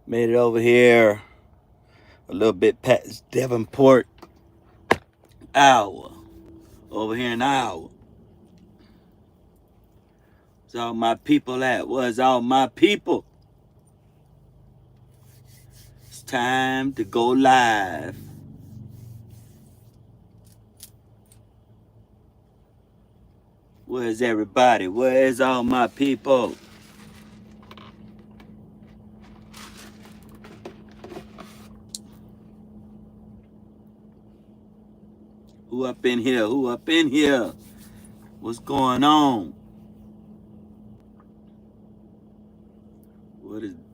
Made it over here a little bit past Devonport, Iowa. Over here in Iowa. Where's all my people at? Where's all my people? It's time to go live. Where's everybody? Where's all my people? Who up in here? Who up in here? What's going on?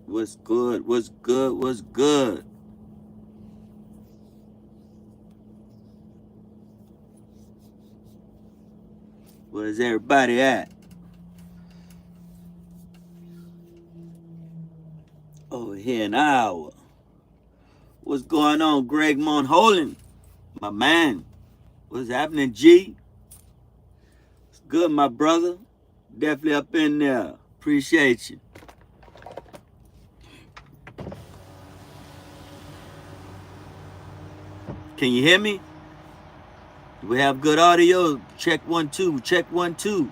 What's good? What's good? What's good? Where's everybody at? Over here in Iowa. What's going on, Greg Monholland? My man. What's happening, G? It's good, my brother. Definitely up in there. Appreciate you. Can you hear me? Do we have good audio? Check 1 2. Check 1 2.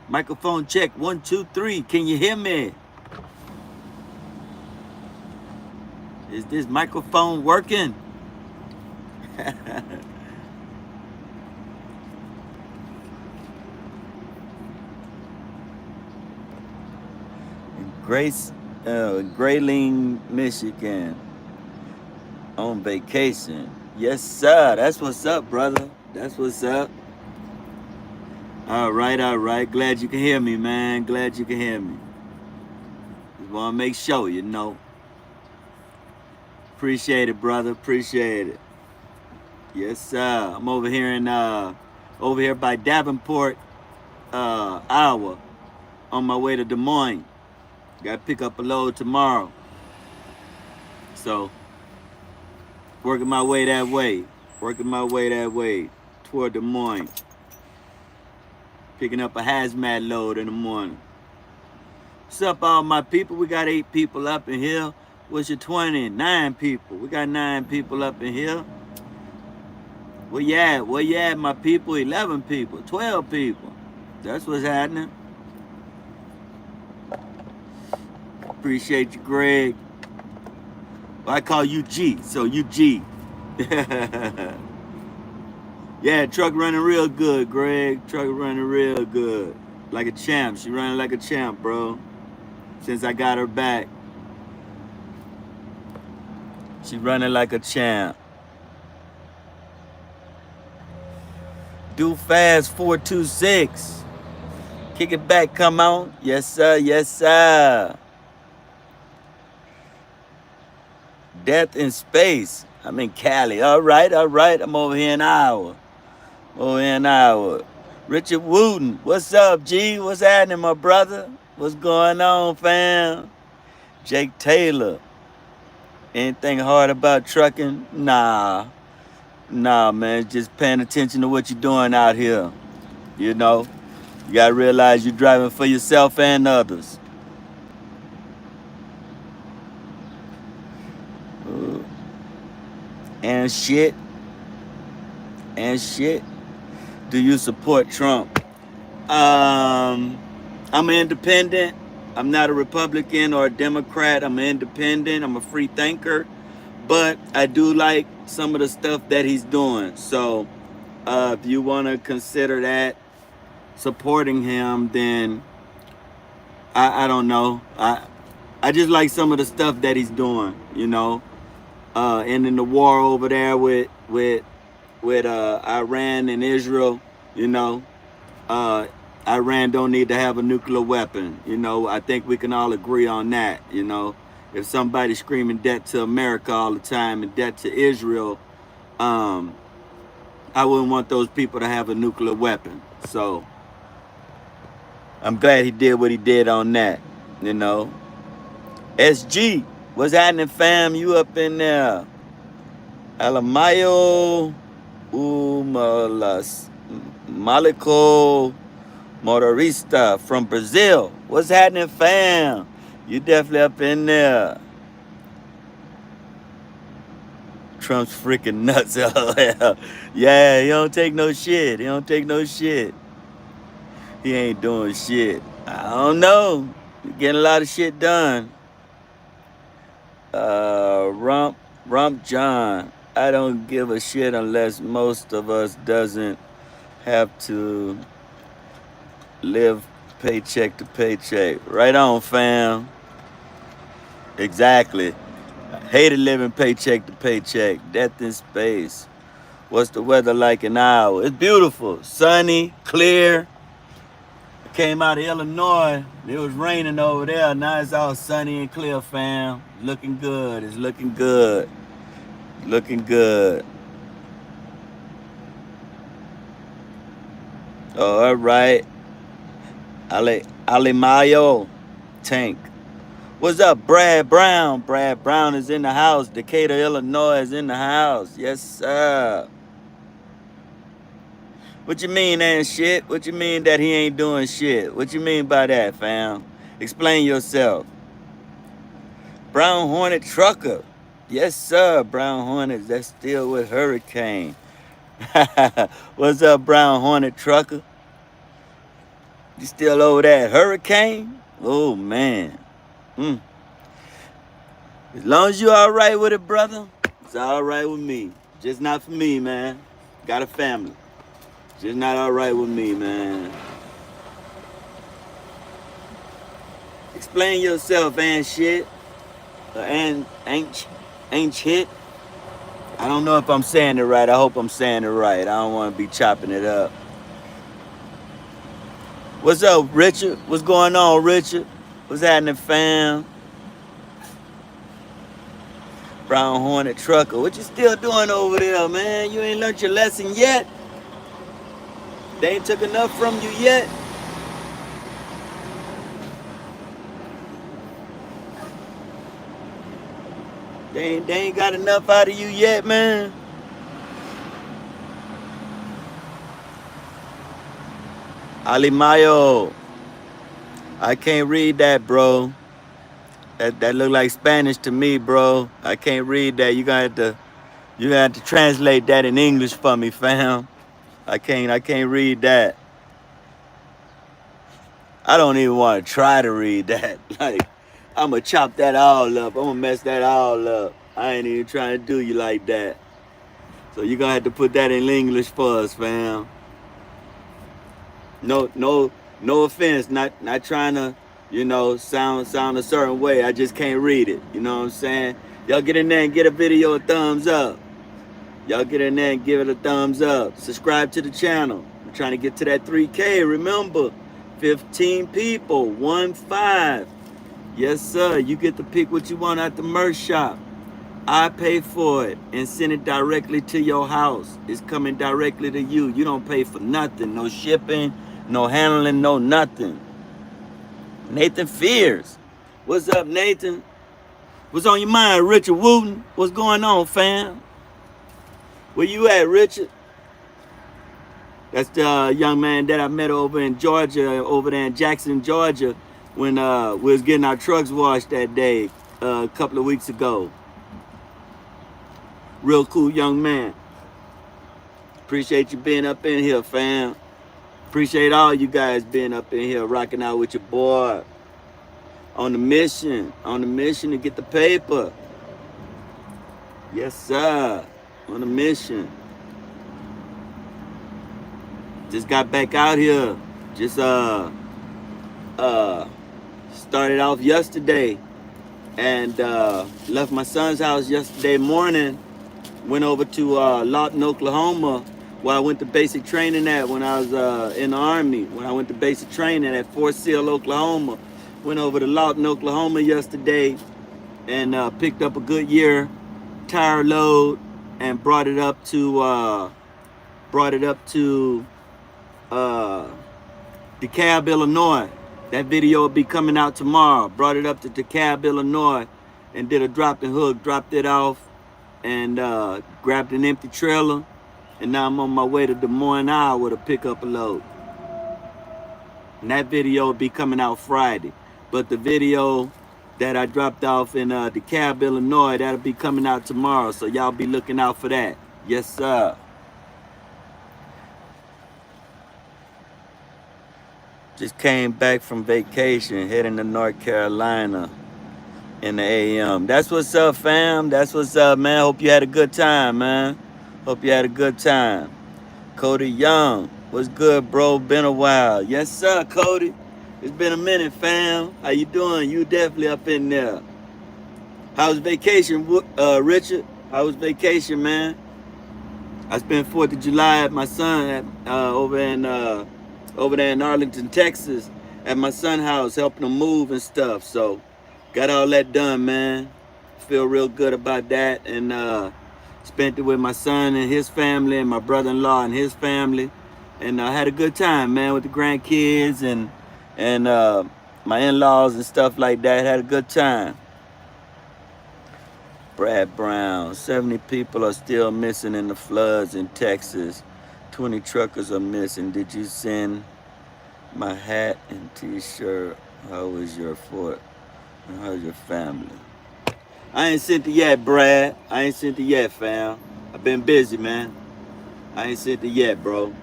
Microphone check 1 2 3. Can you hear me? Is this microphone working? Grayling, Michigan, on vacation. Yes, sir. That's what's up, brother. That's what's up. All right, all right. Glad you can hear me, man. Glad you can hear me. Just want to make sure, you know. Appreciate it, brother. Appreciate it. Yes, sir. I'm over here by Davenport, Iowa, on my way to Des Moines. Got to pick up a load tomorrow. So, working my way that way. Working my way that way toward Des Moines. Picking up a hazmat load in the morning. What's up, all my people? We got 8 people up in here. What's your 20? 9 people. We got 9 people up in here. Where you at? Where you at, my people? 11 people. 12 people. That's what's happening. Appreciate you, Greg. Well, I call you G, so you G. Yeah, truck running real good, Greg. Truck running real good. Like a champ. She running like a champ, bro. Since I got her back. She running like a champ. Do fast 426. Kick it back, come on. Yes, sir. Yes, sir. Death in space. I'm in Cali. All right, all right. I'm over here in Iowa. Over here in Iowa. Richard Wooten. What's up, G? What's happening, my brother? What's going on, fam? Jake Taylor. Anything hard about trucking? Nah, man. Just paying attention to what you're doing out here. You know, you gotta realize you're driving for yourself and others. And shit. Do you support Trump? I'm an independent. I'm not a Republican or a Democrat. I'm an independent. I'm a free thinker. But I do like some of the stuff that he's doing. So if you want to consider that supporting him, then I don't know. I just like some of the stuff that he's doing, you know. And in the war over there with Iran and Israel, you know, Iran don't need to have a nuclear weapon. You know, I think we can all agree on that. You know, if somebody's screaming debt to America all the time and debt to Israel, I wouldn't want those people to have a nuclear weapon. So I'm glad he did what he did on that. You know, SG, what's happening, fam? You up in there? Alamayo Umalas Malico Motorista from Brazil. What's happening, fam? You definitely up in there. Trump's freaking nuts. Yeah, he don't take no shit. He don't take no shit. He ain't doing shit. I don't know. He getting a lot of shit done. Rump John. I don't give a shit unless most of us doesn't have to live paycheck to paycheck. Right on, fam. Exactly. I hated living paycheck to paycheck. Death in space. What's the weather like in Iowa? It's beautiful. Sunny, clear. I came out of Illinois. It was raining over there. Now it's all sunny and clear, fam. Looking good. It's looking good. Looking good. Oh, all right. Ali Mayo. Tank. What's up, Brad Brown? Brad Brown is in the house. Decatur, Illinois is in the house. Yes, sir. What you mean ain't shit? What you mean that he ain't doing shit? What you mean by that, fam? Explain yourself. Brown Hornet Trucker. Yes, sir, Brown Hornet. That's still with Hurricane. What's up, Brown Hornet Trucker? You still over that Hurricane? Oh, man. As long as you all right with it, brother, it's all right with me. Just not for me, man. Got a family. Just not all right with me, man. Explain yourself, and shit. And ain't shit. I don't know if I'm saying it right. I hope I'm saying it right. I don't want to be chopping it up. What's up, Richard? What's going on, Richard? What's happening, fam? Brown Hornet Trucker. What you still doing over there, man? You ain't learned your lesson yet? They ain't took enough from you yet? They ain't got enough out of you yet, man? Ali Mayo. I can't read that, bro. That look like Spanish to me, bro. I can't read that. You gonna have to translate that in English for me, fam. I can't read that. I don't even want to try to read that. Like, I'm going to chop that all up. I'm going to mess that all up. I ain't even trying to do you like that. So you're going to have to put that in English for us, fam. No offense. Not trying to, sound a certain way. I just can't read it. You know what I'm saying? Y'all get in there and get a video a thumbs up. Y'all get in there and give it a thumbs up. Subscribe to the channel. We're trying to get to that 3K. Remember, 15 people, 1-5. Yes, sir. You get to pick what you want at the merch shop. I pay for it and send it directly to your house. It's coming directly to you. You don't pay for nothing. No shipping, no handling, no nothing. Nathan Fears. What's up, Nathan? What's on your mind, Richard Wooten? What's going on, fam? Where you at, Richard? That's the young man that I met over in Georgia, over there in Jackson, Georgia, when we was getting our trucks washed that day a couple of weeks ago. Real cool young man. Appreciate you being up in here, fam. Appreciate all you guys being up in here, rocking out with your boy. On the mission to get the paper. Yes, sir. On a mission. Just got back out here. Just started off yesterday and left my son's house yesterday morning. Went over to Lawton, Oklahoma, where I went to basic training at when I was in the Army. When I went to basic training at Fort Sill, Oklahoma. Went over to Lawton, Oklahoma yesterday and picked up a Goodyear tire load and brought it up to DeKalb, Illinois. That video will be coming out tomorrow. Brought it up to DeKalb, Illinois, and did a drop and hook. Dropped it off and grabbed an empty trailer. And now I'm on my way to Des Moines, Iowa to pick up a load. And that video will be coming out Friday. But the video that I dropped off in DeKalb, Illinois. That'll be coming out tomorrow, so y'all be looking out for that. Yes, sir. Just came back from vacation, heading to North Carolina in the AM. That's what's up, fam. That's what's up, man. Hope you had a good time, man. Hope you had a good time. Cody Young, what's good, bro? Been a while. Yes, sir, Cody. It's been a minute, fam. How you doing? You definitely up in there. How was vacation, Richard? How was vacation, man? I spent 4th of July at my son over there in Arlington, Texas, at my son's house, helping him move and stuff. So, got all that done, man. Feel real good about that, and spent it with my son and his family, and my brother-in-law and his family, and I had a good time, man, with the grandkids and my in-laws and stuff like that. Had a good time. Brad Brown, 70 people are still missing in the floods in Texas. 20 truckers are missing. Did you send my hat and t-shirt? How was your fort? And how's your family? I ain't sent it yet, Brad. I ain't sent it yet, fam. I've been busy, man. I ain't sent it yet, bro. You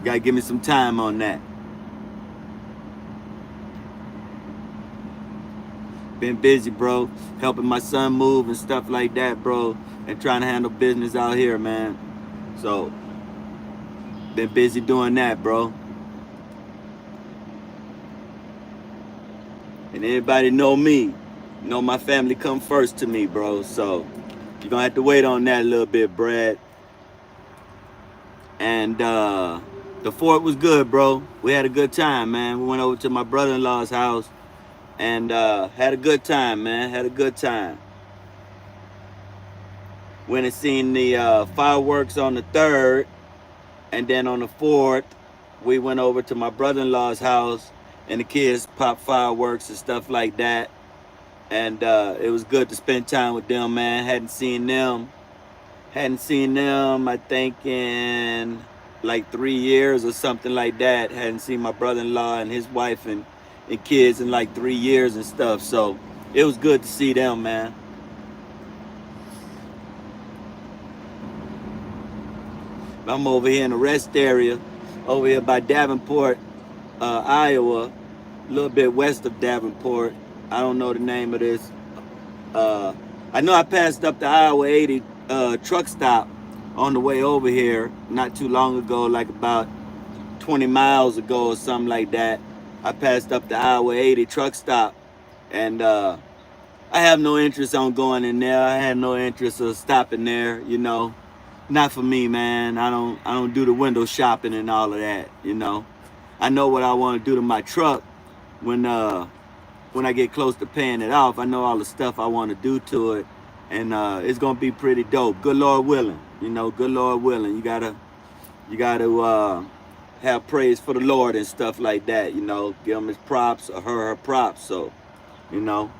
gotta give me some time on that. Been busy, bro. Helping my son move and stuff like that, bro. And trying to handle business out here, man. So, been busy doing that, bro. And everybody know me. Know my family come first to me, bro. So, you're gonna have to wait on that a little bit, Brad. And the fort was good, bro. We had a good time, man. We went over to my brother-in-law's house and had a good time, man. Had a good time. Went and seen the fireworks on the 3rd, and then on the 4th, we went over to my brother-in-law's house, and the kids popped fireworks and stuff like that. And it was good to spend time with them, man. Hadn't seen them, I think, in like 3 years or something like that. Hadn't seen my brother-in-law and his wife and kids in like 3 years and stuff. So it was good to see them, man. I'm over here in the rest area, over here by Davenport, Iowa, a little bit west of Davenport. I don't know the name of this. I know I passed up the Iowa 80 truck stop on the way over here not too long ago, like about 20 miles ago or something like that. I passed up the Iowa 80 truck stop, and I have no interest on going in there. I had no interest of stopping there, you know. Not for me, man. I don't do the window shopping and all of that, you know. I know what I want to do to my truck when I get close to paying it off. I know all the stuff I want to do to it, and it's gonna be pretty dope. Good Lord willing, you know. Good Lord willing. You gotta have praise for the Lord and stuff like that, you know. Give him his props, or her props. So, you know,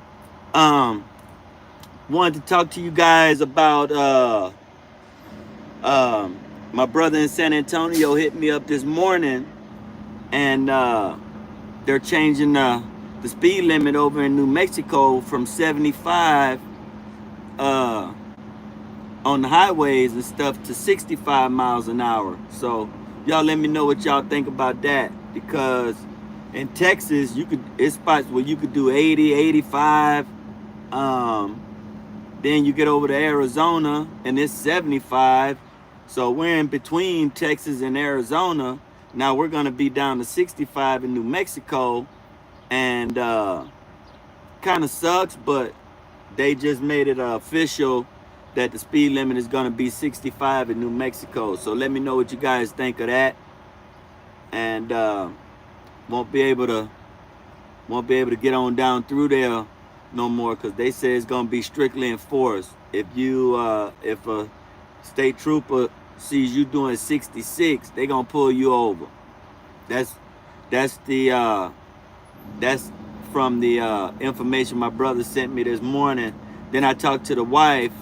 wanted to talk to you guys about my brother in San Antonio hit me up this morning, and they're changing the speed limit over in New Mexico from 75 on the highways and stuff to 65 miles an hour. So y'all let me know what y'all think about that, because in Texas it's spots where you could do 80, 85. Then you get over to Arizona and it's 75. So we're in between Texas and Arizona. Now we're gonna be down to 65 in New Mexico, and kind of sucks, but they just made it official that the speed limit is gonna be 65 in New Mexico. So let me know what you guys think of that, and won't be able to get on down through there no more, because they say it's gonna be strictly enforced. If a state trooper sees you doing 66, they gonna pull you over. That's from the information my brother sent me this morning. Then I talked to the wife,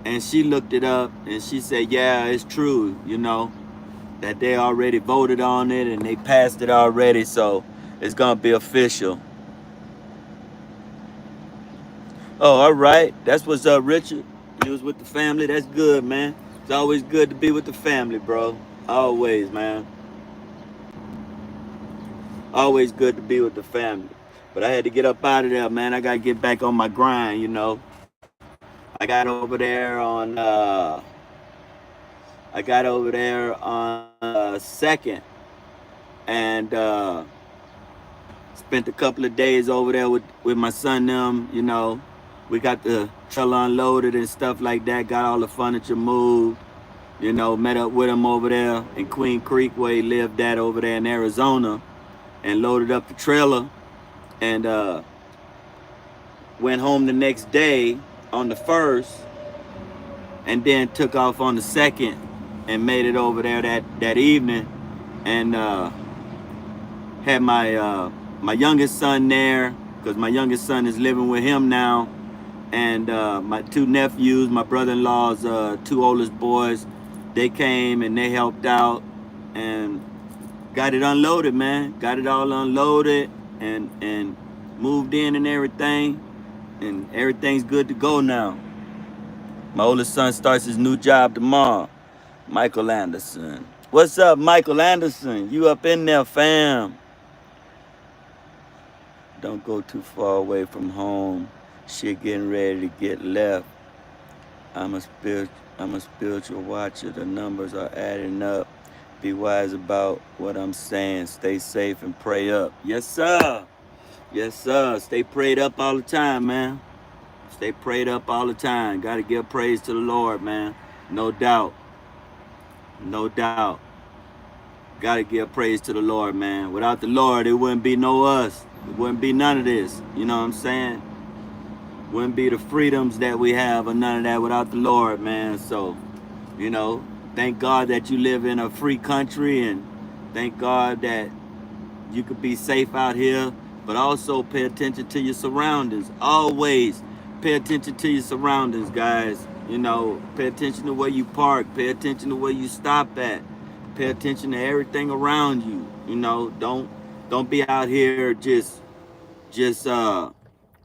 and she looked it up, and she said, yeah, it's true, you know, that they already voted on it and they passed it already, so it's gonna be official. Oh, all right. That's what's up, Richard. You was with the family. That's good, man. It's always good to be with the family, bro. Always, man. Always good to be with the family. But I had to get up out of there, man. I gotta get back on my grind, you know. I got over there on second, and spent a couple of days over there with my son them, you know. We got the trailer unloaded and stuff like that, got all the furniture moved, you know, met up with him over there in Queen Creek where he lived at over there in Arizona, and loaded up the trailer, and went home the next day on the first, and then took off on the second and made it over there that evening, and had my youngest son there because my youngest son is living with him now, and my two nephews, my brother-in-law's two oldest boys, they came and they helped out and got it unloaded, man. Got it all unloaded and moved in and everything, and everything's good to go now. My oldest son starts his new job tomorrow. Michael Anderson. What's up, Michael Anderson? You up in there, fam? Don't go too far away from home. Shit getting ready to get left. I'm a spiritual watcher. The numbers are adding up. Be wise about what I'm saying. Stay safe and pray up. Yes, sir. Yes, sir. Stay prayed up all the time, man. Stay prayed up all the time. Got to give praise to the Lord, man. No doubt. No doubt. Got to give praise to the Lord, man. Without the Lord, it wouldn't be no us. It wouldn't be none of this. You know what I'm saying? Wouldn't be the freedoms that we have or none of that without the Lord, man. So, you know, thank God that you live in a free country, and thank God that you could be safe out here, but also pay attention to your surroundings. Always pay attention to your surroundings, guys. You know, pay attention to where you park, pay attention to where you stop at, pay attention to everything around you. You know, don't be out here just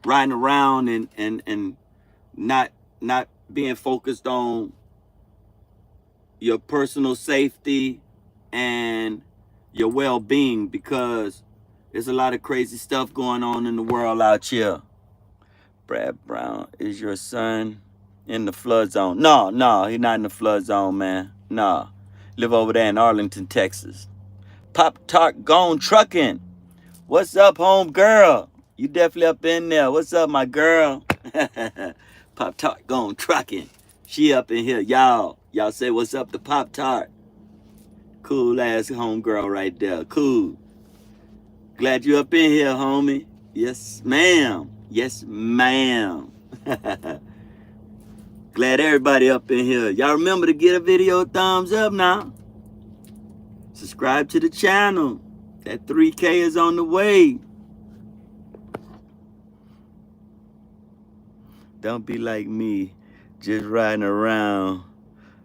riding around and not being focused on your personal safety and your well-being, because there's a lot of crazy stuff going on in the world out here. Brad Brown, is your son in the flood zone? No, he's not in the flood zone, man. No. Live over there in Arlington, Texas. Pop Tart Gone Trucking. What's up, home girl? You definitely up in there. What's up, my girl? Pop Tart Gone Trucking. She up in here. Y'all say what's up to Pop Tart. Cool ass homegirl right there. Cool. Glad you up in here, homie. Yes, ma'am. Yes, ma'am. Glad everybody up in here. Y'all remember to get a video thumbs up now. Subscribe to the channel. That 3K is on the way. Don't be like me, just riding around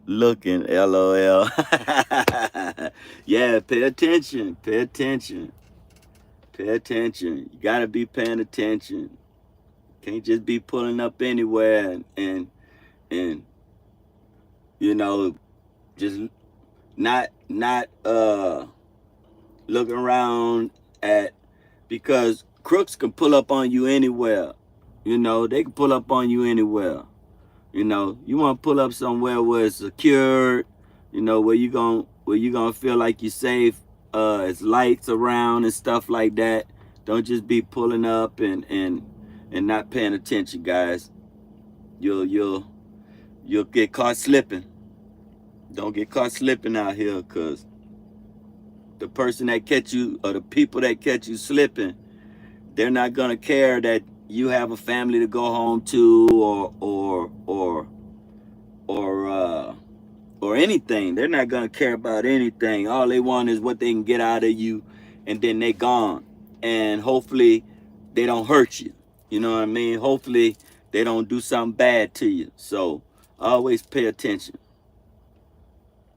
looking, LOL. Yeah, pay attention. Pay attention. Pay attention. You gotta be paying attention. Can't just be pulling up anywhere and you know, just not looking around at, because crooks can pull up on you anywhere. You know, they can pull up on you anywhere. You know, you want to pull up somewhere where it's secured, you know, where you gonna feel like you're safe. It's lights around and stuff like that. Don't just be pulling up and not paying attention, guys. You'll get caught slipping. Don't get caught slipping out here, cause the person that catch you, or the people that catch you slipping, they're not gonna care that you have a family to go home to, or anything. They're not gonna care about anything. All they want is what they can get out of you, and then they gone. And hopefully they don't hurt you. You know what I mean? Hopefully they don't do something bad to you. So always pay attention.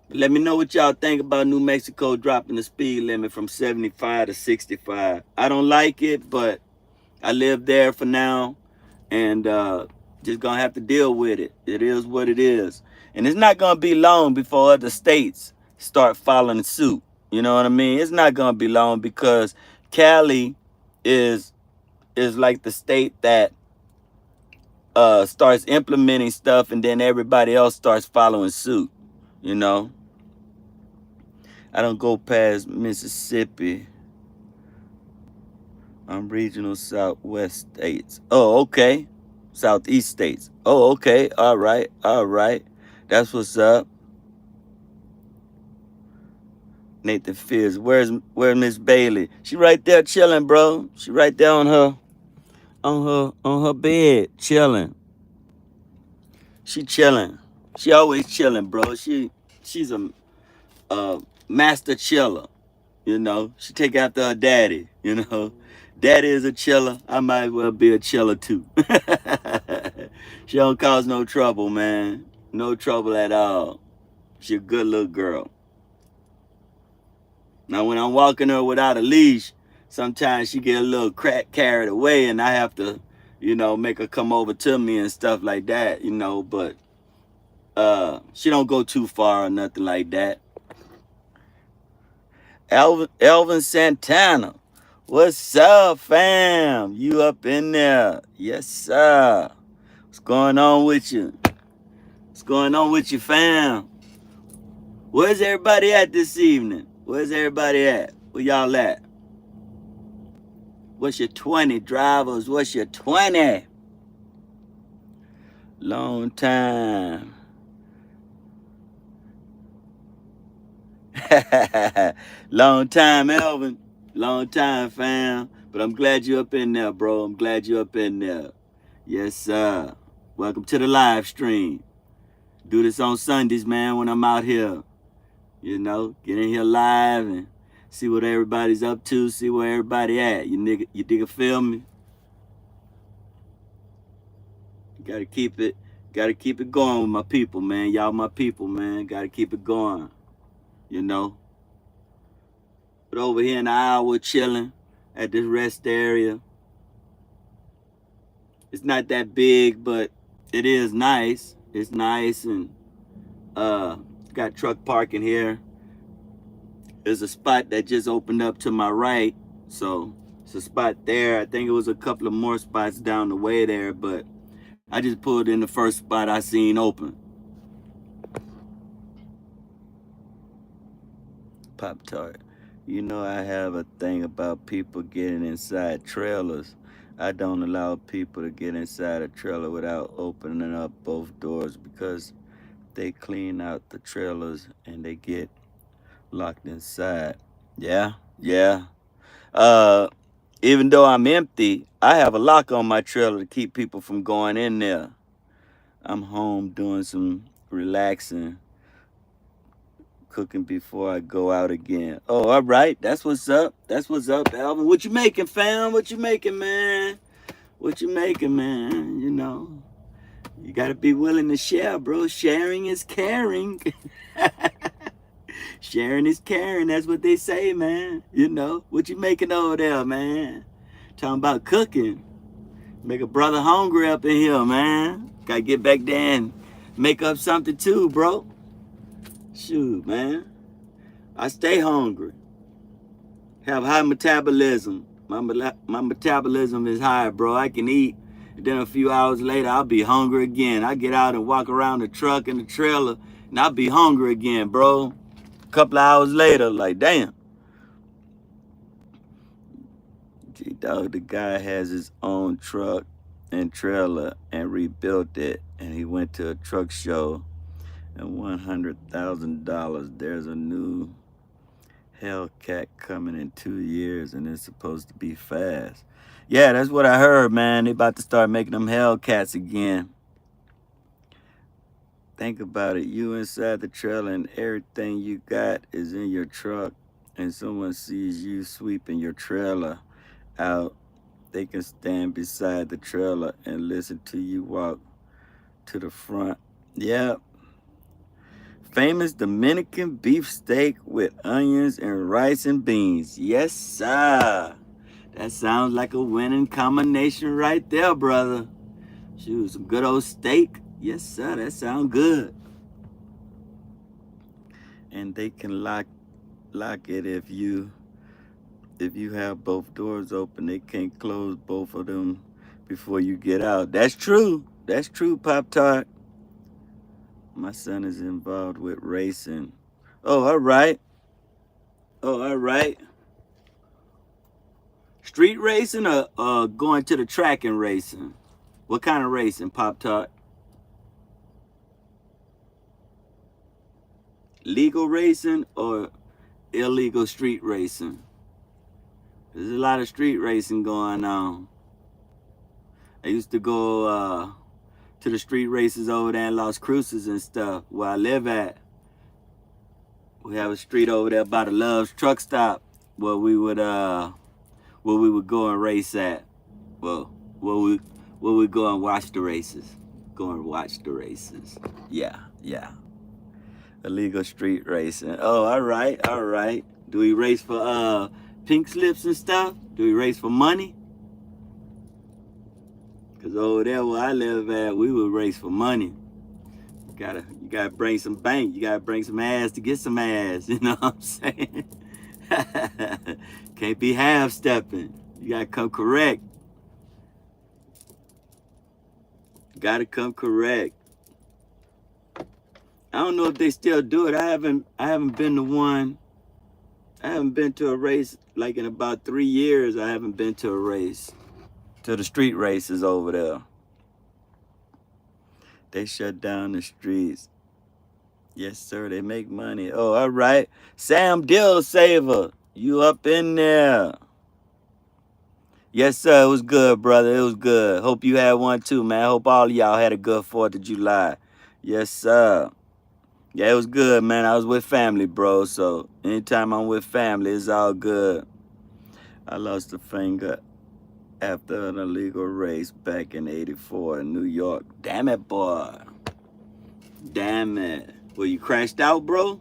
Let me know what y'all think about New Mexico dropping the speed limit from 75 to 65. I don't like it, but I live there for now, and just gonna have to deal with it. It is what it is, and it's not gonna be long before other states start following suit. You know what I mean? It's not gonna be long because Cali is like the state that starts implementing stuff, and then everybody else starts following suit. You know, I don't go past Mississippi. I'm regional Southwest states. Oh, okay. Southeast states. Oh, okay. All right. All right. That's what's up. Nathan Fears. Where's Miss Bailey? She right there chilling, bro. She right there on her bed chilling. She chilling. She always chilling, bro. She's a master chiller. You know, she take after her daddy. You know, daddy is a chiller. I might as well be a chiller too. She don't cause no trouble, man. No trouble at all. She a good little girl. Now, when I'm walking her without a leash, sometimes she get a little carried away, and I have to, make her come over to me and stuff like that. But she don't go too far or nothing like that. Elvin Santana. What's up, fam? You up in there? Yes, sir. What's going on with you? What's going on with you, fam? Where's everybody at this evening? Where's everybody at? Where y'all at? What's your 20, drivers? What's your 20? Long time. Long time, Elvin. Long time, fam. But I'm glad you up in there, bro. I'm glad you up in there. Yes, sir. Welcome to the live stream. Do this on Sundays, man, when I'm out here. Get in here live and see what everybody's up to, see where everybody at. You nigga feel me? Gotta keep it going with my people, man. Y'all my people, man. Gotta keep it going. But over here in the aisle, we're chilling at this rest area. It's not that big, but it is nice. It's nice, and got truck parking here. There's a spot that just opened up to my right, so it's a spot there. I think it was a couple of more spots down the way there, but I just pulled in the first spot I seen open. Pop-Tart. I have a thing about people getting inside trailers. I don't allow people to get inside a trailer without opening up both doors because they clean out the trailers and they get locked inside. Yeah, yeah. Uh, Even though I'm empty, I have a lock on my trailer to keep people from going in there. I'm home doing some relaxing, cooking before I go out again. Oh, all right. That's what's up. That's what's up, Alvin. What you making, fam? What you making, man? What you making, man? You got to be willing to share, bro. Sharing is caring. Sharing is caring. That's what they say, man. What you making over there, man? Talking about cooking. Make a brother hungry up in here, man. Got to get back there and make up something too, bro. Shoot, man. I stay hungry. Have high metabolism. My metabolism is high, bro. I can eat, and then a few hours later, I'll be hungry again. I get out and walk around the truck and the trailer, and I'll be hungry again, bro. A couple of hours later, like, damn. G-DAWG, the guy has his own truck and trailer and rebuilt it, and he went to a truck show, and $100,000. There's a new Hellcat coming in 2 years, and it's supposed to be fast. Yeah, that's what I heard, man. They about to start making them Hellcats again. Think about it. You inside the trailer and everything you got is in your truck, and someone sees you sweeping your trailer out. They can stand beside the trailer and listen to you walk to the front. Yep. Famous Dominican beefsteak with onions and rice and beans. Yes, sir. That sounds like a winning combination right there, brother. Shoot, some good old steak. Yes, sir. That sound good. And they can lock it if you have both doors open. They can't close both of them before you get out. That's true. That's true, Pop Tart. My son is involved with racing. Oh, all right. Oh, all right. Street racing or going to the track and racing? What kind of racing, Pop Tart? Legal racing or illegal street racing? There's a lot of street racing going on. I used to go to the street races over there in Las Cruces and stuff, where I live at. We have a street over there by the Love's truck stop where we would go and race at. Well, where we go and watch the races. Go and watch the races. Yeah, yeah. Illegal street racing. Oh, all right, all right. Do we race for pink slips and stuff? Do we race for money? Cause over there where I live at, we would race for money. You gotta bring some bank. You gotta bring some ass to get some ass. You know what I'm saying? Can't be half stepping. You gotta come correct. Gotta come correct. I don't know if they still do it. I haven't been to one. I haven't been to a race like in about 3 years. I haven't been to a race. To the street races over there. They shut down the streets. Yes, sir. They make money. Oh, all right. Sam Dill Saver, you up in there? Yes, sir. It was good, brother. It was good. Hope you had one too, man. Hope all of y'all had a good 4th of July. Yes, sir. Yeah, it was good, man. I was with family, bro. So anytime I'm with family, it's all good. I lost a finger after an illegal race back in '84 in New York. Damn it, boy. Damn it. Well, you crashed out, bro?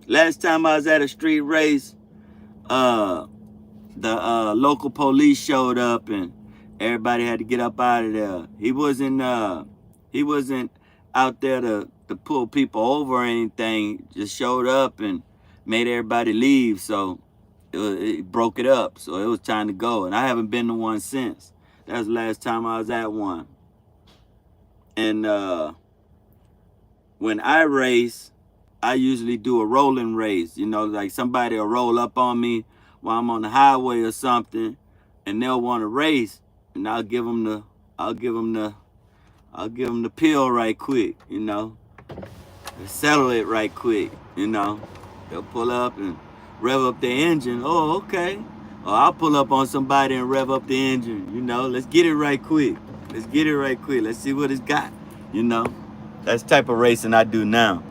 Last time I was at a street race, the local police showed up and everybody had to get up out of there. He wasn't out there to pull people over or anything. Just showed up and made everybody leave. So it broke it up. So it was time to go. And I haven't been to one since. That was the last time I was at one. And when I race, I usually do a rolling race. You know, like somebody will roll up on me while I'm on the highway or something, and they'll want to race, and I'll give them the pill right quick. You know, settle it right quick. You know, they'll pull up and rev up the engine. Oh, okay. Or I'll pull up on somebody and rev up the engine. You know, let's get it right quick. Let's get it right quick. Let's see what it's got. You know, that's the type of racing I do now.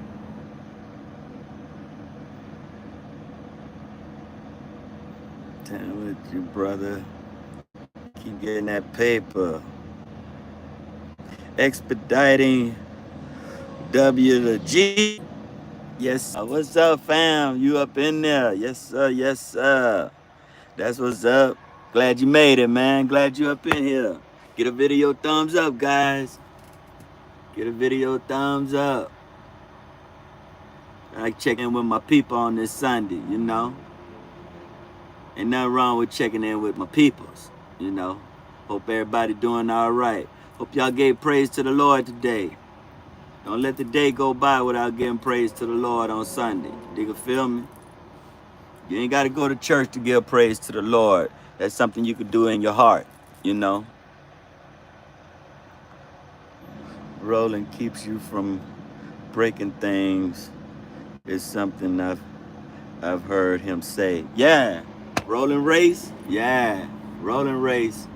Damn with you, brother. Keep getting that paper. Expediting W to G. Yes, sir. What's up, fam? You up in there? Yes, sir. Yes, sir. That's what's up. Glad you made it, man. Glad you up in here. Get a video thumbs up, guys. Get a video thumbs up. I like checking in with my people on this Sunday, you know. Ain't nothing wrong with checking in with my peoples, you know. Hope everybody doing all right. Hope y'all gave praise to the Lord today. Don't let the day go by without giving praise to the Lord on Sunday. You can feel me? You ain't got to go to church to give praise to the Lord. That's something you could do in your heart, you know. Rolling keeps you from breaking things is something I've heard him say. Yeah, rolling race. Yeah, rolling race.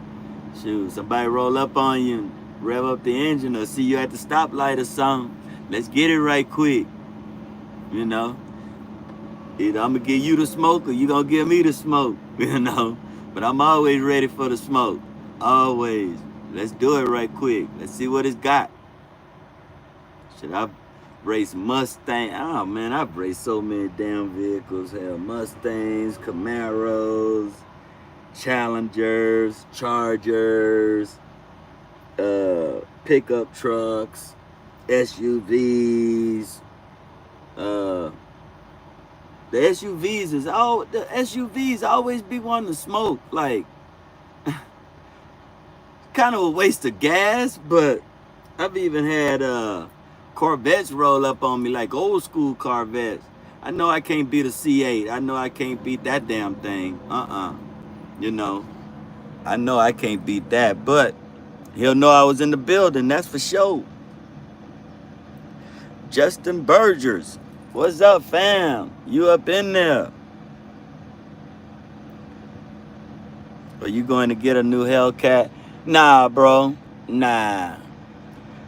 Shoot, somebody roll up on you and rev up the engine or see you at the stoplight or something. Let's get it right quick. You know, either I'm gonna give you the smoke or you gonna give me the smoke. You know, but I'm always ready for the smoke. Always. Let's do it right quick. Let's see what it's got. Shit, I've raced Mustang. Oh man, I've raced so many damn vehicles. Hell, Mustangs, Camaros, Challengers, Chargers, pickup trucks, SUVs. Uh, the SUVs always be wanting to smoke. Like, kind of a waste of gas, but I've even had Corvettes roll up on me, like old school Corvettes. I know I can't beat a C8. I know I can't beat that damn thing. You know, I know I can't beat that, but he'll know I was in the building, that's for sure. Justin Burgers, what's up, fam? You up in there? Are you going to get a new Hellcat? Nah, bro. Nah.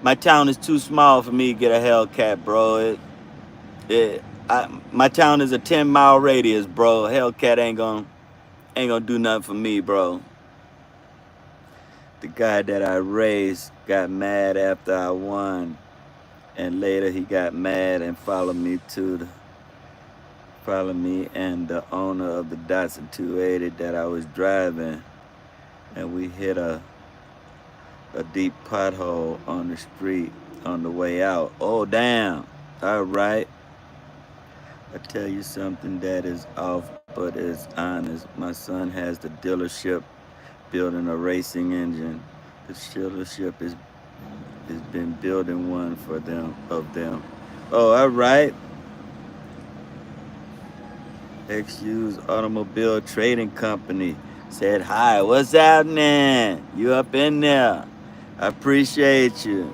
My town is too small for me to get a Hellcat, bro. My town is a 10-mile radius, bro. Hellcat ain't gonna do nothing for me, bro. The guy that I raced got mad after I won, and later he got mad and followed me and the owner of the Datsun 280 that I was driving, and we hit a deep pothole on the street on the way out. Oh, damn. All right. I tell you something that is off but is honest. My son has the dealership building a racing engine. The dealership has been building one for them of them. Oh, all right. XU's Automobile Trading Company said hi. What's happening? You up in there? I appreciate you.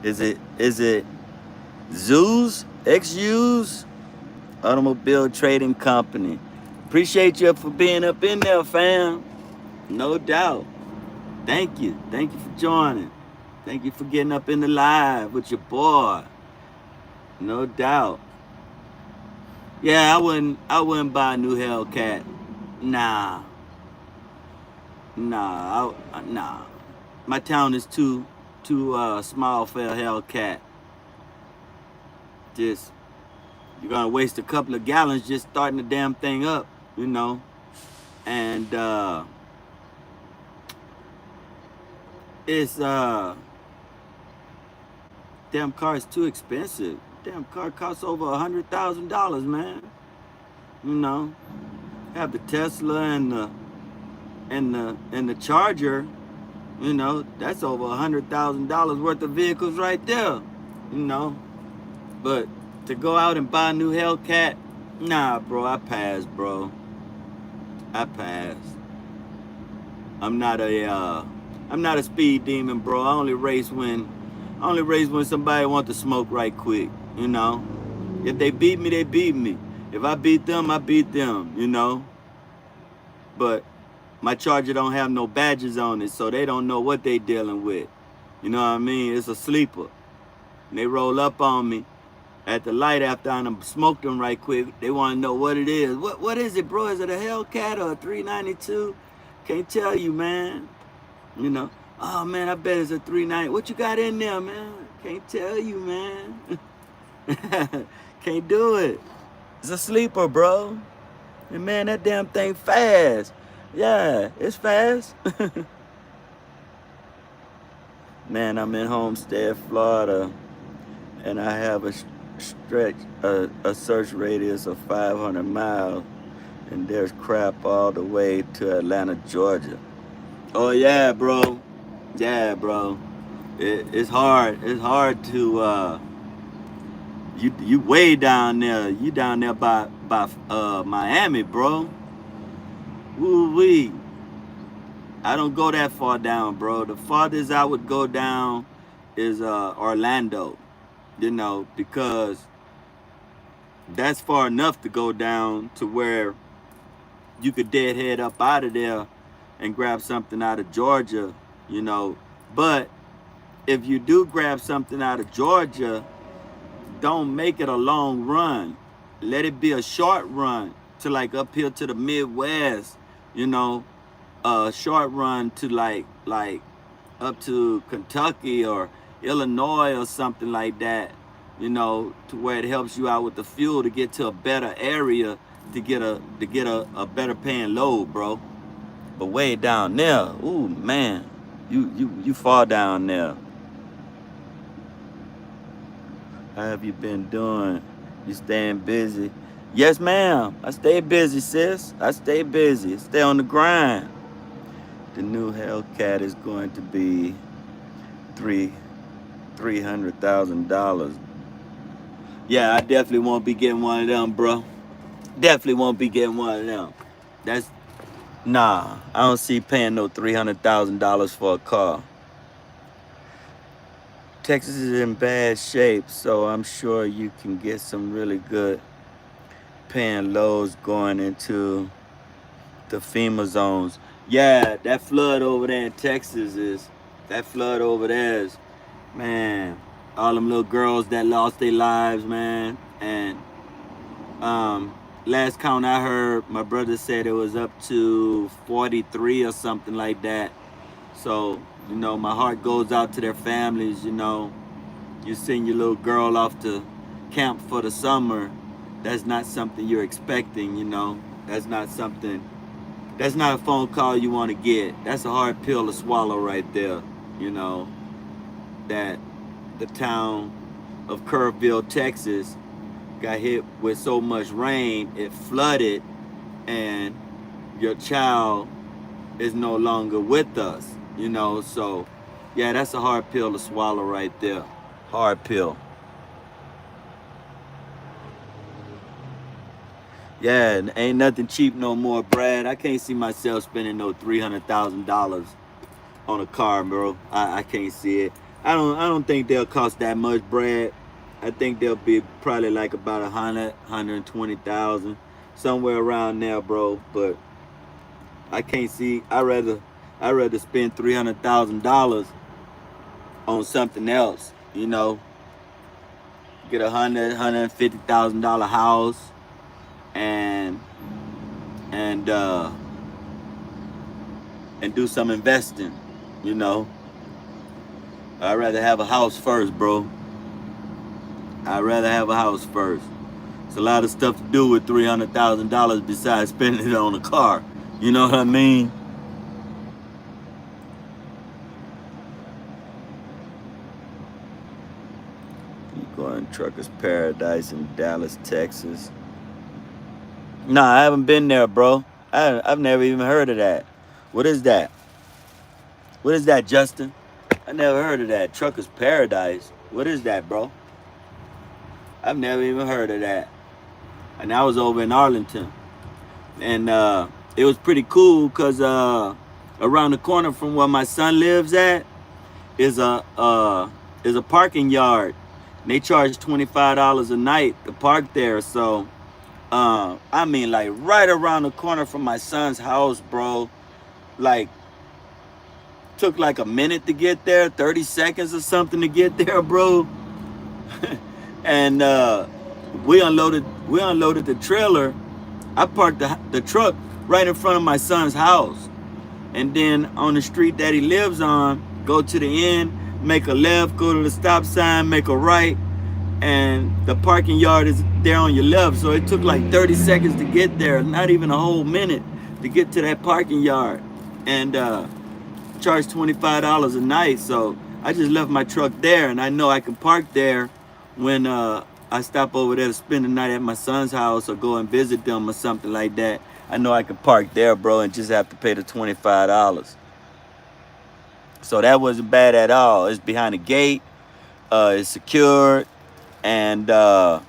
Is it Zoos? XU's Automobile Trading Company. Appreciate you for being up in there, fam. No doubt. Thank you. Thank you for joining. Thank you for getting up in the live with your boy. No doubt. Yeah, I wouldn't buy a new Hellcat. Nah. Nah. My town is too small for a Hellcat. Just, you're gonna waste a couple of gallons just starting the damn thing up, you know. And it's damn car is too expensive. Damn car costs over $100,000, man. You know, have the Tesla and the Charger. You know, that's over $100,000 worth of vehicles right there. You know, but to go out and buy a new Hellcat, nah, bro. I pass, bro. I pass. I'm not a speed demon, bro. I only race when somebody wants to smoke right quick, you know. If they beat me, they beat me. If I beat them, I beat them, you know. But my Charger don't have no badges on it, so they don't know what they dealing with. You know what I mean? It's a sleeper. And they roll up on me at the light after I done smoked them right quick. They want to know what it is. What is it, bro? Is it a Hellcat or a 392? Can't tell you, man. You know. Oh, man, I bet it's a 390. What you got in there, man? Can't tell you, man. Can't do it. It's a sleeper, bro. And, man, that damn thing fast. Yeah, it's fast. Man, I'm in Homestead, Florida, and I have a search radius of 500 miles, and there's crap all the way to Atlanta, Georgia. Oh, yeah, bro. Yeah, bro. It's hard. It's hard to you way down there. You down there by Miami, bro. Woo-wee. I don't go that far down, bro. The farthest I would go down is Orlando, you know, because that's far enough to go down to where you could deadhead up out of there and grab something out of Georgia, you know. But if you do grab something out of Georgia, don't make it a long run. Let it be a short run to like up here to the Midwest, you know, a short run to like up to Kentucky or Illinois or something like that, you know, to where it helps you out with the fuel to get to a better area to get a better paying load, bro. But way down there, ooh man, you far down there. How have you been doing? You staying busy? Yes, ma'am. I stay busy, sis. I stay busy. Stay on the grind. The new Hellcat is going to be $300,000. Yeah, I definitely won't be getting one of them, bro. Definitely won't be getting one of them. That's nah. I don't see paying no $300,000 for a car. Texas is in bad shape, so I'm sure you can get some really good paying loads going into the FEMA zones. Yeah, that flood over there in Texas is, man, all them little girls that lost their lives, man. And last count I heard, my brother said it was up to 43 or something like that. So, my heart goes out to their families. You send your little girl off to camp for the summer. That's not something you're expecting. That's not a phone call you want to get. That's a hard pill to swallow right there. That the town of Kerrville, Texas got hit with so much rain, it flooded, and your child is no longer with us. So yeah, that's a hard pill to swallow right there. Hard pill. Yeah, ain't nothing cheap no more, Brad. I can't see myself spending no $300,000 on a car, bro. I can't see it. I don't think they'll cost that much, Brad. I think they'll be probably like about 120,000, somewhere around there, bro. But I can't see. I rather spend $300,000 on something else. Get $150,000 house and do some investing. I'd rather have a house first, bro. I'd rather have a house first. It's a lot of stuff to do with $300,000 besides spending it on a car. You know what I mean? You going Truckers Paradise in Dallas, Texas. Nah, I haven't been there, bro. I've never even heard of that. What is that? What is that, Justin? I never heard of that. Truckers Paradise. What is that, bro? I've never even heard of that. And I was over in Arlington. And it was pretty cool because around the corner from where my son lives at is a parking yard. And they charge $25 a night to park there. So, I mean, like right around the corner from my son's house, bro. Like, took like a minute to get there, 30 seconds or something to get there, bro. And we unloaded the trailer. I parked the truck right in front of my son's house. And then on the street that he lives on, go to the end, make a left, go to the stop sign, make a right, and the parking yard is there on your left. So it took like 30 seconds to get there, not even a whole minute to get to that parking yard. And charged $25 a night. So I just left my truck there, and I know I can park there when I stop over there to spend the night at my son's house or go and visit them or something like that. I know I can park there, bro, and just have to pay the $25. So that wasn't bad at all. It's behind a gate. It's secured. And if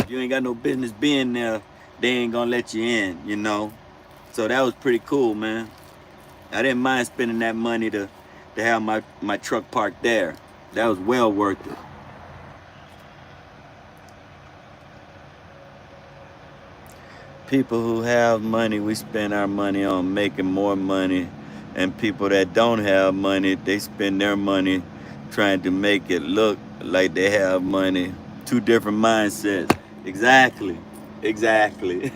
you ain't got no business being there, they ain't gonna let you in, So that was pretty cool, man. I didn't mind spending that money to have my truck parked there. That was well worth it. People who have money, we spend our money on making more money. And people that don't have money, they spend their money trying to make it look like they have money. Two different mindsets. Exactly. Exactly.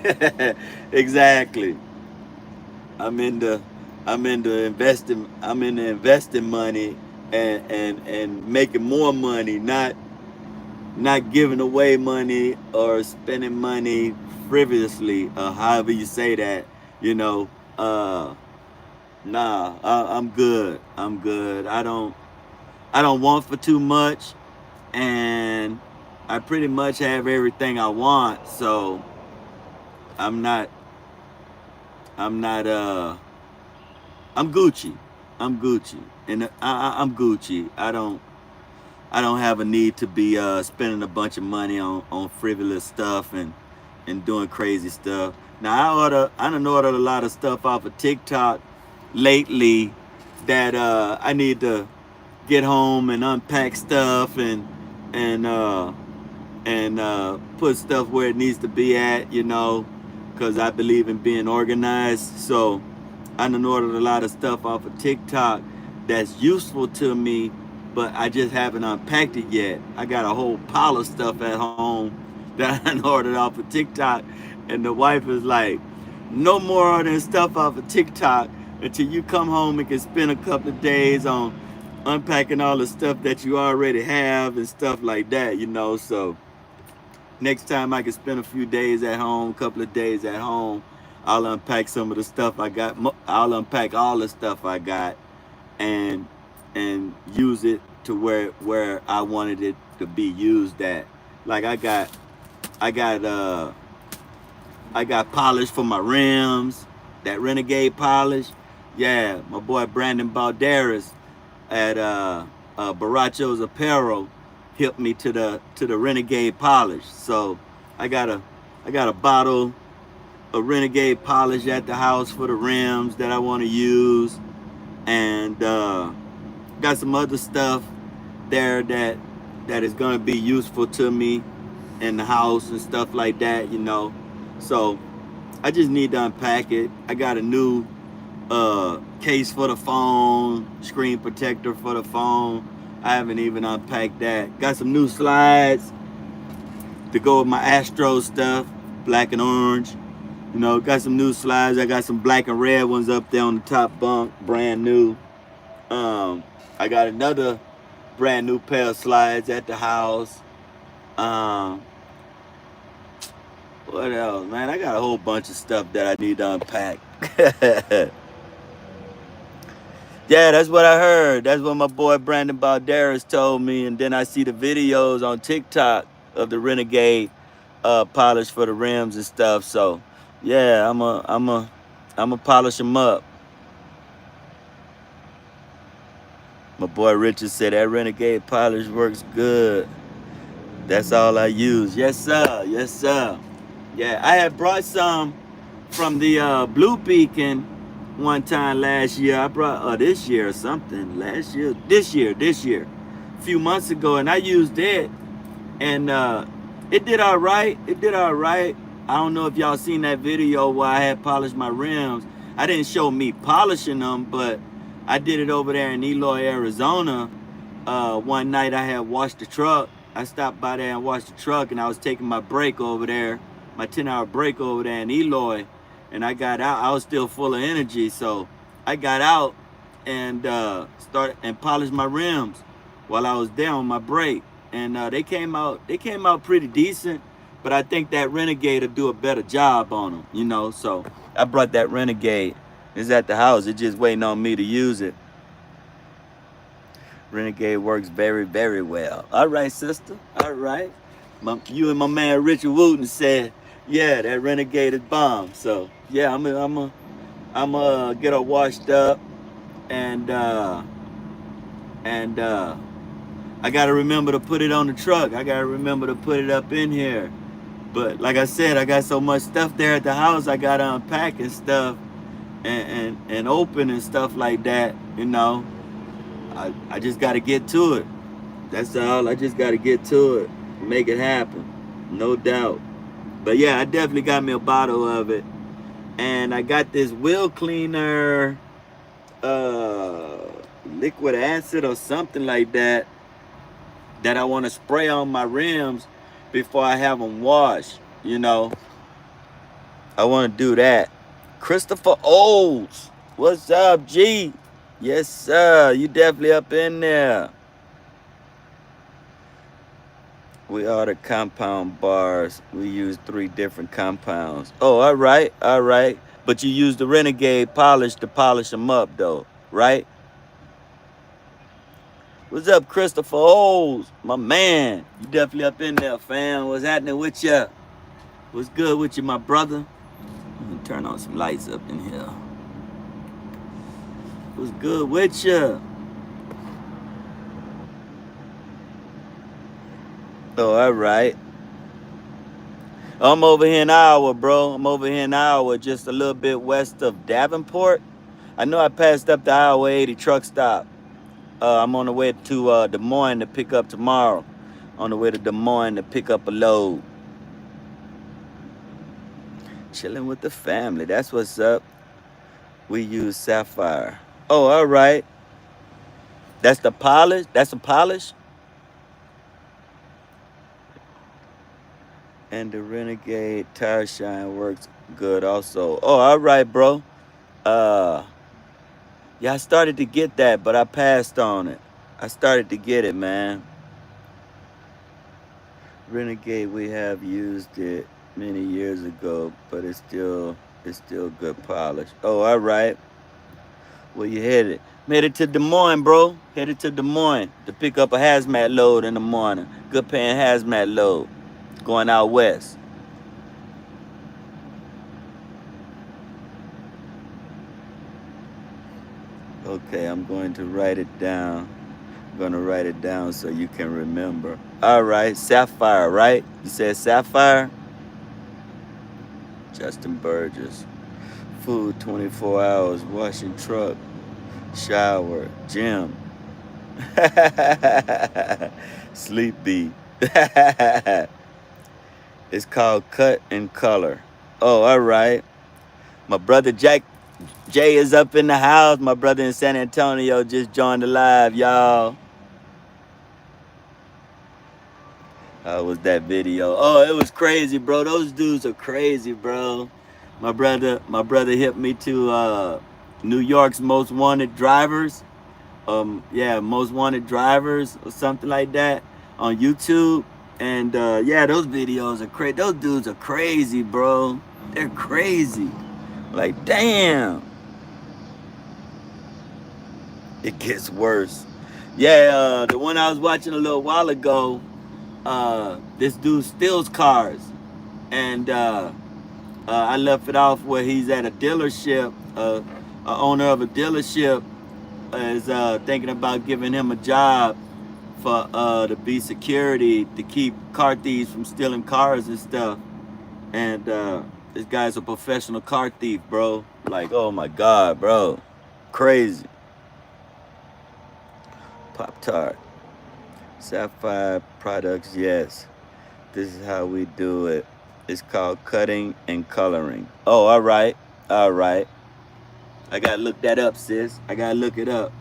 I'm into investing. I'm into investing money and making more money, not giving away money or spending money frivolously, however you say that, Uh, nah, I'm good. I'm good. I don't want for too much, and I pretty much have everything I want. So I'm not. I'm not. I'm Gucci. I'm Gucci, and I'm Gucci. I don't have a need to be spending a bunch of money on frivolous stuff and doing crazy stuff. Now I done ordered a lot of stuff off of TikTok lately that I need to get home and unpack stuff and uh, and put stuff where it needs to be at, you know, because I believe in being organized. So I done ordered a lot of stuff off of TikTok that's useful to me, but I just haven't unpacked it yet. I got a whole pile of stuff at home that I done ordered off of TikTok, and the wife is like, no more ordering stuff off of TikTok until you come home and can spend a couple of days on unpacking all the stuff that you already have and stuff like that, you know. So next time I can spend a few days at home, a couple of days at home, I'll unpack some of the stuff I got. I'll unpack all the stuff I got and use it to where I wanted it to be used at. Like I got I got polish for my rims, that Renegade polish. Yeah, my boy Brandon Balderas at Baracho's Apparel helped me to the Renegade polish. So I got a bottle of Renegade polish at the house for the rims that I want to use, and got some other stuff there that is gonna be useful to me in the house and stuff like that, you know. So I just need to unpack it. I got a new case for the phone, screen protector for the phone. I haven't even unpacked that. Got some new slides to go with my Astro stuff, black and orange. You know, got some new slides. I got some black and red ones up there on the top bunk, brand new. I got another brand new pair of slides at the house. Um, what else, man? I got a whole bunch of stuff that I need to unpack. Yeah, that's what I heard. That's what my boy Brandon Balderas told me. And then I see the videos on TikTok of the Renegade polish for the rims and stuff. So, yeah, I'm a polish them up. My boy Richard said that Renegade polish works good. That's all I use. Yes, sir. Yes, sir. Yeah, I had brought some from the Blue Beacon one time last year. I brought this year or something. Last year, this year, a few months ago, and I used it, and it did all right. It did all right. I don't know if y'all seen that video where I had polished my rims. I didn't show me polishing them, but I did it over there in Eloy, Arizona. One night I had washed the truck. I stopped by there and washed the truck, and I was taking my break over there, my 10-hour break over there in Eloy, and I got out. I was still full of energy, so I got out and started and polished my rims while I was there on my break, and they came out. They came out pretty decent, but I think that Renegade will do a better job on them, you know. So I brought that Renegade. It's at the house. It's just waiting on me to use it. Renegade works very, very well. All right, sister. All right. You and my man Richard Wooten said, yeah, that Renegade is bomb. So yeah, I'm get her washed up, and I gotta remember to put it on the truck. I gotta remember to put it up in here. But like I said, I got so much stuff there at the house. I gotta unpack and stuff, and open and stuff like that. You know, I just gotta get to it. That's all. I just gotta get to it, make it happen, no doubt. But yeah, I definitely got me a bottle of it, and I got this wheel cleaner, liquid acid or something like that I want to spray on my rims before I have them washed. You know, I want to do that. Christopher Olds, what's up, G? Yes, sir. You definitely up in there. We order compound bars. We use 3 different compounds. Oh, all right, all right. But you use the Renegade polish to polish them up, though, right? What's up, Christopher Oles? My man. You definitely up in there, fam. What's happening with you? What's good with you, my brother? Let me turn on some lights up in here. What's good with you? Oh, all right. I'm over here in Iowa, bro. I'm over here in Iowa, just a little bit west of Davenport. I know I passed up the Iowa 80 truck stop. I'm on the way to Des Moines to pick up tomorrow. On the way to Des Moines to pick up a load. Chilling with the family. That's what's up. We use sapphire. Oh, all right. That's the polish? That's a polish? And the Renegade tire shine works good also. Oh, all right, bro. Yeah, I started to get that, but I passed on it. I started to get it, man. Renegade, we have used it many years ago, but it's still good polish. Oh, all right. Where you headed? Headed to Des Moines, bro. Headed to Des Moines to pick up a hazmat load in the morning. Good paying hazmat load. Going out west. Okay, I'm going to write it down. I'm going to write it down so you can remember. All right, sapphire, right? You said sapphire? Justin Burgess. Food 24 hours, washing truck, shower, gym. Sleep beat. It's called Cut and Color. Oh, all right. My brother Jay is up in the house. My brother in San Antonio just joined the live, y'all. How was that video? Oh, it was crazy, bro. Those dudes are crazy, bro. My brother hit me to New York's most wanted drivers. Yeah, most wanted drivers or something like that on YouTube. And yeah, those videos are crazy. Those dudes are crazy, bro. They're crazy. Like, damn. It gets worse. Yeah, the one I was watching a little while ago, this dude steals cars. And I left it off where he's at a dealership. A owner of a dealership is thinking about giving him a job for to be security to keep car thieves from stealing cars and stuff. And this guy's a professional car thief, bro. Like, oh my God, bro. Crazy. Pop-Tart. Sapphire products, yes. This is how we do it. It's called cutting and coloring. Oh, all right. All right. I gotta look that up, sis. I gotta look it up.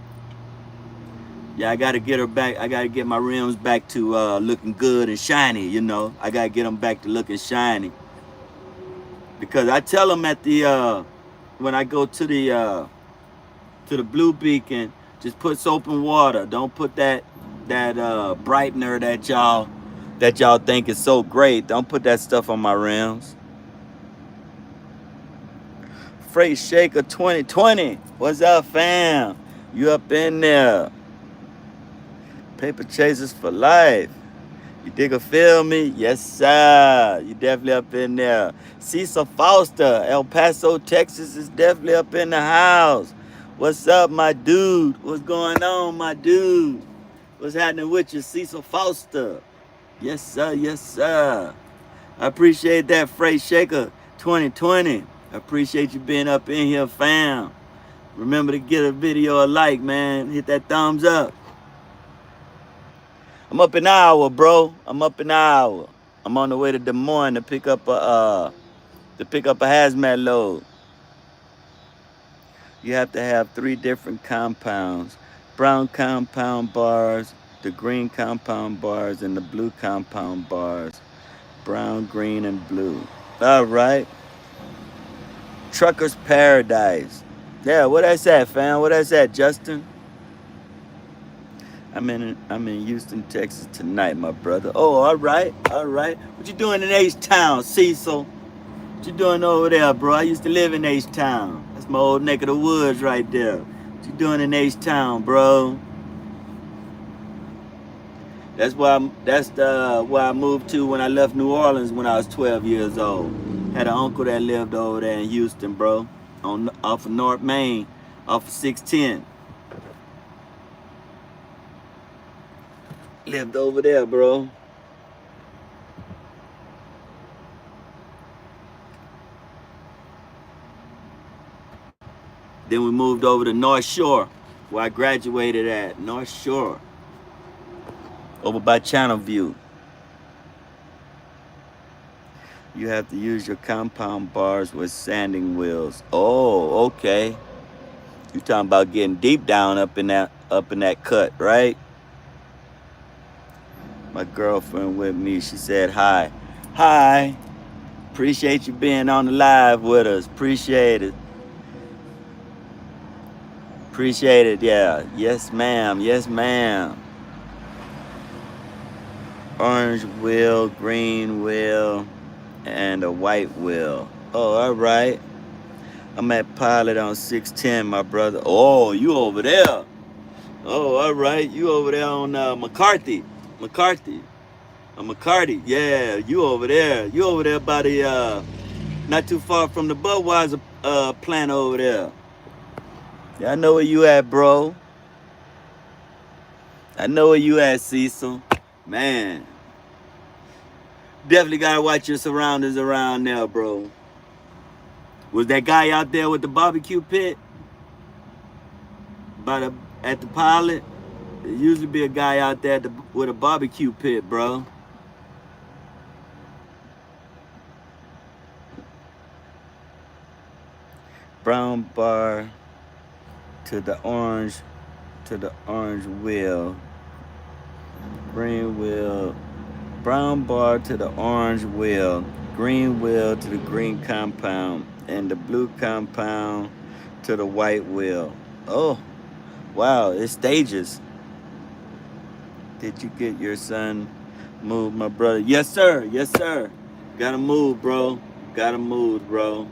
Yeah, I gotta get her back. I gotta get my rims back to looking good and shiny, you know. I gotta get them back to looking shiny. Because I tell them at the, when I go to the Blue Beacon, just put soap and water. Don't put that brightener that y'all think is so great. Don't put that stuff on my rims. Freight Shaker 2020. What's up, fam? You up in there? Paper chasers for life. You dig or feel me? Yes, sir. You definitely up in there. Cecil Foster, El Paso, Texas is definitely up in the house. What's up, my dude? What's going on, my dude? What's happening with you, Cecil Foster? Yes, sir. Yes, sir. I appreciate that, Freight Shaker 2020. I appreciate you being up in here, fam. Remember to get a video a like, man. Hit that thumbs up. I'm up in Iowa, bro. I'm up in Iowa. I'm on the way to Des Moines to pick up a hazmat load. You have to have 3 different compounds: brown compound bars, the green compound bars, and the blue compound bars. Brown, green, and blue. All right. Trucker's Paradise. Yeah, what I said, fam? What I said, Justin? I'm in Houston, Texas tonight, my brother. Oh, all right, all right. What you doing in H-Town, Cecil? What What you doing over there, bro? I used to live in H-Town. That's my old neck of the woods right there. What you doing in H-Town, bro? That's why I moved to when I left New Orleans when I was 12 years old. Had an uncle that lived over there in Houston, bro. Off of North Main, off of 610. Lived over there, bro. Then we moved over to North Shore, where I graduated at. North Shore. Over by Channel View. You have to use your compound bars with sanding wheels. Oh, okay. You talking about getting deep down up in that cut, right? My girlfriend with me, she said hi. Hi. Appreciate you being on the live with us. Appreciate it. Appreciate it, yeah. Yes, ma'am. Yes, ma'am. Orange wheel, green wheel, and a white wheel. Oh, all right. I'm at Pilot on 610, my brother. Oh, you over there. Oh, all right. You over there on McCarthy. McCarty. Yeah, you over there. You over there by the, not too far from the Budweiser plant over there. Yeah, I know where you at, bro. I know where you at, Cecil. Man. Definitely gotta watch your surroundings around there, bro. Was that guy out there with the barbecue pit? At the Pilot? There usually be a guy out there with a barbecue pit, bro. Brown bar to the orange wheel. Green wheel. Brown bar to the orange wheel. Green wheel to the green compound. And the blue compound to the white wheel. Oh, wow, it's stages. Did you get your son moved, my brother? Yes, sir. Yes, sir. Gotta move, bro. Gotta move, bro.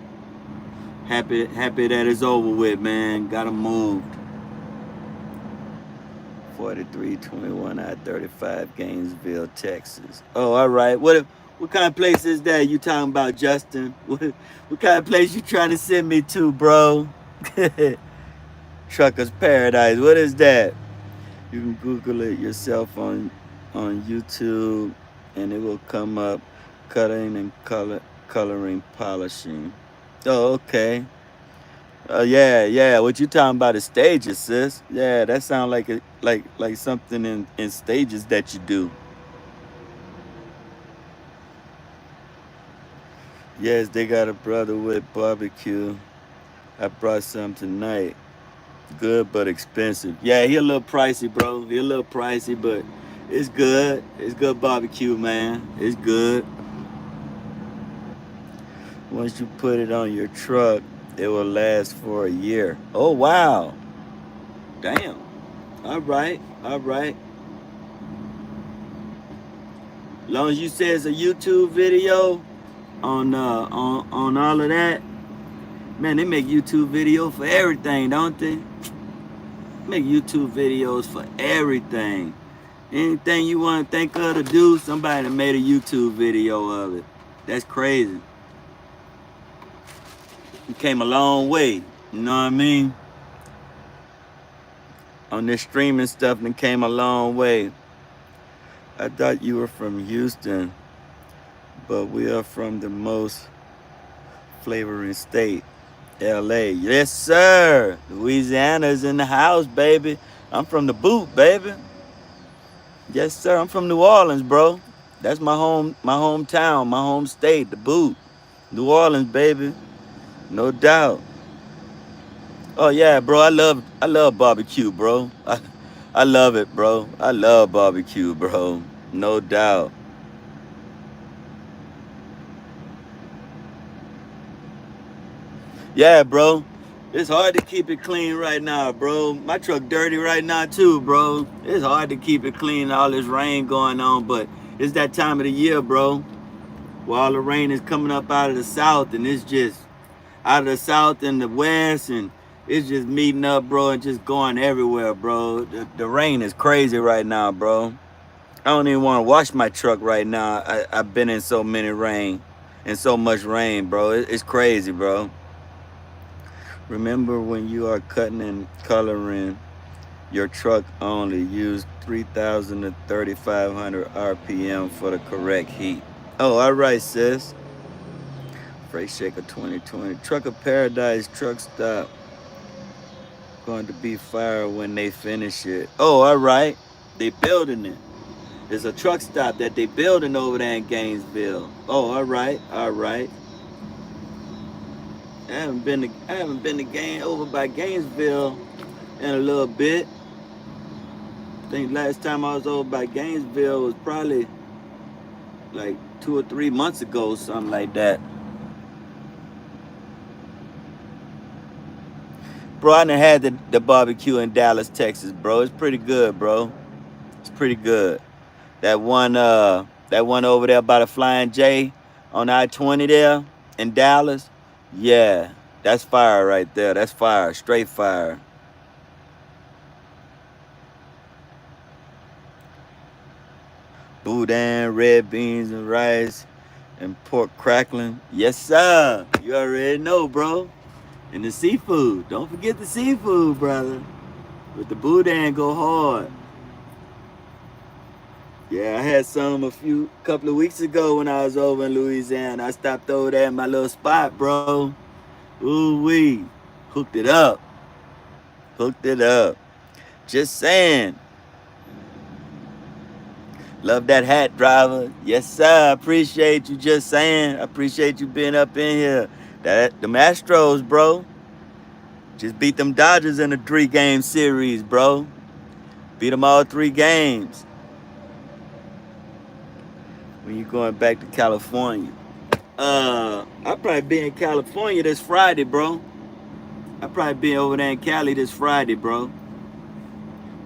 Happy that it's over with, man. Gotta move. 4321 I-35, Gainesville, Texas. Oh, all right. What kind of place is that you talking about, Justin? What kind of place you trying to send me to, bro? Trucker's Paradise. What is that? You can Google it yourself on YouTube, and it will come up. Cutting and coloring, polishing. Oh, okay. Yeah. What you talking about is stages, sis. Yeah, that sounds like something in stages that you do. Yes, they got a brother with barbecue. I brought some tonight. Good but expensive. Yeah, he a little pricey, bro. He a little pricey, but it's good. It's good barbecue, man. It's good. Once you put it on your truck, it will last for a year. Oh, wow. Damn. All right. Long as you say it's a YouTube video on all of that, man, they make YouTube videos for everything, don't they? Make YouTube videos for everything. Anything you want to think of to do, somebody made a YouTube video of it. That's crazy. You came a long way, you know what I mean? On this streaming stuff, and came a long way. I thought you were from Houston, but we are from the most flavoring state, LA. Yes, sir. Louisiana's in the house, baby. I'm from the boot, baby. Yes, sir. I'm from New Orleans, bro. That's my hometown, my home state, the boot. New Orleans, baby. No doubt. Oh yeah, bro. I love barbecue, bro. I love it, bro. I love barbecue, bro. No doubt. Yeah, bro. It's hard to keep it clean right now, bro. My truck dirty right now too, bro. It's hard to keep it clean, all this rain going on, but it's that time of the year, bro. Well, all the rain is coming up out of the south, and it's just out of the south and the west, and it's just meeting up, bro, and just going everywhere, bro. The rain is crazy right now, bro. I don't even want to wash my truck right now. I've been in so many rain and so much rain, bro. It's crazy, bro. Remember when you are cutting and coloring your truck only use 3,000 to 3,500 RPM for the correct heat. Oh, all right, sis. Freight Shaker 2020. Truck of Paradise truck stop. Going to be fire when they finish it. Oh, all right. They building it. There's a truck stop that they building over there in Gainesville. Oh, all right, all right. I haven't been to over by Gainesville in a little bit. I think last time I was over by Gainesville was probably like 2 or 3 months ago, something like that. Bro, I done had the barbecue in Dallas, Texas, bro. It's pretty good, bro. It's pretty good. That one over there by the Flying J on I-20 there in Dallas. Yeah, that's fire right there. That's fire, straight fire. Boudin, red beans and rice, and pork crackling. Yes, sir. You already know, bro. And the seafood. Don't forget the seafood, brother. With the boudin, go hard. Yeah, I had some couple of weeks ago when I was over in Louisiana. I stopped over there in my little spot, bro. Ooh wee. Hooked it up. Hooked it up. Just saying. Love that hat, driver. Yes, sir. Appreciate you just saying. I appreciate you being up in here. The Astros, bro. Just beat them Dodgers in a 3-game series, bro. Beat them all 3 games. When you going back to California. I'll probably be in California this Friday, bro. I'll probably be over there in Cali this Friday, bro.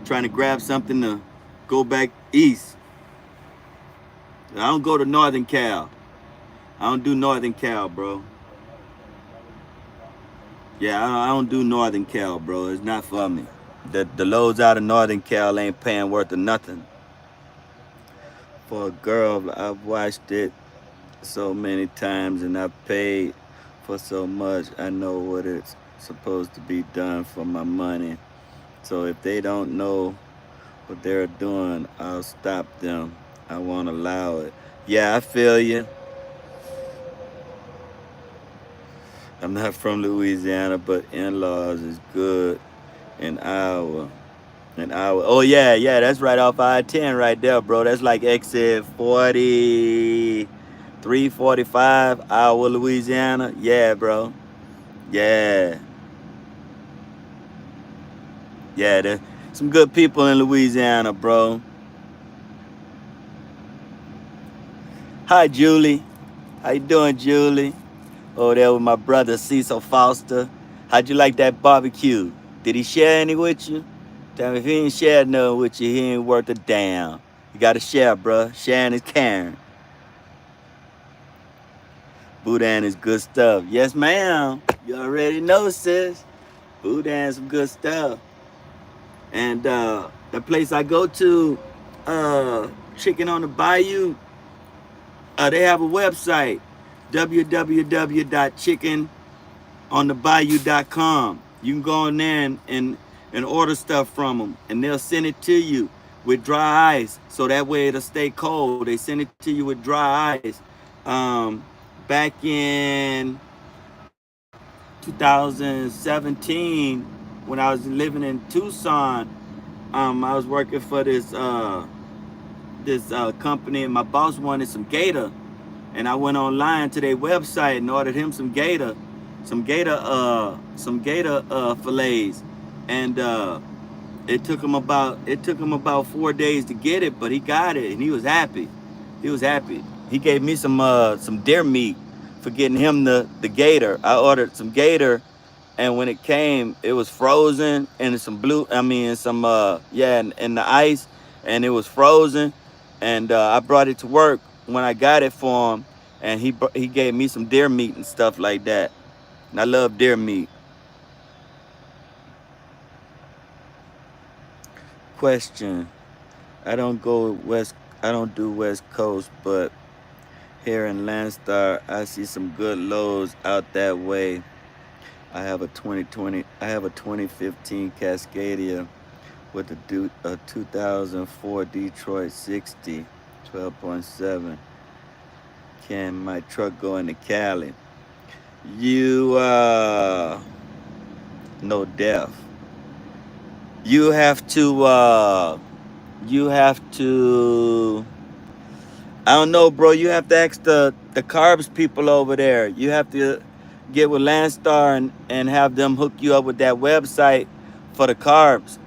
Trying to grab something to go back east. I don't go to Northern Cal. I don't do Northern Cal, bro. Yeah, I don't do Northern Cal, bro. It's not for me. The loads out of Northern Cal ain't paying worth of nothing. For a girl, I've watched it so many times and I paid for so much. I know what it's supposed to be done for my money. So if they don't know what they're doing, I'll stop them. I won't allow it. Yeah, I feel you. I'm not from Louisiana, but in-laws is good in Iowa. In Iowa. Oh yeah, that's right off I-10 right there, bro. That's like exit 43, 45, Iowa, Louisiana. Yeah, bro. Yeah. Yeah, there's some good people in Louisiana, bro. Hi, Julie. How you doing, Julie? Over there with my brother, Cecil Foster. How'd you like that barbecue? Did he share any with you? Damn, if he ain't shared nothing with you, he ain't worth a damn. You gotta share, bruh. Sharing is caring. Boudin is good stuff. Yes, ma'am. You already know, sis. Boudin's some good stuff. And the place I go to, Chicken on the Bayou, they have a website, www.chickenonthebayou.com. You can go in there and order stuff from them, and they'll send it to you with dry ice, so that way it'll stay cold. They send it to you with dry ice. Back in 2017, when I was living in Tucson, I was working for this company, and my boss wanted some gator, and I went online to their website and ordered him some gator fillets, and it took him about 4 days to get it, but he got it and he was happy. He gave me some deer meat for getting him the gator. I ordered some gator, and when it came, it was frozen and some in the ice, and it was frozen. And I brought it to work when I got it for him, and he gave me some deer meat and stuff like that. And I love deer meat. Question: I don't go west. I don't do West Coast, but here in Landstar, I see some good lows out that way. I have a 2020. I have a 2015 Cascadia with a 2004 Detroit 60, 12.7. Can my truck go into Cali? You no def. You have to you have to I don't know, bro. You have to ask the carbs people over there. You have to get with Landstar and have them hook you up with that website for the carbs.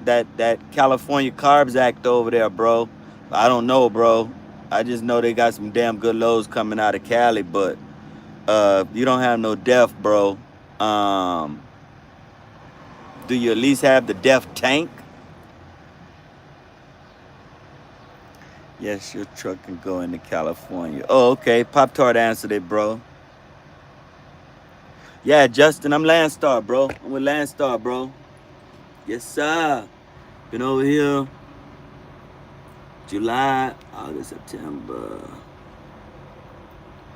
That California Carbs Act over there, bro. I don't know, bro. I just know they got some damn good loads coming out of Cali, but you don't have no def, bro. Um, do you at least have the def tank? Yes, your truck can go into California. Oh, okay. Pop Tart answered it, bro. Yeah, Justin, I'm Landstar, bro. I'm with Landstar, bro. Yes, sir. Been over here July, August, September,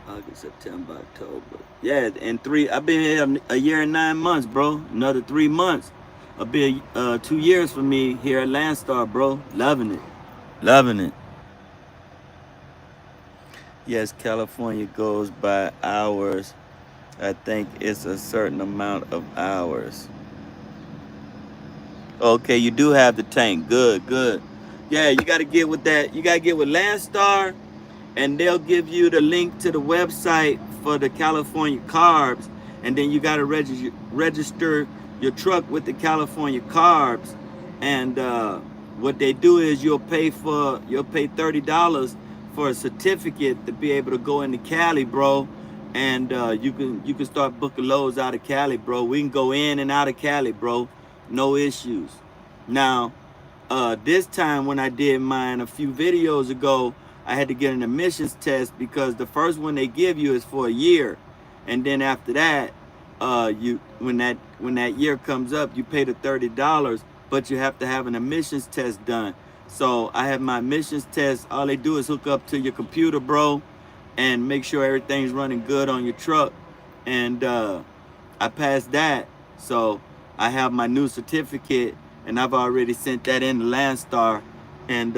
October. Yeah, and I've been here a year and 9 months, bro. Another 3 months. It'll be 2 years for me here at Landstar, bro. Loving it. Loving it. Yes, California goes by hours. I think it's a certain amount of hours. Okay, you do have the tank. Good, good. Yeah, you got to get with that. You got to get with Landstar, and they'll give you the link to the website for the California carbs, and then you got to register your truck with the California carbs. And what they do is you'll pay $30 for a certificate to be able to go into Cali, bro. And you can start booking loads out of Cali, bro. We can go in and out of Cali, bro. No issues. Now, this time when I did mine a few videos ago, I had to get an emissions test because the first one they give you is for a year, and then after that, when that year comes up, you pay the $30, but you have to have an emissions test done. So I have my emissions test. All they do is hook up to your computer, bro, and make sure everything's running good on your truck. And I passed that, so I have my new certificate, and I've already sent that in to Landstar, and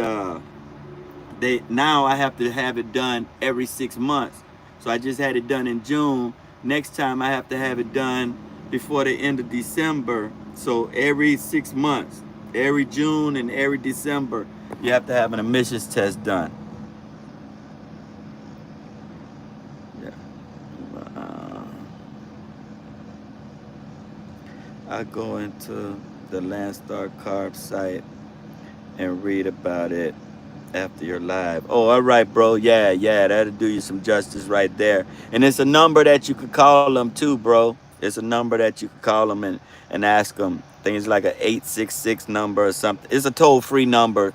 now I have to have it done every 6 months. So I just had it done in June. Next time I have to have it done before the end of December. So every 6 months, every June and every December, you have to have an emissions test done. Yeah. I go into the Landstar Carb site and read about it after you're live. Oh, all right, bro. Yeah, that'll do you some justice right there. And it's a number that you could call them too, bro. It's a number that you could call them and ask them. I think it's like an 866 number or something. It's a toll-free number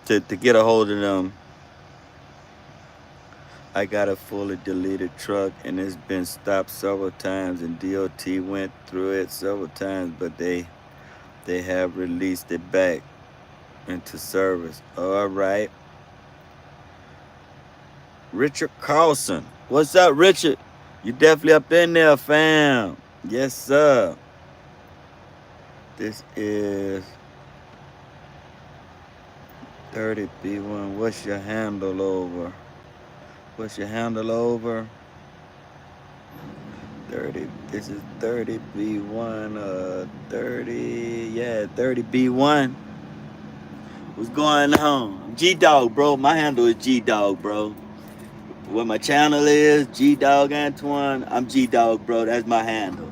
to get a hold of them. I got a fully deleted truck, and it's been stopped several times, and DOT went through it several times, but they have released it back into service. All right. Richard Carlson. What's up, Richard? You definitely up in there, fam. Yes, sir. This is 30B1. What's your handle over? 30. This is 30B1. 30B1. What's going on? G-DAWG, bro. My handle is G-DAWG, bro. What my channel is, G-DAWG Antoine. I'm G-DAWG, bro. That's my handle.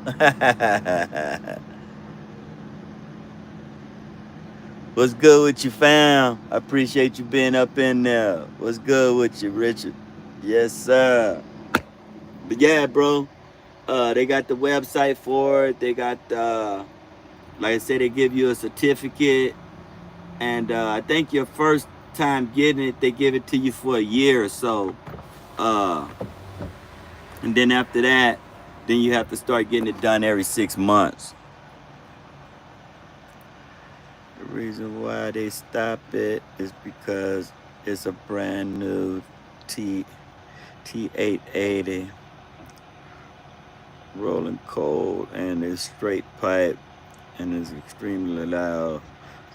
What's good with you, fam? I appreciate you being up in there. What's good with you, Richard? Yes, sir. But yeah, bro. They got the website for it. They got, like I said, they give you a certificate. And I think your first time getting it, they give it to you for a year or so. Uh, and then after that, then you have to start getting it done every 6 months. The reason why they stop it is because it's a brand new T T880 rolling cold and it's straight pipe and it's extremely loud.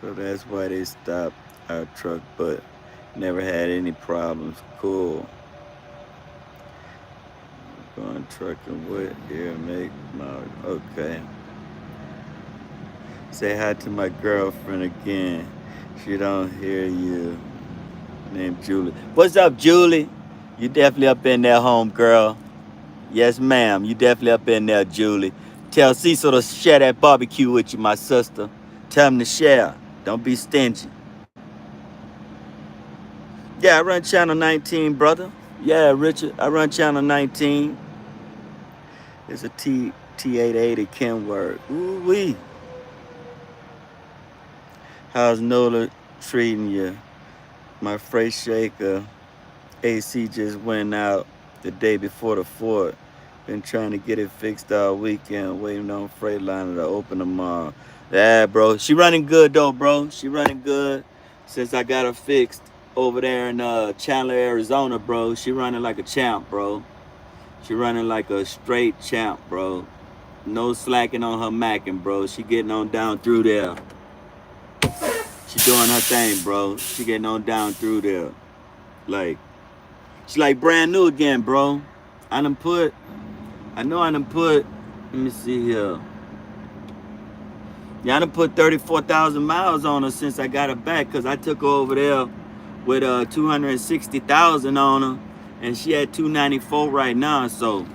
So that's why they stopped our truck, but never had any problems. Cool. Going trucking with here, make my okay. Say hi to my girlfriend again. She don't hear you. Named Julie. What's up, Julie? You definitely up in there, home girl. Yes, ma'am. You definitely up in there, Julie. Tell Cecil to share that barbecue with you, my sister. Tell him to share. Don't be stingy. Yeah, I run channel 19, brother. Yeah, Richard. I run channel 19. It's a T880 Kenworth. Ooh wee. How's Nola treating you? My freight shaker AC just went out the day before the 4th. Been trying to get it fixed all weekend, waiting on Freightliner to open tomorrow. Yeah, bro. She running good though, bro. She running good. Since I got her fixed over there in Chandler, Arizona, bro. She running like a champ, bro. She running like a straight champ, bro. No slacking on her macking, bro. She getting on down through there. She doing her thing, bro. She getting on down through there. Like, she like brand new again, bro. I done put, I know I done put, let me see here. Yeah, I done put 34,000 miles on her since I got her back because I took her over there with 260,000 on her and she had 294 right now. So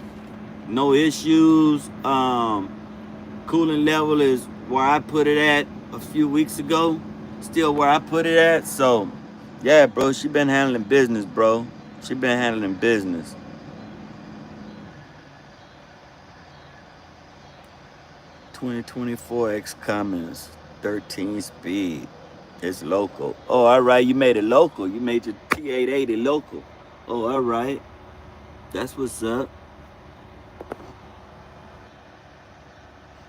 no issues. Cooling level is where I put it at a few weeks ago. Still where I put it at. So yeah, bro, she been handling business, bro. She been handling business. 2024 X Cummins, 13 speed. It's local. Oh, all right. You made it local. You made your T880 local. Oh, all right. That's what's up.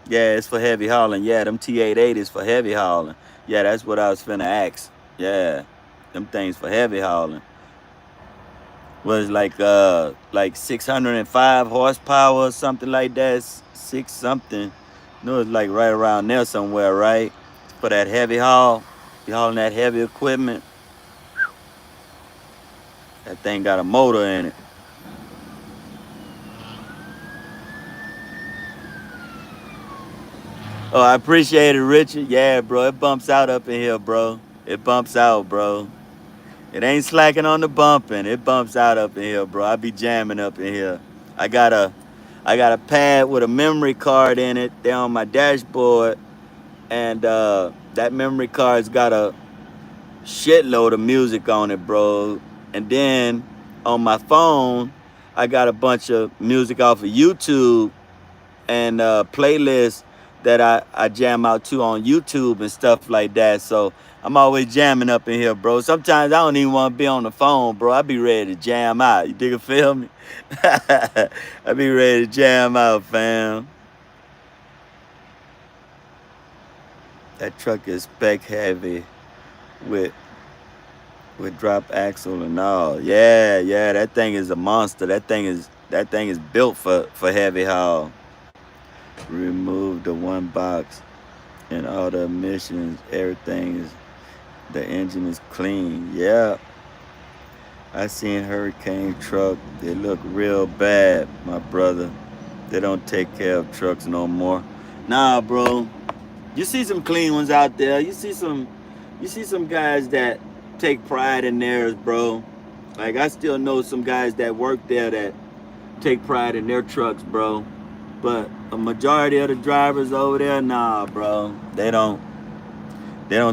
Yeah, it's for heavy hauling. Yeah, them T880s for heavy hauling. Yeah, that's what I was finna ask. Yeah, them things for heavy hauling. Was like 605 horsepower or something like that. Six something. No, it's like right around there somewhere, right? For that heavy haul. You hauling that heavy equipment. That thing got a motor in it. Oh, I appreciate it, Richard. Yeah, bro. It bumps out up in here, bro. It bumps out, bro. It ain't slacking on the bumping. It bumps out up in here, bro. I be jamming up in here. I got a I got a pad with a memory card in it there on my dashboard. And that memory card's got a shitload of music on it, bro. And then on my phone, I got a bunch of music off of YouTube and playlists that I jam out to on YouTube and stuff like that. So I'm always jamming up in here, bro. Sometimes I don't even want to be on the phone, bro. I be ready to jam out. You dig it, feel me? I be ready to jam out, fam. That truck is spec heavy with drop axle and all. Yeah, yeah, that thing is a monster. That thing is built for heavy haul. Remove the one box and all the emissions, everything is, the engine is clean. Yeah, I seen Hurricane truck. They look real bad, my brother. They don't take care of trucks no more. Nah, bro. You see some clean ones out there. You see some guys that take pride in theirs, bro. Like I still know some guys that work there that take pride in their trucks, bro. But a majority of the drivers over there, nah, bro. They don't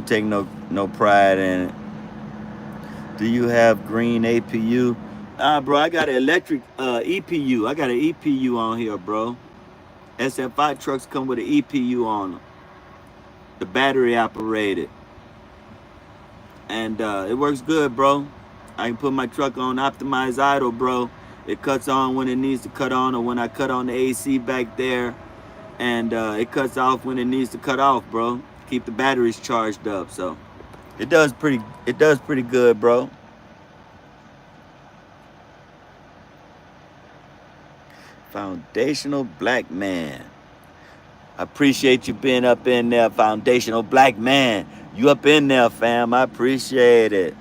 take no pride in it. Do you have green APU? Nah, bro, I got an electric EPU. I got an EPU on here, bro. SFI trucks come with an EPU on them. The battery operated. And it works good, bro. I can put my truck on optimized idle, bro. It cuts on when it needs to cut on, or when I cut on the AC back there, and it cuts off when it needs to cut off, bro. Keep the batteries charged up. So it does pretty good, bro. Foundational black man. I appreciate you being up in there, foundational black man. You up in there, fam. I appreciate it.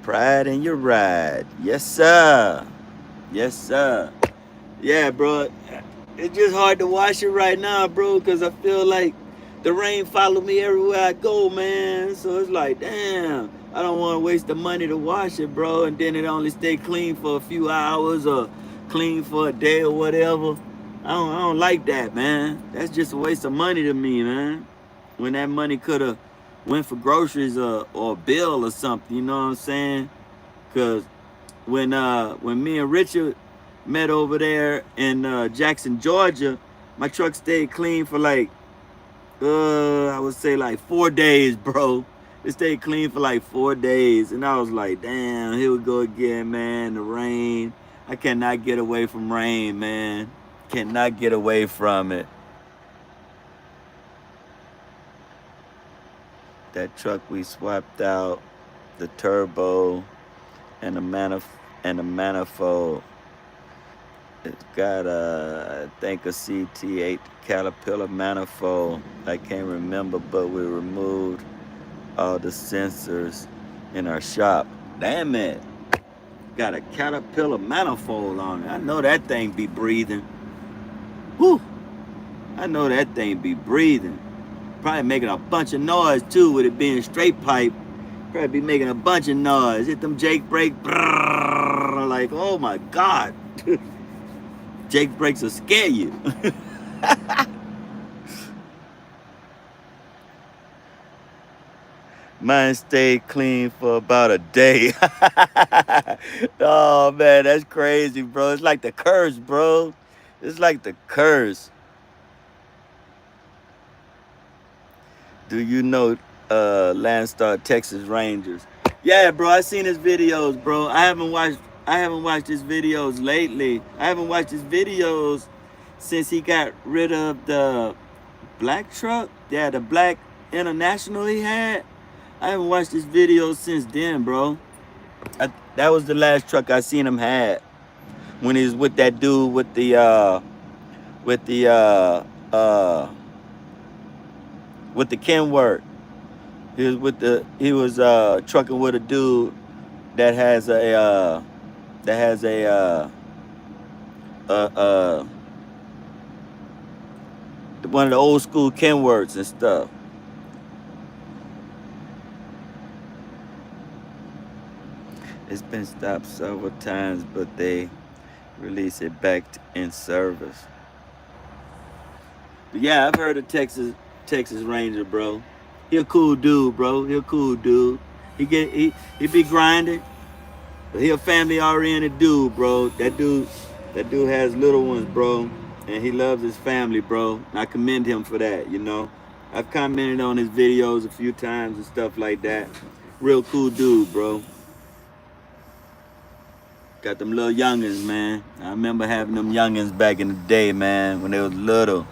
Pride in your ride. Yes, sir. Yes, sir. Yeah, bro. It's just hard to wash it right now, bro, because I feel like the rain follow me everywhere I go, man. So it's like, damn, I don't want to waste the money to wash it, bro, and then it only stay clean for a few hours or clean for a day or whatever. I don't like that, man. That's just a waste of money to me, man. When that money could have went for groceries or a bill or something, you know what I'm saying? Cause when me and Richard met over there in Jackson, Georgia, my truck stayed clean for like I would say like 4 days, bro. It stayed clean for like 4 days, and I was like, damn, here we go again, man. The rain. I cannot get away from rain, man. Cannot get away from it. That truck we swapped out, the turbo and the manifold. It's got I think a CT8 Caterpillar manifold. I can't remember, but we removed all the sensors in our shop. Damn it. Got a Caterpillar manifold on it. I know that thing be breathing. Whew. I know that thing be breathing. Probably making a bunch of noise too with it being straight pipe. Probably be making a bunch of noise. Hit them Jake brake. Brrr, like, oh my God. Jake brakes will scare you. Mine stayed clean for about a day. Oh man, that's crazy, bro. It's like the curse, bro. It's like the curse. Do you know Landstar Texas Rangers? Yeah, bro. I seen his videos, bro. I haven't watched his videos lately. I haven't watched his videos since he got rid of the black truck. Yeah, the black International he had. I haven't watched his videos since then, bro. That was the last truck I seen him had when he was with that dude with the with the Kenworth. He was trucking with a dude that has a uh one of the old school Kenworths and stuff. It's been stopped several times, but they release it back in service. But yeah, I've heard of Texas Ranger, bro. He a cool dude, bro. He a cool dude. He be grinding, but he a family oriented dude, bro. That dude has little ones, bro, and he loves his family, bro. And I commend him for that. You know, I've commented on his videos a few times and stuff like that. Real cool dude, bro. Got them little youngins, man. I remember having them youngins back in the day, man, when they was little.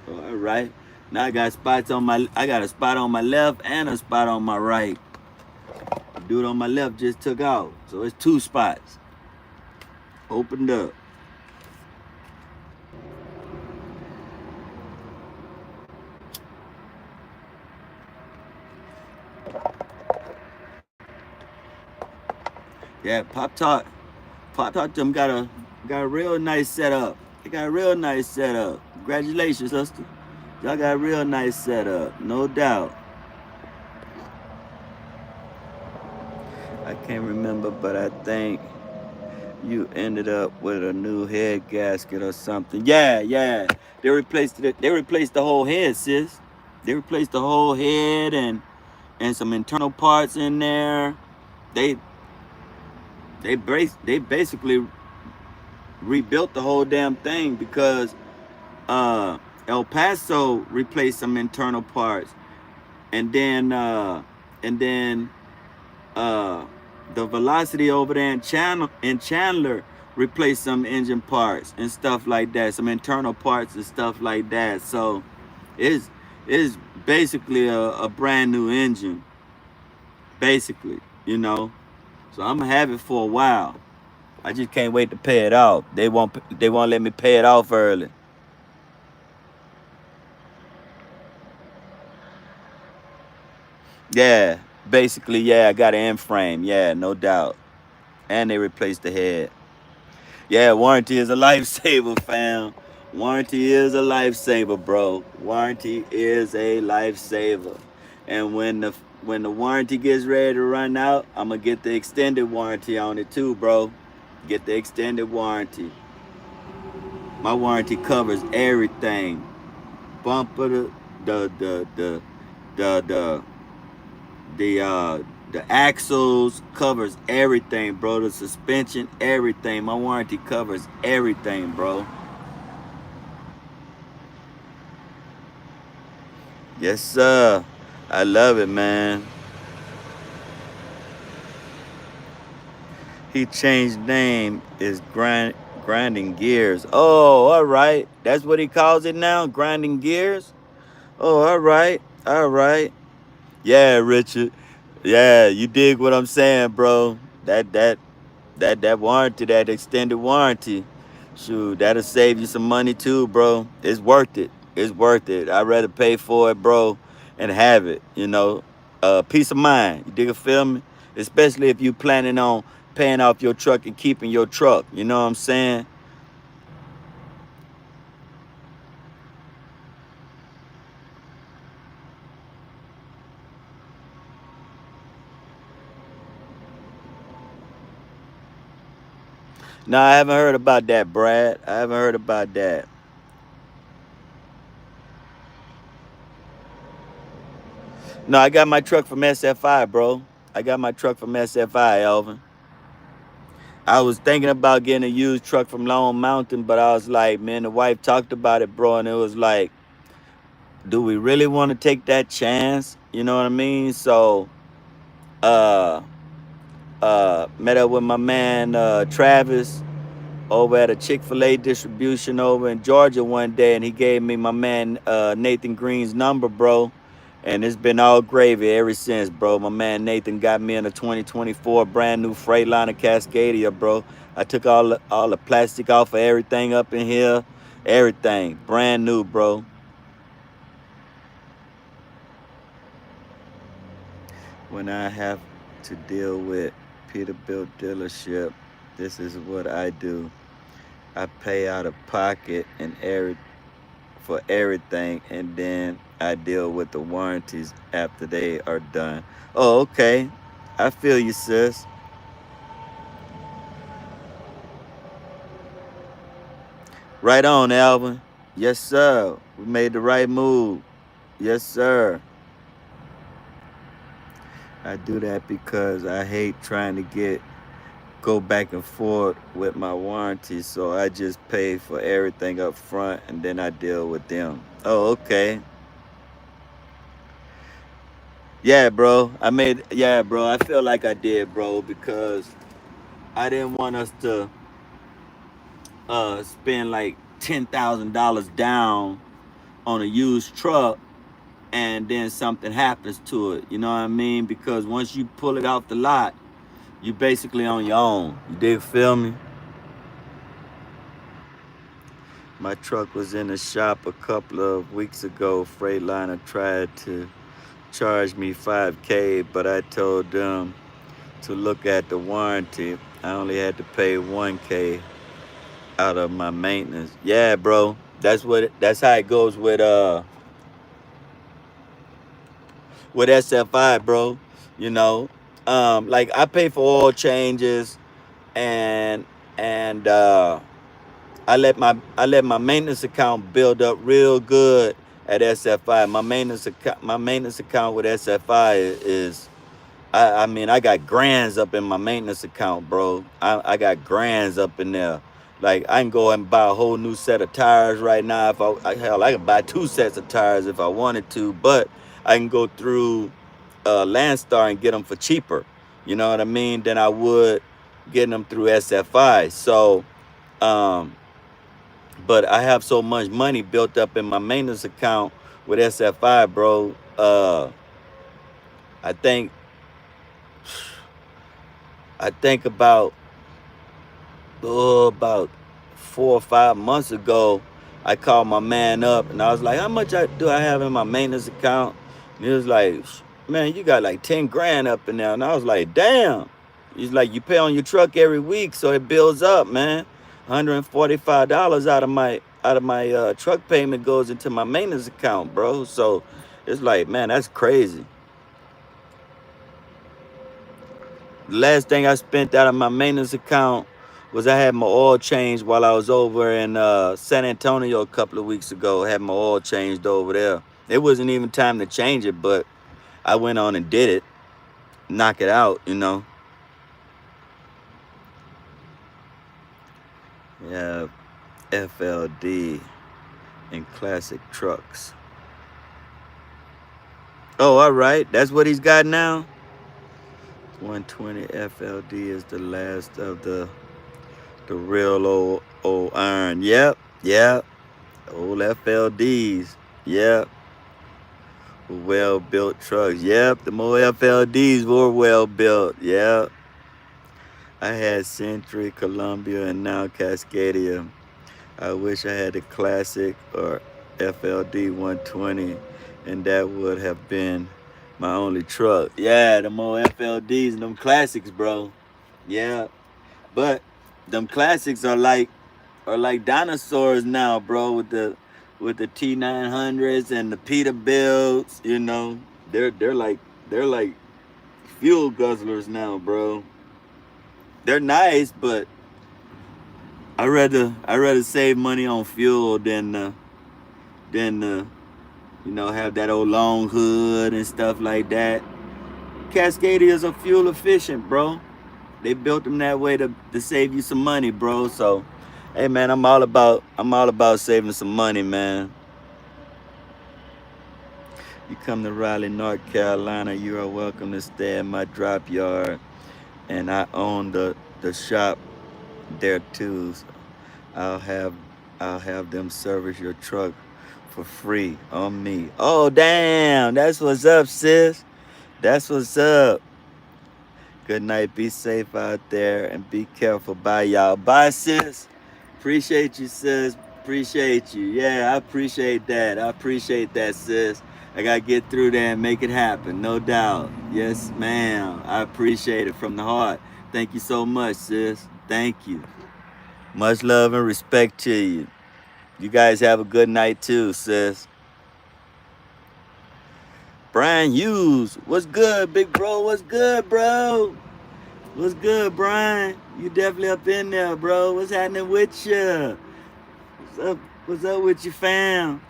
All right. Now I got a spot on my left and a spot on my right. The dude on my left just took out, so it's 2 spots. Opened up. Yeah, Pop Tart them got a real nice setup. They got a real nice setup. Congratulations, sister. Y'all got a real nice setup, no doubt. I can't remember, but I think you ended up with a new head gasket or something. Yeah. They replaced it. They replaced the whole head, sis. They replaced the whole head and some internal parts in there. They basically rebuilt the whole damn thing because El Paso replaced some internal parts, and then And then uh, the velocity over there in Chandler replaced some engine parts and stuff like that, some internal parts and stuff like that. So it's it's basically a brand new engine, basically, you know. So I'm gonna have it for a while. I just can't wait to pay it off. They won't let me pay it off early. Yeah, basically, yeah, I got an end frame. Yeah, no doubt. And they replaced the head. Yeah, warranty is a lifesaver, fam. Warranty is a lifesaver, bro. Warranty is a lifesaver. And when the warranty gets ready to run out, I'm gonna get the extended warranty on it too, bro. Get the extended warranty. My warranty covers everything. Bumper, the the the uh the axles covers everything, bro. The suspension, everything. My warranty covers everything, bro. Yes, sir. I love it, man. He changed name is grinding gears. Oh, all right. That's what he calls it now, grinding gears. Oh, all right, all right. Yeah, Richard. Yeah, you dig what I'm saying, bro? That warranty, that extended warranty, shoot, that'll save you some money too, bro. It's worth it. It's worth it. I'd rather pay for it, bro, and have it. Peace of mind. You dig a feel me? Especially if you planning on paying off your truck and keeping your truck. You know what I'm saying? No, I haven't heard about that, Brad. I haven't heard about that. No, I got my truck from SFI, bro. I got my truck from SFI, Elvin. I was thinking about getting a used truck from Lone Mountain, but I was like, man, the wife talked about it, bro, and it was like, do we really want to take that chance? You know what I mean? So, uh, met up with my man Travis over at a Chick-fil-A distribution over in Georgia one day, and he gave me my man Nathan Green's number, bro. And it's been all gravy ever since, bro. My man Nathan got me in a 2024 brand new Freightliner Cascadia, bro. I took all the plastic off of everything up in here, everything brand new, bro. When I have to deal with Peterbilt dealership, this is what I do. I pay out of pocket for everything, and then I deal with the warranties after they are done. Oh, okay. I feel you, sis. Right on, Alvin. Yes, sir. We made the right move. Yes, sir. I do that because I hate trying to go back and forth with my warranty, so I just pay for everything up front and then I deal with them. Oh, okay. Yeah, bro. I feel like I did, bro, because I didn't want us to spend like $10,000 down on a used truck and then something happens to it. You know what I mean? Because once you pull it off the lot, you basically on your own. You dig feel me? My truck was in the shop a couple of weeks ago. Freightliner tried to charge me 5K, but I told them to look at the warranty. I only had to pay 1K out of my maintenance. Yeah, bro. That's how it goes with SFI, bro. You know, like I pay for oil changes and and I let my maintenance account build up real good at SFI. My maintenance account with SFI is I mean, I got grands up in my maintenance account, bro. I got grands up in there. Like, I can go and buy a whole new set of tires right now. Hell, I can buy two sets of tires if I wanted to, but I can go through Landstar and get them for cheaper. You know what I mean? Than I would getting them through SFI. So, but I have so much money built up in my maintenance account with SFI, bro. I think about about 4 or 5 months ago, I called my man up and I was like, "How much do I have in my maintenance account?" And he was like, "Man, you got like 10 grand up in there." And I was like, "Damn." He's like, "You pay on your truck every week, so it builds up, man. $145 out of my truck payment goes into my maintenance account, bro." So it's like, man, that's crazy. The last thing I spent out of my maintenance account was I had my oil changed while I was over in San Antonio a couple of weeks ago. I had my oil changed over there. It wasn't even time to change it, but I went on and did it. Knock it out, you know. Yeah, FLD and classic trucks. Oh, all right. That's what he's got now. 120 FLD is the last of the real old iron. Yep, yep. Old FLDs. Yep. Well built trucks. Yep. The more FLDs were well built. Yep. I had Century, Columbia, and now Cascadia. I wish I had the classic or FLD 120, and that would have been my only truck. Yeah, the more FLDs and them classics, bro. Yeah. But them classics are like dinosaurs now, bro, with the T900s and the Peterbilts, you know. They're like fuel guzzlers now, bro. They're nice, but I rather save money on fuel than have that old long hood and stuff like that. Cascadias are fuel efficient, bro. They built them that way to save you some money, bro. So, hey man, I'm all about saving some money, man. You come to Raleigh, North Carolina, you are welcome to stay at my drop yard, and I own the shop there too. So I'll have them service your truck for free on me. Oh damn, that's what's up, sis. That's what's up. Good night. Be safe out there and be careful. Bye, y'all. Bye, sis. Appreciate you, sis. Appreciate you. Yeah, I appreciate that. I appreciate that, sis. I got to get through there and make it happen. No doubt. Yes, ma'am. I appreciate it from the heart. Thank you so much, sis. Thank you. Much love and respect to you. You guys have a good night too, sis. Brian Hughes, what's good, big bro? What's good, bro? What's good, Brian? You definitely up in there, bro. What's happening with you? What's up with you, fam?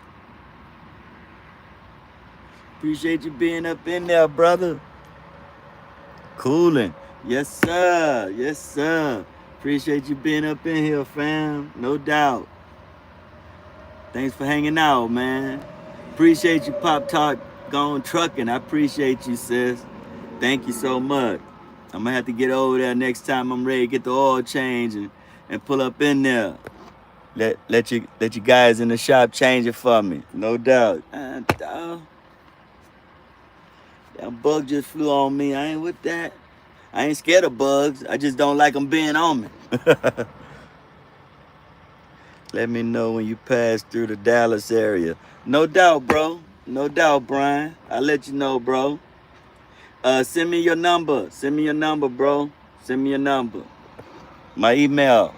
Appreciate you being up in there, brother. Coolin'. Yes, sir. Yes, sir. Appreciate you being up in here, fam. No doubt. Thanks for hanging out, man. Appreciate you, Pop Tart Gone Trucking. I appreciate you, sis. Thank you so much. I'm gonna have to get over there next time I'm ready to get the oil change and pull up in there. Let you guys in the shop change it for me. No doubt. That bug just flew on me. I ain't with that. I ain't scared of bugs. I just don't like them being on me. Let me know when you pass through the Dallas area. No doubt, bro. No doubt, Brian. I'll let you know, bro. Send me your number. Send me your number, bro. Send me your number. My email,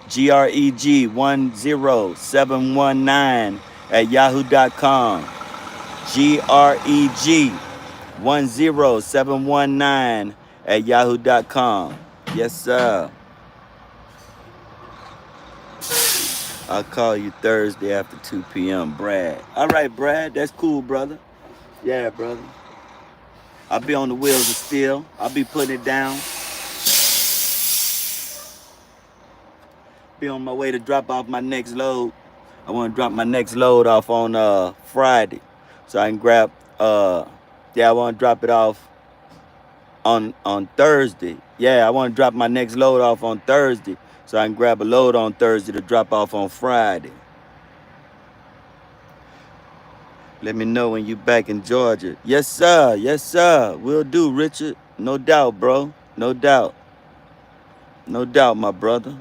greg10719 greg10719 Yes, sir. I'll call you Thursday after 2 p.m., Brad. All right, Brad. That's cool, brother. Yeah, brother. I'll be on the wheels of steel. I'll be putting it down. Be on my way to drop off my next load. I want to drop my next load off on Friday, so I can grab Yeah, I want to drop it off on Thursday. Yeah, I want to drop my next load off on Thursday, so I can grab a load on Thursday to drop off on Friday. Let me know when you back in Georgia. Yes, sir. Yes, sir. Will do, Richard. No doubt, bro. No doubt. No doubt, my brother.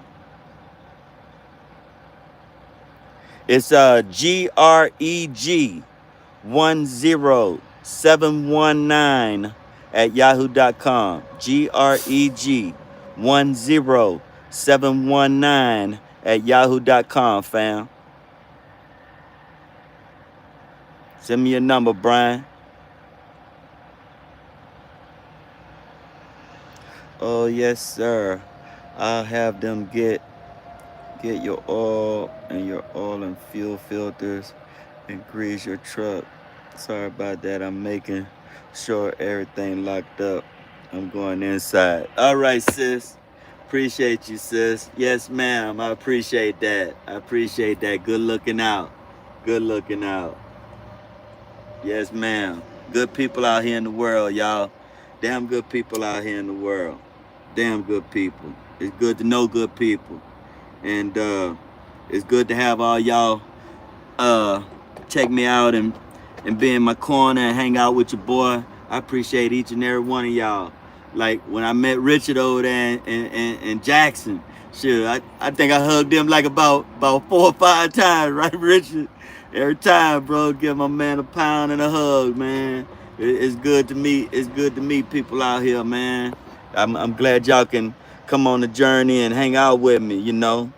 It's GREG 10719 at yahoo.com. GREG 10719 at yahoo.com, fam. Send me your number, Brian. Oh, yes, sir. I'll have them get your oil and fuel filters and grease your truck. Sorry about that. I'm making sure everything locked up. I'm going inside. All right, sis. Appreciate you, sis. Yes, ma'am. I appreciate that. I appreciate that. Good looking out. Good looking out. Yes, ma'am. Good people out here in the world, y'all. Damn good people out here in the world. Damn good people. It's good to know good people. And it's good to have all y'all check me out and be in my corner and hang out with your boy. I appreciate each and every one of y'all. Like when I met Richard over there in Jackson, shit, I think I hugged him like about 4 or 5 times, right, Richard? Every time, bro, give my man a pound and a hug, man. It's good to meet. It's good to meet people out here, man. I'm glad y'all can come on the journey and hang out with me, you know.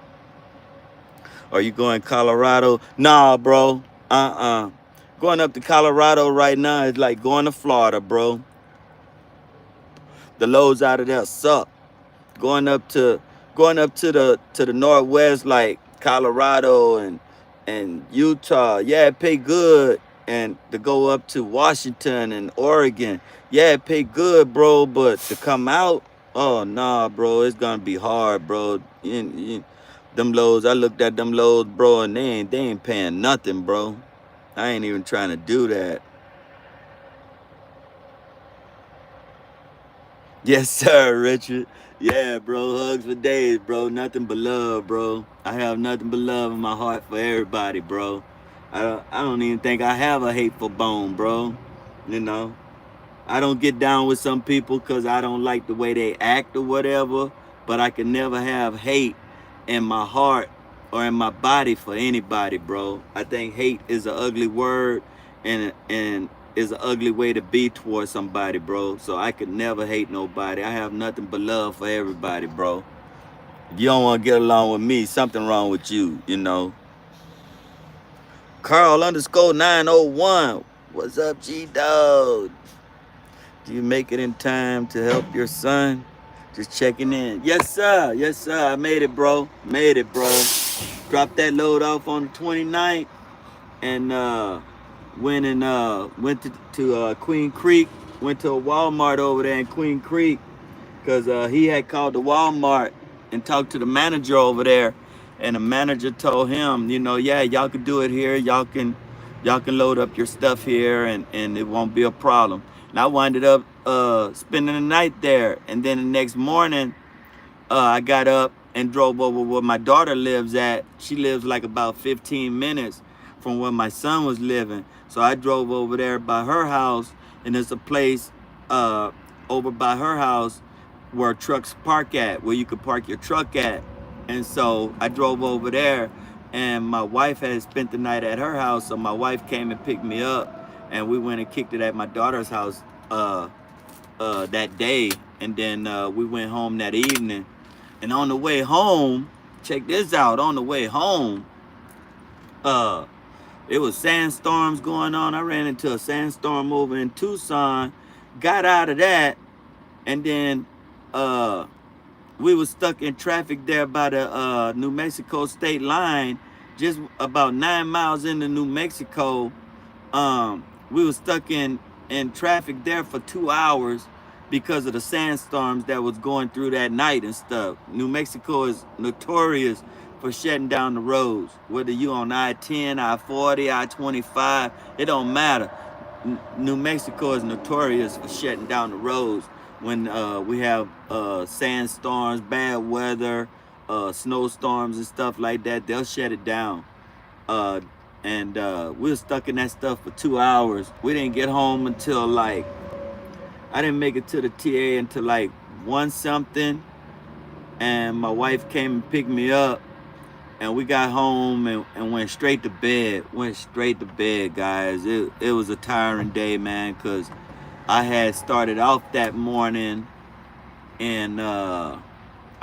Are you going Colorado? Nah, bro. Going up to Colorado right now is like going to Florida, bro. The loads out of there suck. Going up to the northwest, like Colorado and Utah. Yeah, it pay good. And to go up to Washington and Oregon, yeah, it pay good, bro. But to come out, oh nah, bro, it's gonna be hard, bro. Them loads, I looked at them loads, bro, and they ain't paying nothing, bro. I ain't even trying to do that. Yes, sir, Richard. Yeah, bro. Hugs for days, bro. Nothing but love, bro. I have nothing but love in my heart for everybody, bro. I don't even think I have a hateful bone, bro. You know, I don't get down with some people because I don't like the way they act or whatever. But I can never have hate in my heart or in my body for anybody, bro. I think hate is an ugly word, and is an ugly way to be towards somebody, bro. So I could never hate nobody. I have nothing but love for everybody, bro. If you don't want to get along with me, something wrong with you, you know. Carl _ 901. What's up, G-DAWG? Do you make it in time to help your son? Just checking in. Yes, sir. Yes, sir. I made it, bro. Made it, bro. Dropped that load off on the 29th and went to Queen Creek. Went to a Walmart over there in Queen Creek because he had called the Walmart and talked to the manager over there, and the manager told him, you know, yeah, y'all can do it here. Y'all can load up your stuff here, and it won't be a problem. And I winded up spending the night there, and then the next morning I got up and drove over where my daughter lives at. She lives like about 15 minutes from where my son was living. So I drove over there by her house, and there's a place over by her house where trucks park at, where you could park your truck at. And so I drove over there, and my wife had spent the night at her house, so my wife came and picked me up, and we went and kicked it at my daughter's house that day, and then we went home that evening. And on the way home, check this out, on the way home, it was sandstorms going on. I ran into a sandstorm over in Tucson, got out of that, and then we were stuck in traffic there by the New Mexico state line, just about 9 miles into New Mexico. We were stuck in traffic there for 2 hours because of the sandstorms that was going through that night and stuff. New Mexico is notorious for shutting down the roads, whether you on I-10, I-40, I-25, it don't matter. New Mexico is notorious for shutting down the roads when we have sandstorms, bad weather, snowstorms and stuff like that. They'll shut it down. Uh, and we were stuck in that stuff for 2 hours. We didn't get home until like, I didn't make it to the TA until like 1 something. And my wife came and picked me up. And we got home and went straight to bed. Went straight to bed, guys. It was a tiring day, man, because I had started off that morning and I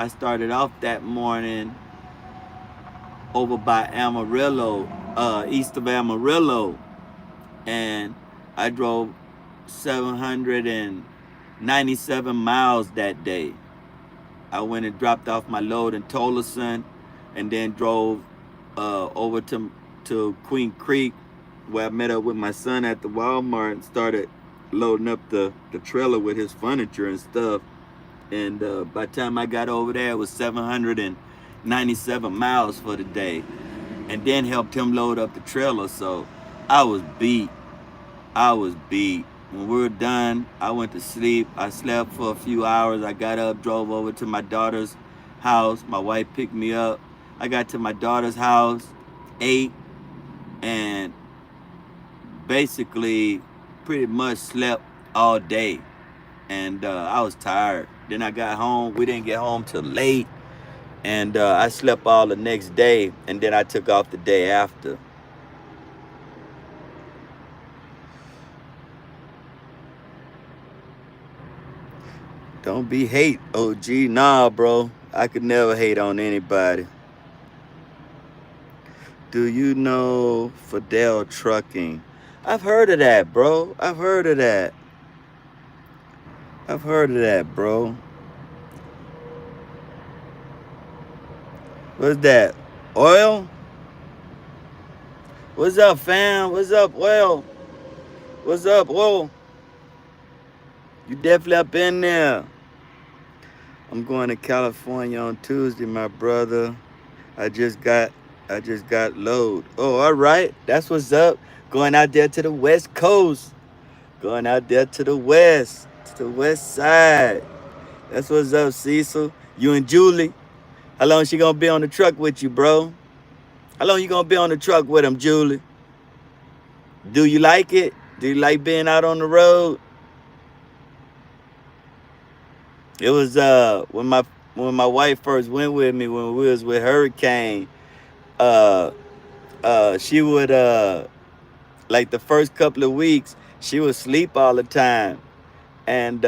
started off that morning over by Amarillo, east of Amarillo, and I drove 797 miles that day. I went and dropped off my load in Tolleson, and then drove over to Queen Creek, where I met up with my son at the Walmart and started loading up the trailer with his furniture and stuff. And by the time I got over there, it was 797 miles for the day. And then helped him load up the trailer. So I was beat. I was beat. When we were done, I went to sleep. I slept for a few hours. I got up, drove over to my daughter's house. My wife picked me up. I got to my daughter's house, ate, and basically pretty much slept all day. And I was tired. Then I got home. We didn't get home till late. And I slept all the next day. And then I took off the day after. Don't be hate, OG. Nah, bro. I could never hate on anybody. Do you know Fidel Trucking? I've heard of that, bro. I've heard of that. I've heard of that, bro. What's that? Oil? What's up, fam? What's up, oil? What's up, oil? You definitely up in there. I'm going to California on Tuesday, my brother. I just got load. Oh, all right. That's what's up. Going out there to the West Coast. Going out there to the west side. That's what's up, Cecil. You and Julie. How long she gonna be on the truck with you, bro? How long you gonna be on the truck with him, Julie? Do you like it? Do you like being out on the road? It was when my wife first went with me, when we was with Hurricane, she would like the first couple of weeks, she would sleep all the time. And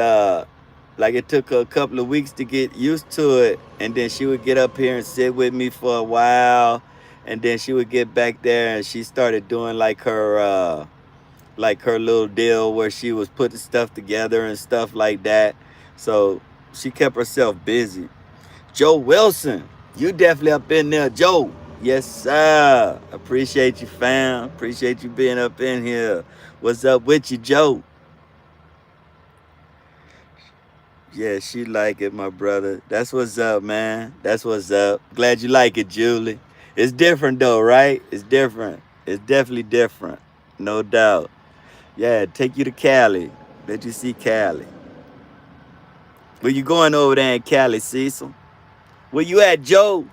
like it took her a couple of weeks to get used to it. And then she would get up here and sit with me for a while. And then she would get back there and she started doing like her little deal where she was putting stuff together and stuff like that. So she kept herself busy. Joe Wilson, you definitely up in there, Joe. Yes, sir. Appreciate you, fam. Appreciate you being up in here. What's up with you, Joe? Yeah, she like it, my brother. That's what's up, man. That's what's up. Glad you like it, Julie. It's different though, right? It's different. It's definitely different. No doubt. Yeah, take you to Cali. Let you see Cali. Where you going over there in Cali, Cecil? Where you at, Joe?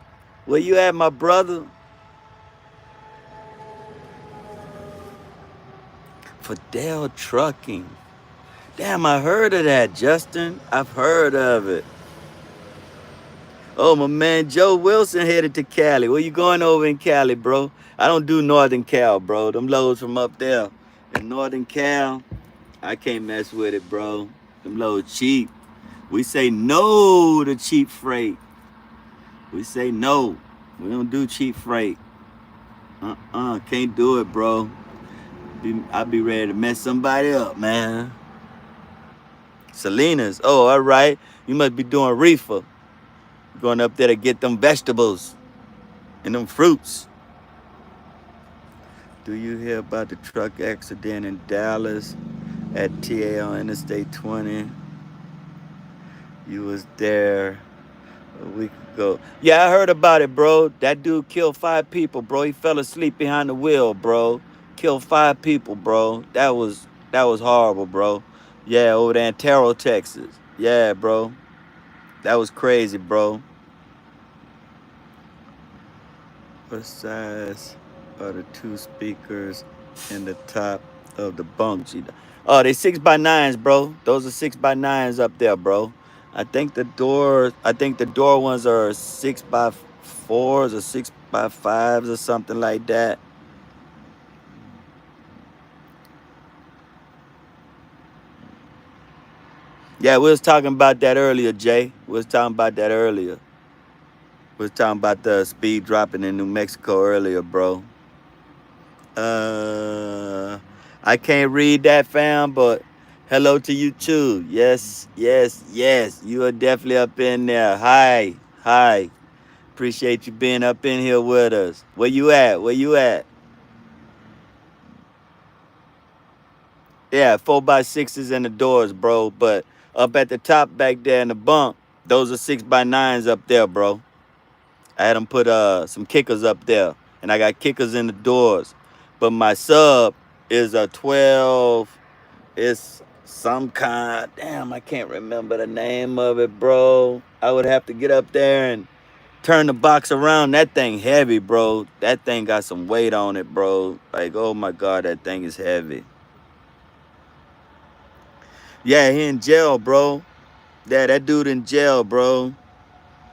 Where you at, my brother? Fidel Trucking. Damn, I heard of that, Justin. I've heard of it. Oh, my man Joe Wilson headed to Cali. Where you going over in Cali, bro? I don't do Northern Cal, bro. Them loads from up there. In Northern Cal, I can't mess with it, bro. Them loads cheap. We say no to cheap freight. We say no. We don't do cheap freight. Can't do it, bro. I'll be ready to mess somebody up, man. Salinas. Oh, all right. You must be doing reefer. Going up there to get them vegetables and them fruits. Do you hear about the truck accident in Dallas at TA on Interstate 20? You was there a week ago. Yeah, I heard about it, bro. That dude killed 5 people, bro. He fell asleep behind the wheel, bro. Killed 5 people, bro. That was That was horrible, bro. Yeah, over there in Terrell, Texas. Yeah, bro. That was crazy, bro. What size are the two speakers in the top of the bunk? Oh, they 6x9s, bro. Those are 6x9s up there, bro. I think the door ones are 6x4s or 6x5s or something like that. Yeah, we was talking about that earlier, Jay. We was talking about that earlier. We was talking about the speed dropping in New Mexico earlier, bro. Uh, I can't read that, fam, but hello to you too. Yes, yes, yes. You are definitely up in there. Hi, hi. Appreciate you being up in here with us. Where you at? Where you at? Yeah, 4x6s in the doors, bro. But up at the top back there in the bunk, those are 6x9s up there, bro. I had them put some kickers up there, and I got kickers in the doors. But my sub is a 12. It's some kind. Damn, I can't remember the name of it, bro. I would have to get up there and turn the box around. That thing heavy, bro. That thing got some weight on it, bro. Like, oh my God, that thing is heavy. Yeah, he in jail, bro. Yeah, that dude in jail, bro.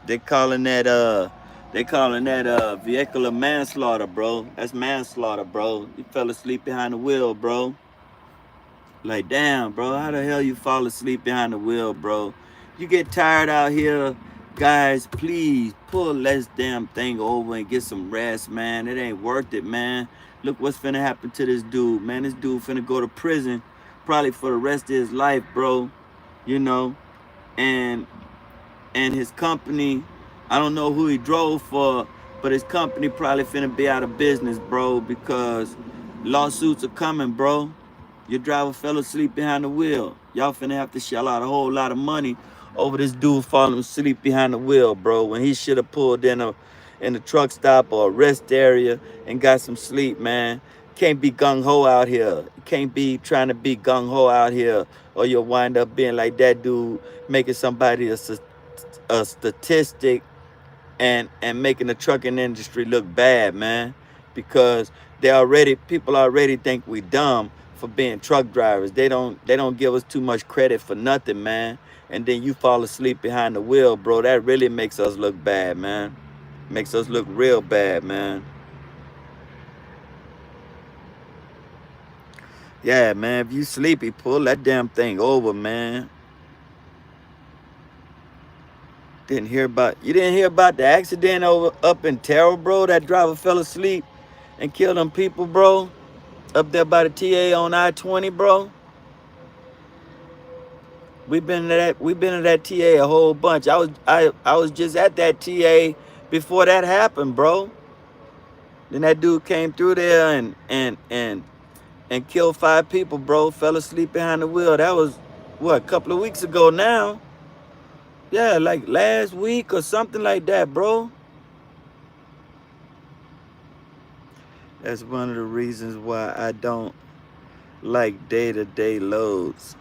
They calling that vehicular manslaughter, bro. That's manslaughter, bro. You fell asleep behind the wheel, bro. Like, damn, bro, how the hell you fall asleep behind the wheel, bro? You get tired out here, guys, please pull this damn thing over and get some rest, man. It ain't worth it, man. Look what's finna happen to this dude, man. This dude finna go to prison probably for the rest of his life, bro. You know, and his company, I don't know who he drove for, but his company probably finna be out of business, bro, because lawsuits are coming, bro. Your driver fell asleep behind the wheel. Y'all finna have to shell out a whole lot of money over this dude falling asleep behind the wheel, bro, when he should have pulled in a truck stop or a rest area and got some sleep, man. Can't be gung-ho out here. Can't be trying to be gung-ho out here, or you'll wind up being like that dude, making somebody a statistic and making the trucking industry look bad, man, because people already think we dumb for being truck drivers. They don't give us too much credit for nothing, man. And then you fall asleep behind the wheel, bro. That really makes us look bad, man. Makes us look real bad, man. Yeah, man. If you sleepy, pull that damn thing over, man. You didn't hear about the accident over up in Terrell, bro? That driver fell asleep and killed them people, bro. Up there by the TA on I-20, bro. We've been to that TA a whole bunch. I was just at that TA before that happened, bro. Then that dude came through there and killed 5 people, bro. Fell asleep behind the wheel. That was what, a couple of weeks ago now. Yeah, like last week or something like that, bro. That's one of the reasons why I don't like day-to-day loads.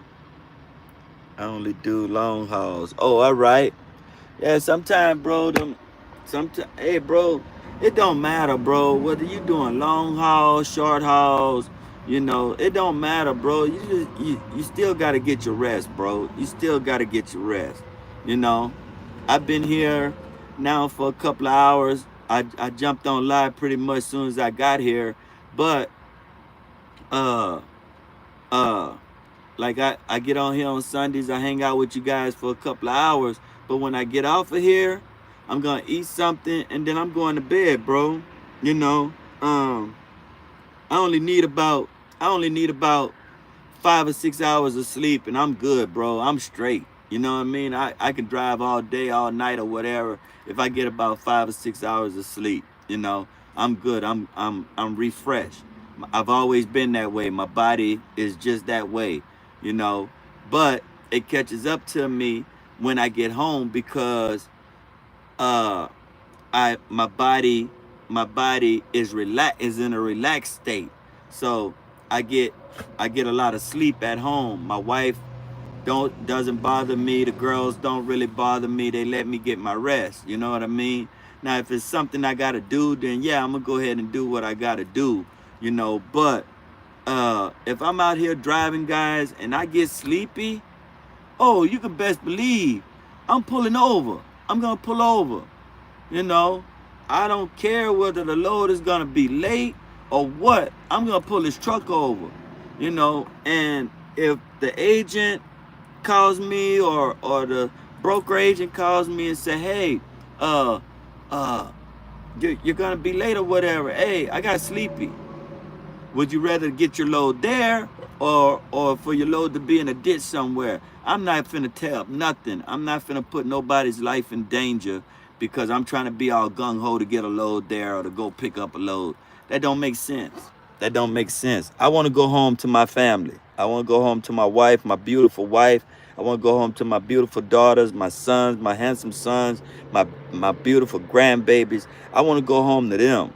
I only do long hauls. Oh, all right. Yeah, sometimes, bro, hey, bro, it don't matter, bro, whether you doing long hauls, short hauls, it don't matter, bro. You still got to get your rest, bro. You still got to get your rest, you know. I've been here now for a couple of hours. I jumped on live pretty much as soon as I got here, but, uh, uh, like I get on here on Sundays, I hang out with you guys for a couple of hours. But when I get off of here, I'm gonna eat something and then I'm going to bed, bro. You know, um, I only need about I only need about 5 or 6 hours of sleep and I'm good, bro. I'm straight. You know what I mean? I can drive all day, all night or whatever. If I get about 5 or 6 hours of sleep, I'm good. I'm refreshed. I've always been that way. My body is just that way, you know. But it catches up to me when I get home because uh I my body is in a relaxed state. So I get a lot of sleep at home. My wife doesn't bother me. The girls don't really bother me. They let me get my rest. You know what I mean? Now, if it's something I gotta do, then yeah, I'm gonna go ahead and do what I gotta do. You know, but if I'm out here driving, guys, and I get sleepy, oh, you can best believe I'm pulling over. I'm gonna pull over. You know, I don't care whether the load is gonna be late or what. I'm gonna pull this truck over. You know, and if the agent calls me or the broker agent calls me and say, hey, uh, uh, you're gonna be late or whatever. Hey, I got sleepy. Would you rather get your load there or for your load to be in a ditch somewhere? I'm not finna tell nothing. I'm not finna put nobody's life in danger because I'm trying to be all gung-ho to get a load there or to go pick up a load. That don't make sense. That don't make sense. I want to go home to my family. I want to go home to my wife, my beautiful wife. I want to go home to my beautiful daughters, my sons, my handsome sons, my beautiful grandbabies. I want to go home to them.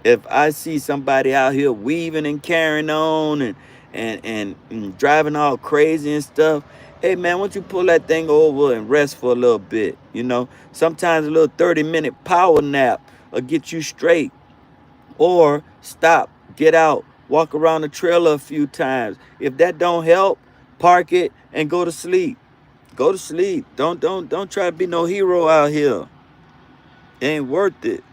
If I see somebody out here weaving and carrying on and driving all crazy and stuff, hey man, why don't you pull that thing over and rest for a little bit? You know, sometimes a little 30-minute power nap will get you straight. Or stop, get out, walk around the trailer a few times. If that don't help, park it and go to sleep. Go to sleep. Don't try to be no hero out here. It ain't worth it.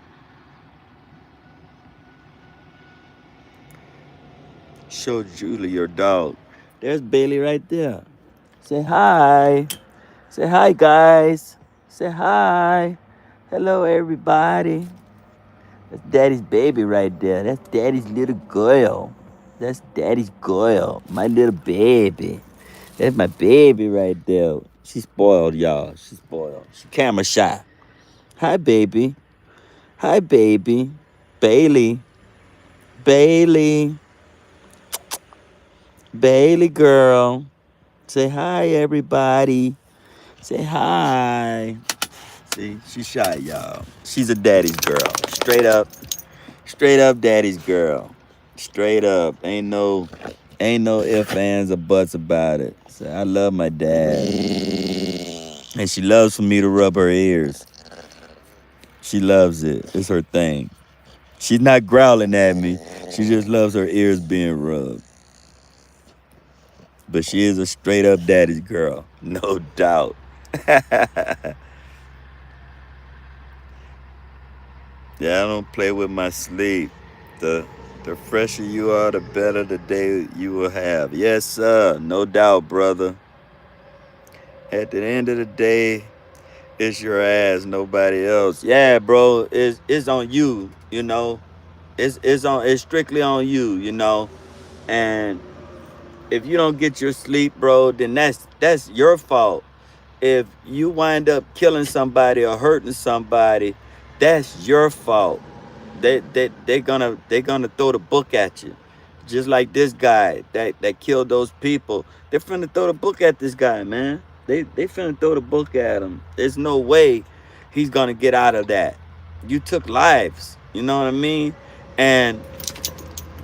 Show Julie your dog. There's Bailey right there. Say hi. Say hi, guys. Say hi. Hello, everybody. That's daddy's baby right there. That's daddy's little girl. That's daddy's girl. My little baby. That's my baby right there. She's spoiled, y'all. She's spoiled. She's camera shy. Hi, baby. Hi, baby. Bailey. Bailey. Bailey girl. Say hi, everybody. Say hi. See, she's shy, y'all. She's a daddy's girl. Straight up daddy's girl. Straight up. Ain't no ifs, ands, or buts about it. So I love my dad. And she loves for me to rub her ears. She loves it. It's her thing. She's not growling at me. She just loves her ears being rubbed. But she is a straight up daddy's girl. No doubt. Yeah, I don't play with my sleep. The fresher you are, the better the day you will have. Yes, sir. No doubt, brother. At the end of the day, it's your ass, nobody else. Yeah, bro. It's on you, you know. It's strictly on you, you know. And if you don't get your sleep, bro, then that's your fault. If you wind up killing somebody or hurting somebody, that's your fault. They're gonna throw the book at you, just like this guy that killed those people. They're finna throw the book at this guy, man. They finna throw the book at him. There's no way he's gonna get out of that. You took lives, you know what I mean? And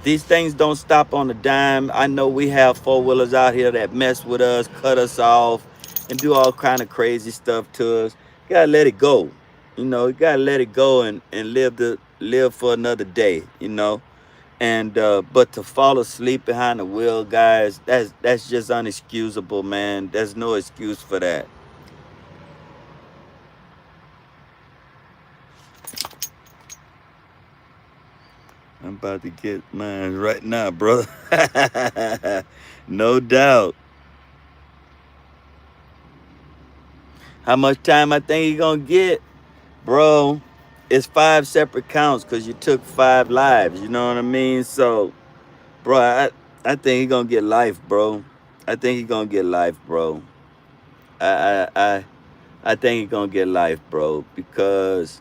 these things don't stop on a dime. I know we have four-wheelers out here that mess with us, cut us off, and do all kind of crazy stuff to us. You gotta let it go. You know, you gotta let it go and live for another day, you know. And but to fall asleep behind the wheel, guys, that's just unexcusable, man. There's no excuse for that. I'm about to get mine right now, brother. No doubt. How much time I think he gonna get? Bro, it's 5 separate counts because you took 5 lives, you know what I mean? So, bro, I think he gonna get life, bro. I think he gonna get life, bro. I I I, I think he gonna get life, bro, because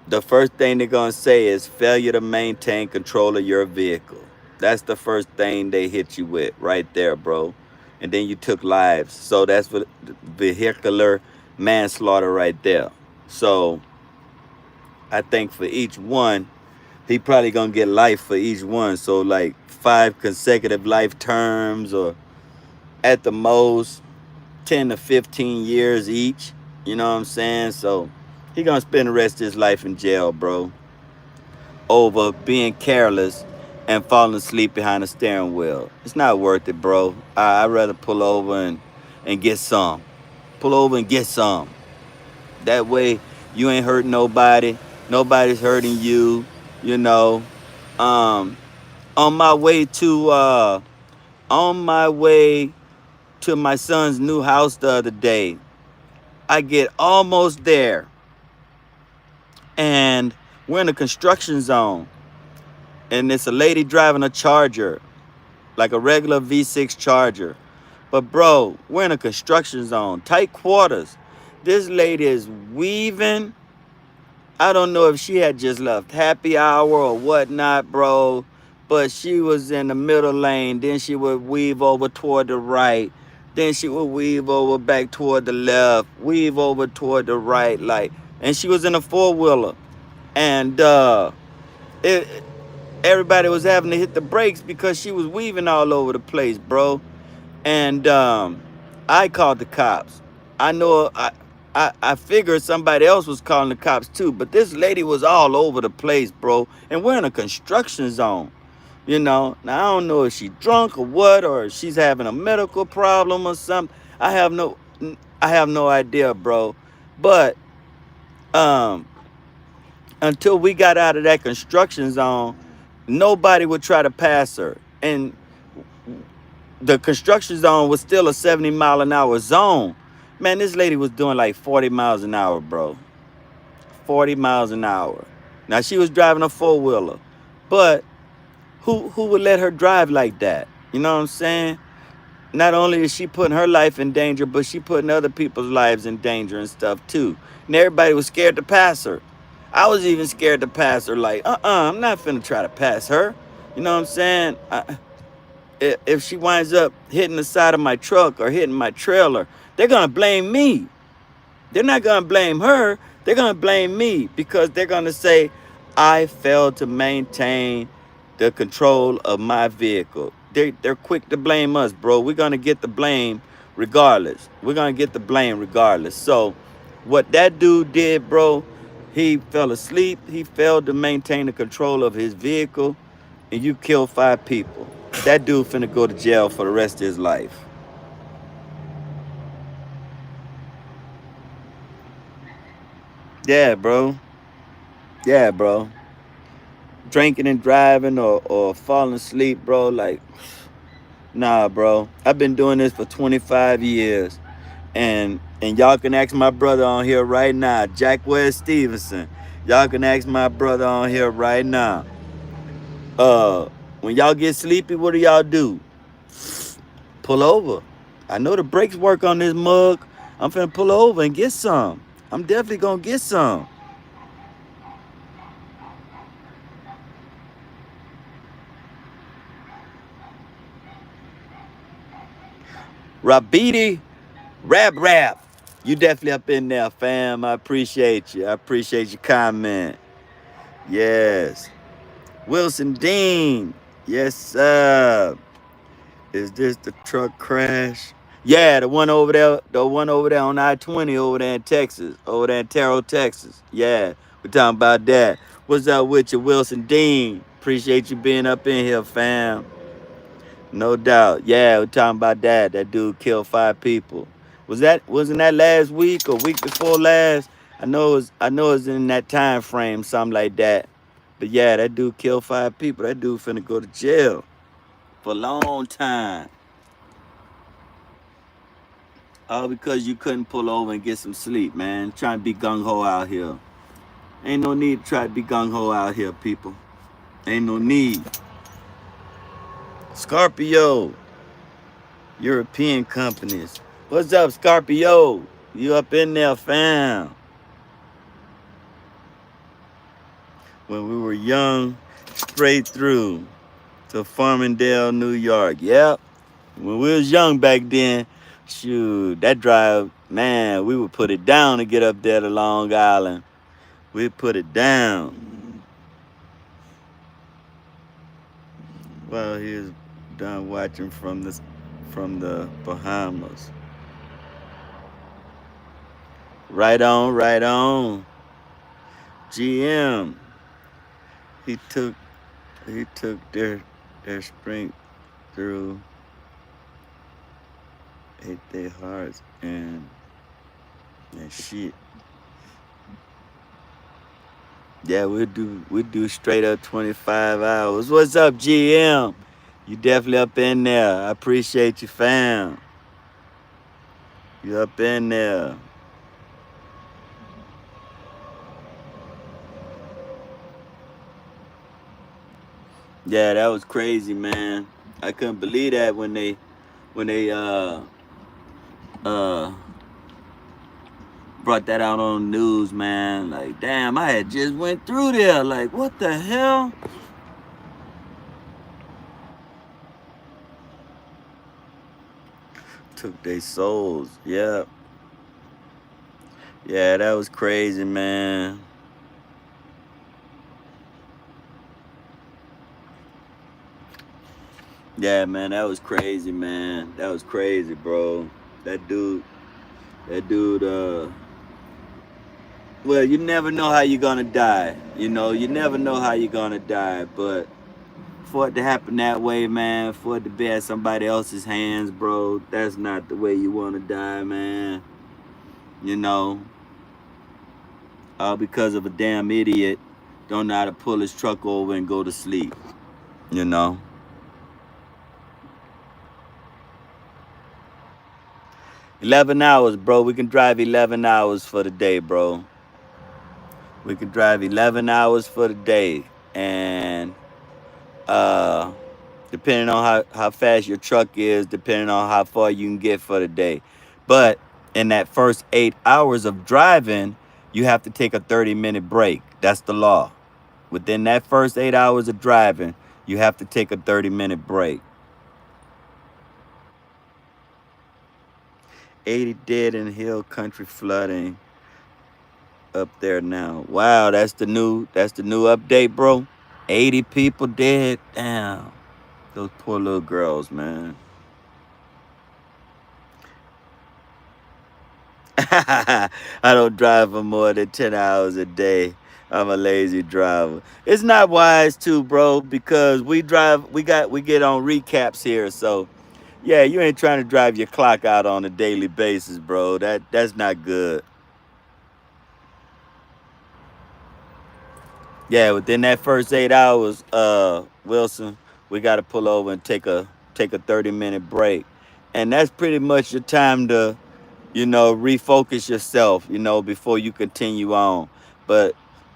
the first thing they're gonna say is failure to maintain control of your vehicle. That's the first thing they hit you with right there, bro. And then you took lives. So that's vehicular manslaughter right there. So I think for each one, he probably gonna get life for each one. So like 5 consecutive life terms, or at the most 10 to 15 years each. You know what I'm saying? So he gonna spend the rest of his life in jail, bro, over being careless and falling asleep behind the steering wheel. It's not worth it, bro. I'd rather pull over and get some. Pull over and get some. That way you ain't hurting nobody. Nobody's hurting you. You know. Um, on my way to my son's new house the other day. I get almost there, and we're in a construction zone, and it's a lady driving a Charger, like a regular V6 Charger. But bro, we're in a construction zone, tight quarters. This lady is weaving. I don't know if she had just left happy hour or whatnot, bro. But she was in the middle lane. Then she would weave over toward the right. Then she would weave over back toward the left. Weave over toward the right, like. And she was in a four-wheeler. And it, everybody was having to hit the brakes because she was weaving all over the place, bro. And I called the cops. I know I figured somebody else was calling the cops too, but this lady was all over the place, bro. And we're in a construction zone. You know, now I don't know if she's drunk or what, or if she's having a medical problem or something. I have no idea, bro. But um until we got out of that construction zone, nobody would try to pass her. And the construction zone was still a 70-mile-an-hour zone. Man, this lady was doing like 40 miles an hour, bro. 40 miles an hour. Now, she was driving a four-wheeler. But who would let her drive like that? You know what I'm saying? Not only is she putting her life in danger, but she putting other people's lives in danger and stuff, too. And everybody was scared to pass her. I was even scared to pass her. Like, I'm not finna try to pass her. You know what I'm saying? If she winds up hitting the side of my truck or hitting my trailer, they're going to blame me. They're not going to blame her. They're going to blame me because they're going to say, I failed to maintain the control of my vehicle. They're quick to blame us, bro. We're going to get the blame regardless. We're going to get the blame regardless. So what that dude did, bro, he fell asleep. He failed to maintain the control of his vehicle, and you killed 5 people. That dude finna go to jail for the rest of his life. Yeah, bro. Yeah, bro. Drinking and driving or falling asleep, bro. Like, nah, bro. I've been doing this for 25 years. And y'all can ask my brother on here right now, Jack West Stevenson. Y'all can ask my brother on here right now. When y'all get sleepy, what do y'all do? Pull over. I know the brakes work on this mug. I'm finna pull over and get some. I'm definitely gonna get some. Rabidi, rap. You definitely up in there, fam. I appreciate you. I appreciate your comment. Yes. Wilson Dean. Yes, sir. Is this the truck crash? Yeah, the one over there on I-20 over there in Texas, over there in Terrell, Texas. Yeah, we're talking about that. What's up with you, Wilson Dean? Appreciate you being up in here, fam. No doubt. Yeah, we're talking about that. That dude killed 5 people. Wasn't that last week or week before last? I know it was in that time frame, something like that. But yeah, that dude killed 5 people. That dude finna go to jail for a long time. All because you couldn't pull over and get some sleep, man. Trying to be gung-ho out here. Ain't no need to try to be gung-ho out here, people. Ain't no need. Scorpio. European companies. What's up, Scorpio? You up in there, fam? When we were young, straight through to Farmingdale, New York. Yep. When we was young back then, shoot, that drive, man, we would put it down to get up there to Long Island. We'd put it down. Well, he is done watching from the Bahamas. Right on, right on. GM. He took he took their strength through hit their hearts and shit. Yeah, we do straight up 25 hours. What's up, GM? You definitely up in there. I appreciate you, fam. You up in there. Yeah, that was crazy, man. I couldn't believe that when they uh brought that out on the news, man. Like, damn, I had just went through there. Like, what the hell? Took their souls. Yeah. Yeah, that was crazy, man. Yeah, man, that was crazy, man. That was crazy, bro. That dude, that dude, well, you never know how you're gonna die. You never know how you're gonna die. But for it to happen that way, man, for it to be at somebody else's hands, bro, that's not the way you wanna die, man. You know, all because of a damn idiot don't know how to pull his truck over and go to sleep. You know, 11 hours, bro. We can drive 11 hours for the day, bro. We can drive 11 hours for the day, and uh, depending on how fast your truck is, depending on how far you can get for the day. But in that first 8 hours of driving, you have to take a 30-minute break. That's the law. Within that first 8 hours of driving, you have to take a 30-minute break. 80 dead in hill country flooding up there now. Wow, that's the new update, bro. 80 people dead. Damn. Those poor little girls, man. I don't drive for more than 10 hours a day. I'm a lazy driver. It's not wise too, bro, because we get on recaps here, so yeah, you ain't trying to drive your clock out on a daily basis, bro. That's not good. Yeah, within that first 8 hours, Wilson, we got to pull over and take a 30-minute break, and that's pretty much your time to, refocus yourself, before you continue on. But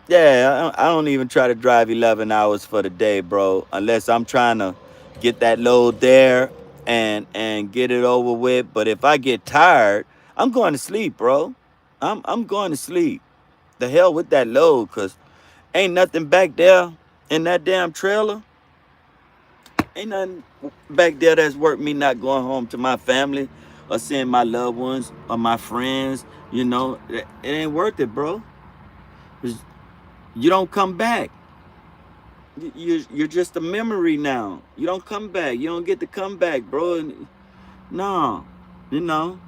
yeah, I don't even try to drive 11 hours for the day, bro, unless I'm trying to get that load there and get it over with. But if I get tired, I'm going to sleep, bro. I'm going to sleep. The hell with that load, cause ain't nothing back there in that damn trailer. Ain't nothing back there that's worth me not going home to my family or seeing my loved ones or my friends. It ain't worth it, bro. 'Cause you don't come back. You're just a memory now. You don't come back. You don't get to come back, bro. No, you know,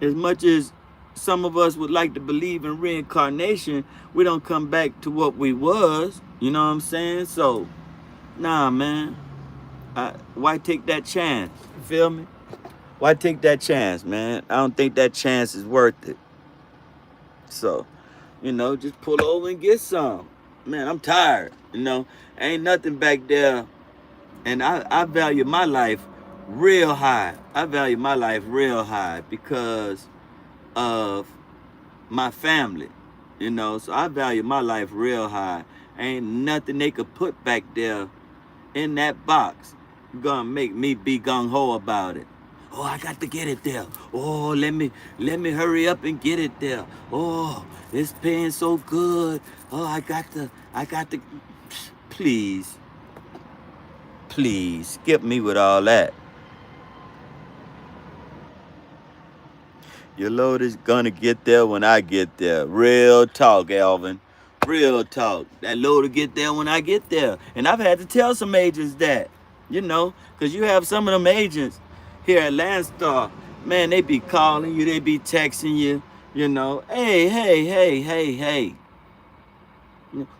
as much as some of us would like to believe in reincarnation, we don't come back to what we was. You know what I'm saying? So, nah, man. Why take that chance? You feel me? Why take that chance, man? I don't think that chance is worth it. So, just pull over and get some. Man, I'm tired. Ain't nothing back there. And I value my life real high. I value my life real high because of my family. So I value my life real high. Ain't nothing they could put back there in that box gonna make me be gung ho about it. Oh, I got to get it there. Oh, let me hurry up and get it there. Oh, it's paying so good. Oh, I got to. Please, please skip me with all that. Your load is gonna get there when I get there. Real talk, Alvin. Real talk. That load will get there when I get there. And I've had to tell some agents that. You know, because you have some of them agents here at Landstar, man, they be calling you, they be texting you, you know, hey,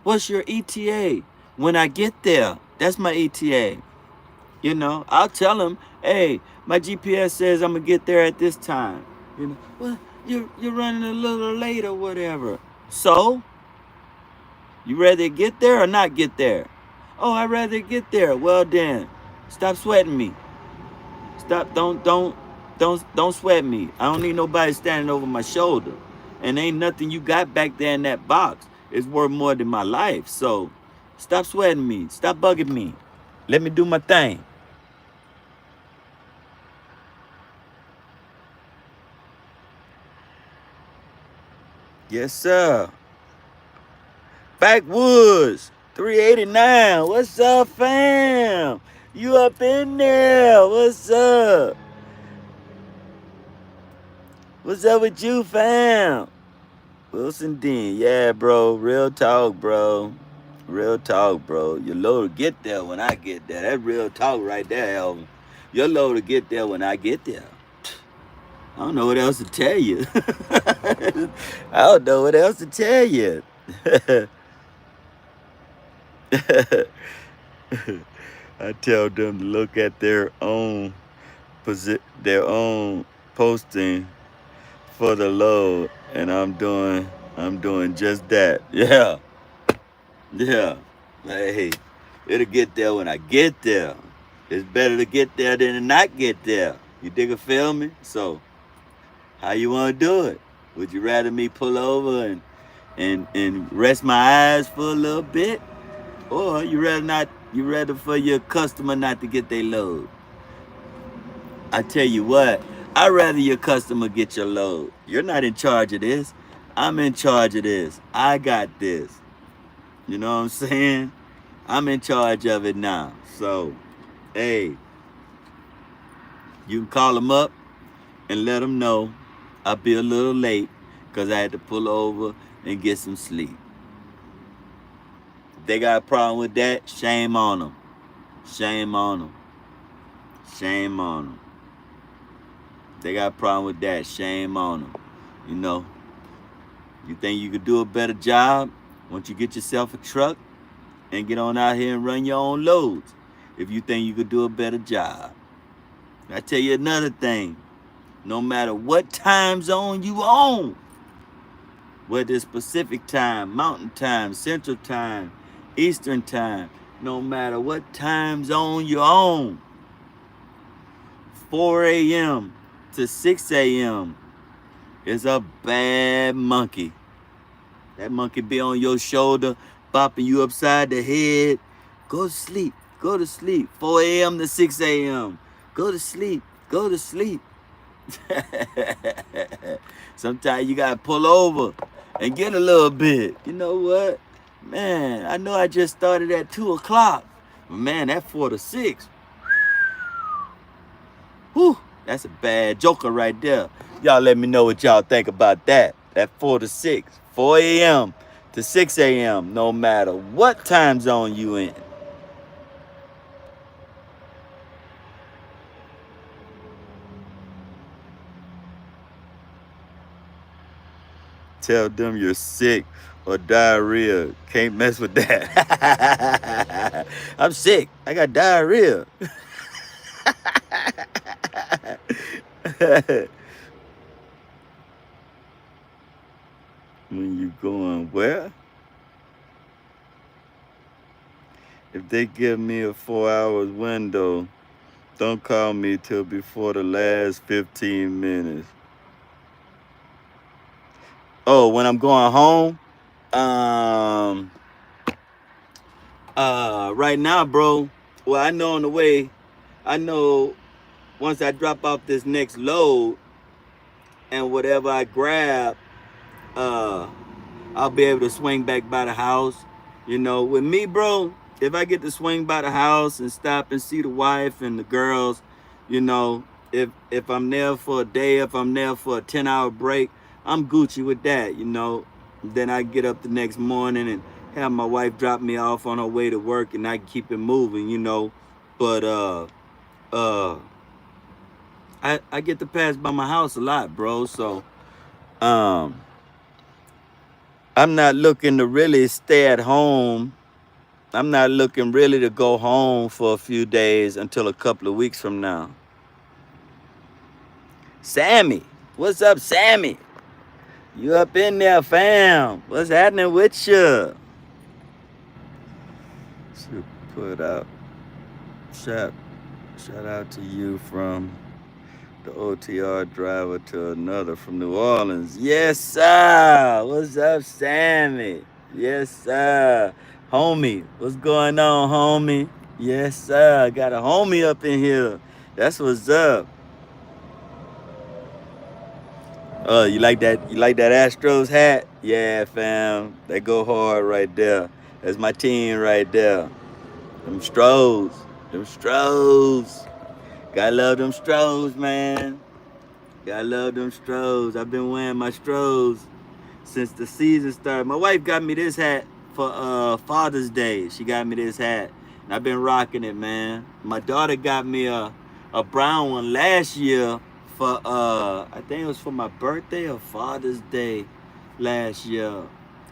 what's your ETA? When I get there, that's my ETA. You know, I'll tell them, hey, my GPS says I'm gonna get there at this time. You know, well, you're running a little late or whatever. So, you rather get there or not get there? Oh, I'd rather get there. Well then, stop sweating me. Stop, don't sweat me. I don't need nobody standing over my shoulder. And ain't nothing you got back there in that box is worth more than my life. So stop sweating me. Stop bugging me. Let me do my thing. Yes, sir. Backwoods 389. What's up, fam? You up in there? What's up? What's up with you, fam? Wilson Dean. Yeah, bro. Real talk, bro. Real talk, bro. Your load will get there when I get there. That's real talk right there, Elvin. Your load will get there when I get there. I don't know what else to tell you. I don't know what else to tell you. I tell them to look at their own posting for the load, and I'm doing just that. Yeah, yeah. Hey, it'll get there when I get there. It's better to get there than to not get there. You dig or feel me? So, how you want to do it? Would you rather me pull over and rest my eyes for a little bit, or you rather not? You rather for your customer not to get their load? I tell you what, I'd rather your customer get your load. You're not in charge of this. I'm in charge of this. I got this. You know what I'm saying? I'm in charge of it now. So, hey, you can call them up and let them know I'll be a little late because I had to pull over and get some sleep. If they got a problem with that, shame on them. Shame on them. Shame on them. If they got a problem with that, shame on them. You know, you think you could do a better job once you get yourself a truck and get on out here and run your own loads. If you think you could do a better job. I tell you another thing. No matter what time zone you on, whether it's Pacific time, Mountain time, Central time, Eastern time, no matter what time zone you're on, 4 a.m. to 6 a.m. is a bad monkey. That monkey be on your shoulder, bopping you upside the head. Go to sleep. Go to sleep. 4 a.m. to 6 a.m. Go to sleep. Go to sleep. Sometimes you gotta pull over and get a little bit. You know what? Man, I know I just started at 2 o'clock. But man, that 4 to 6. Whew, that's a bad joker right there. Y'all let me know what y'all think about that. That 4 to 6. 4 a.m. to 6 a.m. No matter what time zone you in. Tell them you're sick or diarrhea. Can't mess with that. I'm sick. I got diarrhea. When you going where? If they give me a 4 hours window, don't call me till before the last 15 minutes. Oh, when I'm going home? Um, right now, bro. Well, I know on the way. I know once I drop off this next load and whatever I grab, uh, I'll be able to swing back by the house. You know, with me, bro, if I get to swing by the house and stop and see the wife and the girls, you know, if I'm there for a day, if I'm there for a 10-hour break, I'm Gucci with that, you know. Then I get up the next morning and have my wife drop me off on her way to work and I can keep it moving, you know. But uh, I get to pass by my house a lot, bro. So um, I'm not looking to really stay at home. I'm not looking really to go home for a few days until a couple of weeks from now. Sammy, what's up, Sammy? You up in there, fam? What's happening with you? Should put out shout out to you from the OTR driver to another from New Orleans. Yes, sir. What's up, Sammy? Yes, sir. Homie, what's going on, homie? Yes, sir. I got a homie up in here. That's what's up. You like that? You like that Astros hat? Yeah, fam. They go hard right there. That's my team right there. Them Stros. Them Stros. Gotta love them Stros, man. Gotta love them Stros. I've been wearing my Stros since the season started. My wife got me this hat for Father's Day. She got me this hat, and I've been rocking it, man. My daughter got me a brown one last year for I think it was for my birthday or Father's Day last year.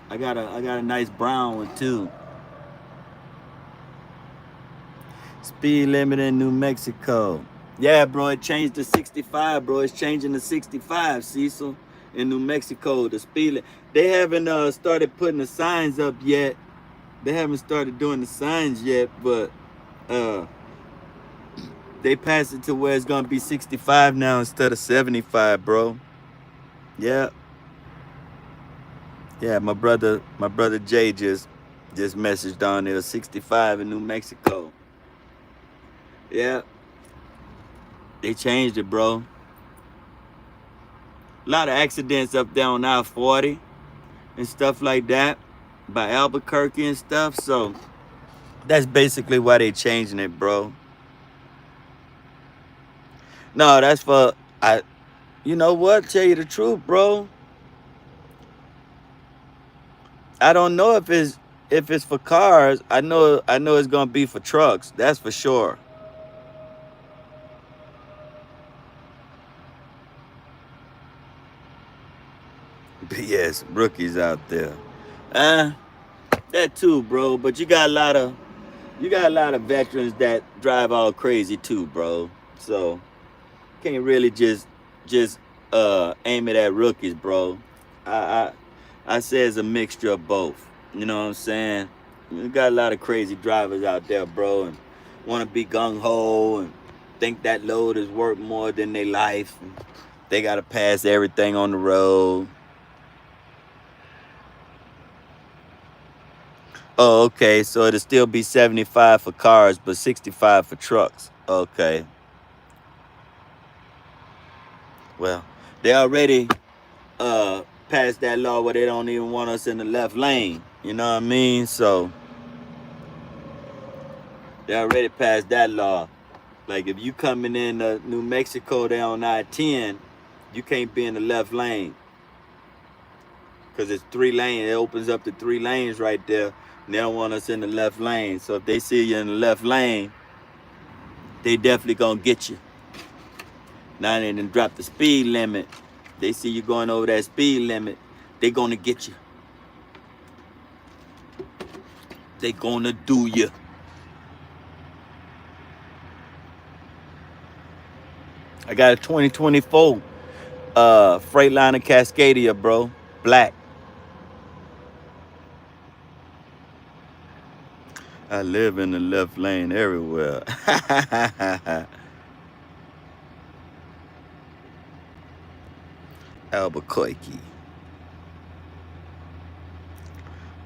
I got a nice brown one too. Speed limit in New Mexico. Yeah, bro, it changed to 65, bro. It's changing to 65, Cecil, in New Mexico. The speed limit. They haven't started putting the signs up yet. They haven't started doing the signs yet, but they passed it to where it's gonna be 65 now instead of 75, bro. Yeah. Yeah, my brother Jay just messaged on there 65 in New Mexico. Yeah. They changed it, bro. A lot of accidents up there on I-40 and stuff like that by Albuquerque and stuff. So that's basically why they changing it, bro. No, that's for you know what? Tell you the truth, bro. I don't know if it's for cars. I know it's gonna be for trucks. That's for sure. But yes, rookies out there. That too, bro. But you got a lot of veterans that drive all crazy too, bro. So can't really just aim it at rookies, bro. I I say it's a mixture of both. You know what I'm saying? You got a lot of crazy drivers out there, bro, and want to be gung ho and think that load is worth more than their life. And they got to pass everything on the road. Oh, okay. So it'll still be 75 for cars, but 65 for trucks. Okay. Well, they already passed that law where they don't even want us in the left lane. You know what I mean? So they already passed that law. Like if you coming in New Mexico there on I-10, you can't be in the left lane. Because it's 3 lanes. It opens up to 3 lanes right there. And they don't want us in the left lane. So if they see you in the left lane, they definitely gonna get you. Now they done drop the speed limit. They see you going over that speed limit, they gonna get you. They gonna do you. I got a 2024 Freightliner Cascadia, bro. Black. I live in the left lane everywhere. Albuquerque.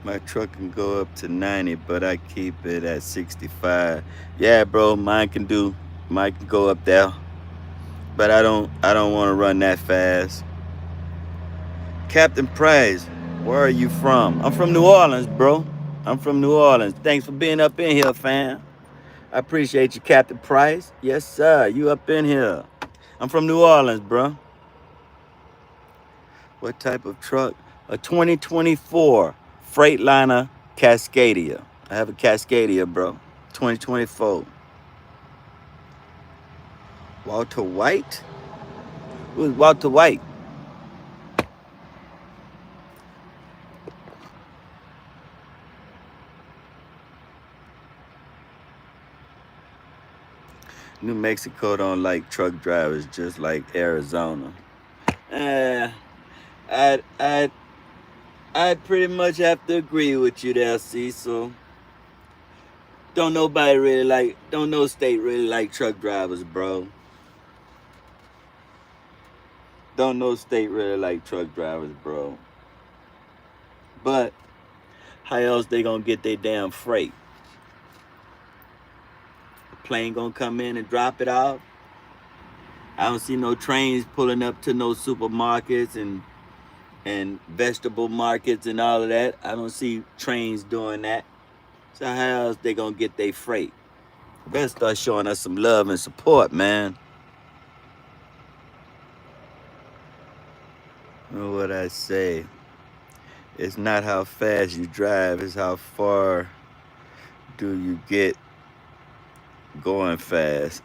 My truck can go up to 90, but I keep it at 65. Yeah, bro, mine can go up there. But I don't want to run that fast. Captain Price, where are you from? I'm from New Orleans, bro. I'm from New Orleans. Thanks for being up in here, fam. I appreciate you, Captain Price. Yes, sir. You up in here. I'm from New Orleans, bro. What type of truck? A 2024 Freightliner Cascadia. I have a Cascadia, bro. 2024. Walter White? Who is Walter White? New Mexico don't like truck drivers just like Arizona. Eh, I'd, I'd, I'd pretty much have to agree with you there, Cecil. Don't no state really like truck drivers, bro. Don't no state really like truck drivers, bro. But how else they gonna get their damn freight? The plane gonna come in and drop it off? I don't see no trains pulling up to no supermarkets and vegetable markets and all of that. I don't see trains doing that. So how else they gonna get their freight? Better start showing us some love and support, man. You know what I say? It's not how fast you drive, it's how far do you get going fast.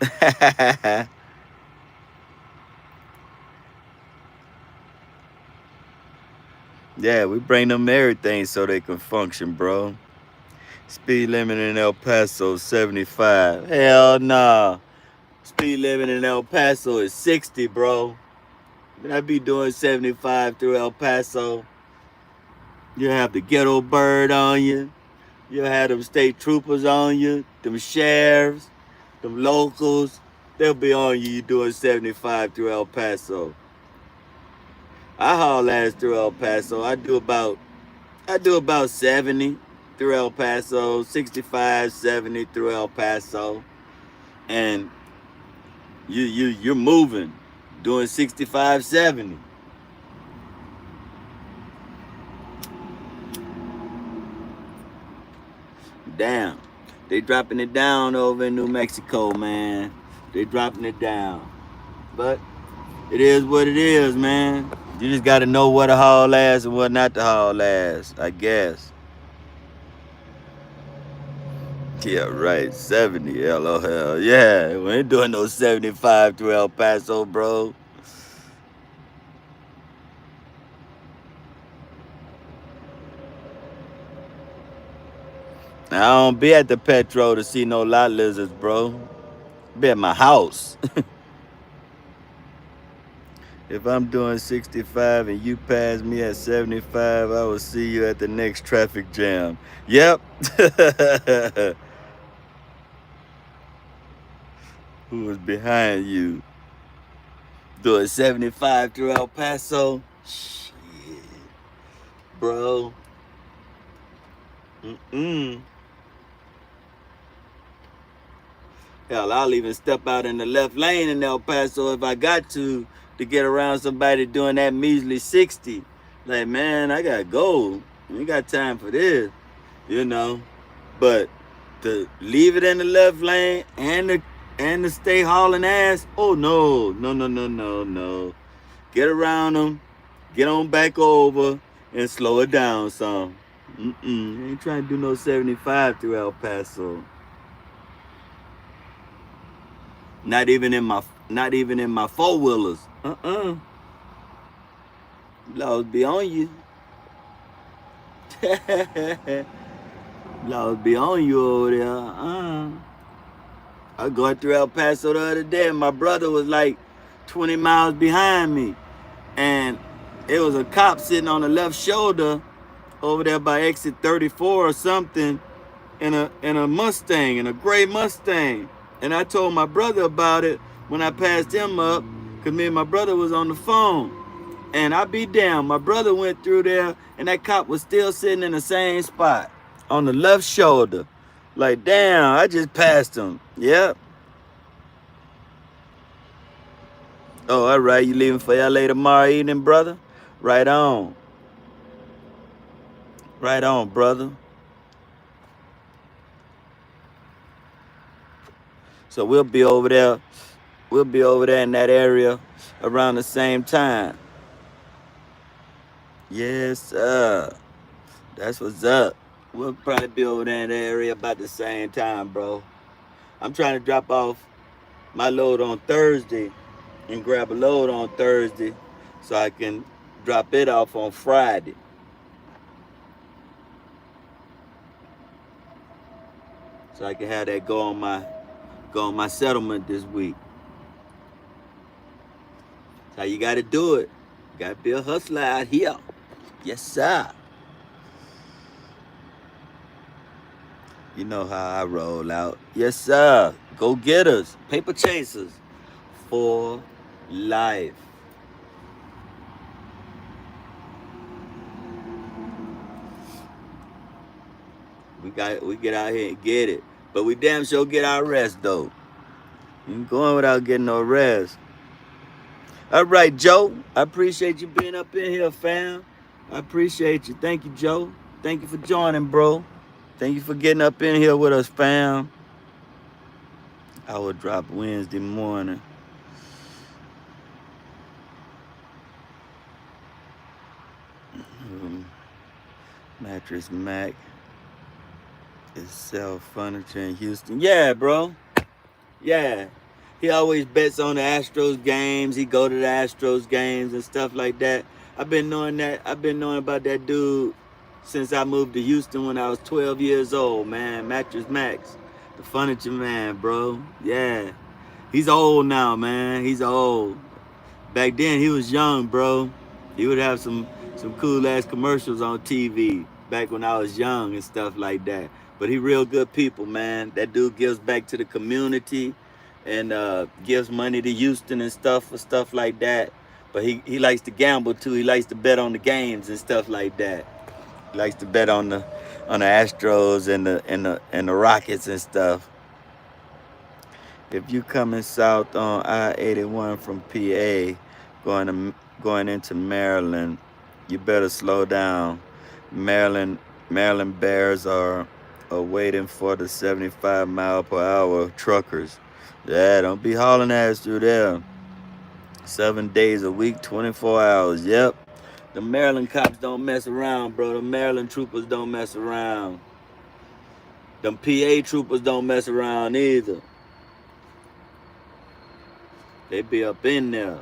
Yeah, we bring them everything so they can function, bro. Speed limit in El Paso 75. Hell nah. Speed limit in El Paso is 60, bro. I be doing 75 through El Paso. You have the ghetto bird on you. You have them state troopers on you. Them sheriffs. Them locals. They'll be on you doing 75 through El Paso. I haul ass through El Paso. I do about 70 through El Paso, 65, 70 through El Paso. And you're moving, doing 65, 70. Damn. They dropping it down over in New Mexico, man. They dropping it down. But it is what it is, man. You just gotta know what to haul ass and what not to haul ass, I guess. Yeah, right. 70, LOL. Yeah, we ain't doing no 75 through El Paso, bro. I don't be at the Petro to see no lot lizards, bro. Be at my house. If I'm doing 65 and you pass me at 75, I will see you at the next traffic jam. Yep. Who was behind you? Doing 75 through El Paso? Shit. Bro. Mm-mm. Hell, I'll even step out in the left lane in El Paso if I got to get around somebody doing that measly 60. Like, man, I gotta go. I ain't got time for this, you know. But to leave it in the left lane and to stay hauling ass, oh no, no, no, no, no, no. Get around them, get on back over, and slow it down some. Ain't trying to do no 75 through El Paso. Not even in my four wheelers. Laws be on you. Laws be on you over there. I was going through El Paso the other day and my brother was like 20 miles behind me. And it was a cop sitting on the left shoulder over there by exit 34 or something in a Mustang, in a gray Mustang. And I told my brother about it when I passed him up, because me and my brother was on the phone. And I be damned, my brother went through there and that cop was still sitting in the same spot on the left shoulder. Like, damn, I just passed him. Yep. Oh, all right, you leaving for LA tomorrow evening, brother? Right on. Right on, brother. So we'll be over there. We'll be over there in that area around the same time. Yes, sir. That's what's up. We'll probably be over there in the area about the same time, bro. I'm trying to drop off my load on Thursday and grab a load on Thursday so I can drop it off on Friday. So I can have that go on my settlement this week. That's how you gotta do it. You gotta be a hustler out here. Yes, sir. You know how I roll out. Yes, sir. Go getters, paper chasers for life. We get out here and get it. But we damn sure get our rest though. You ain't going without getting no rest. All right, Joe. I appreciate you being up in here, fam. I appreciate you. Thank you, Joe. Thank you for joining, bro. Thank you for getting up in here with us, fam. I will drop Wednesday morning. Mattress Mac is sell furniture in Houston. Yeah, bro. Yeah. He always bets on the Astros games. He go to the Astros games and stuff like that. I've been knowing about that dude since I moved to Houston when I was 12 years old, man. Mattress Max, the furniture man, bro. Yeah. He's old now, man. He's old. Back then, he was young, bro. He would have some cool-ass commercials on TV back when I was young and stuff like that. But he real good people, man. That dude gives back to the community and gives money to Houston and stuff for stuff like that. But he likes to gamble too. He likes to bet on the games and stuff like that. He likes to bet on the Astros and the Rockets and stuff. If you coming south on I-81 from PA, going into Maryland, you better slow down. Maryland Bears are waiting for the 75 mile per hour truckers. Yeah, don't be hauling ass through there. 7 days a week, 24 hours. Yep. The Maryland cops don't mess around, bro. The Maryland troopers don't mess around. Them PA troopers don't mess around either. They be up in there.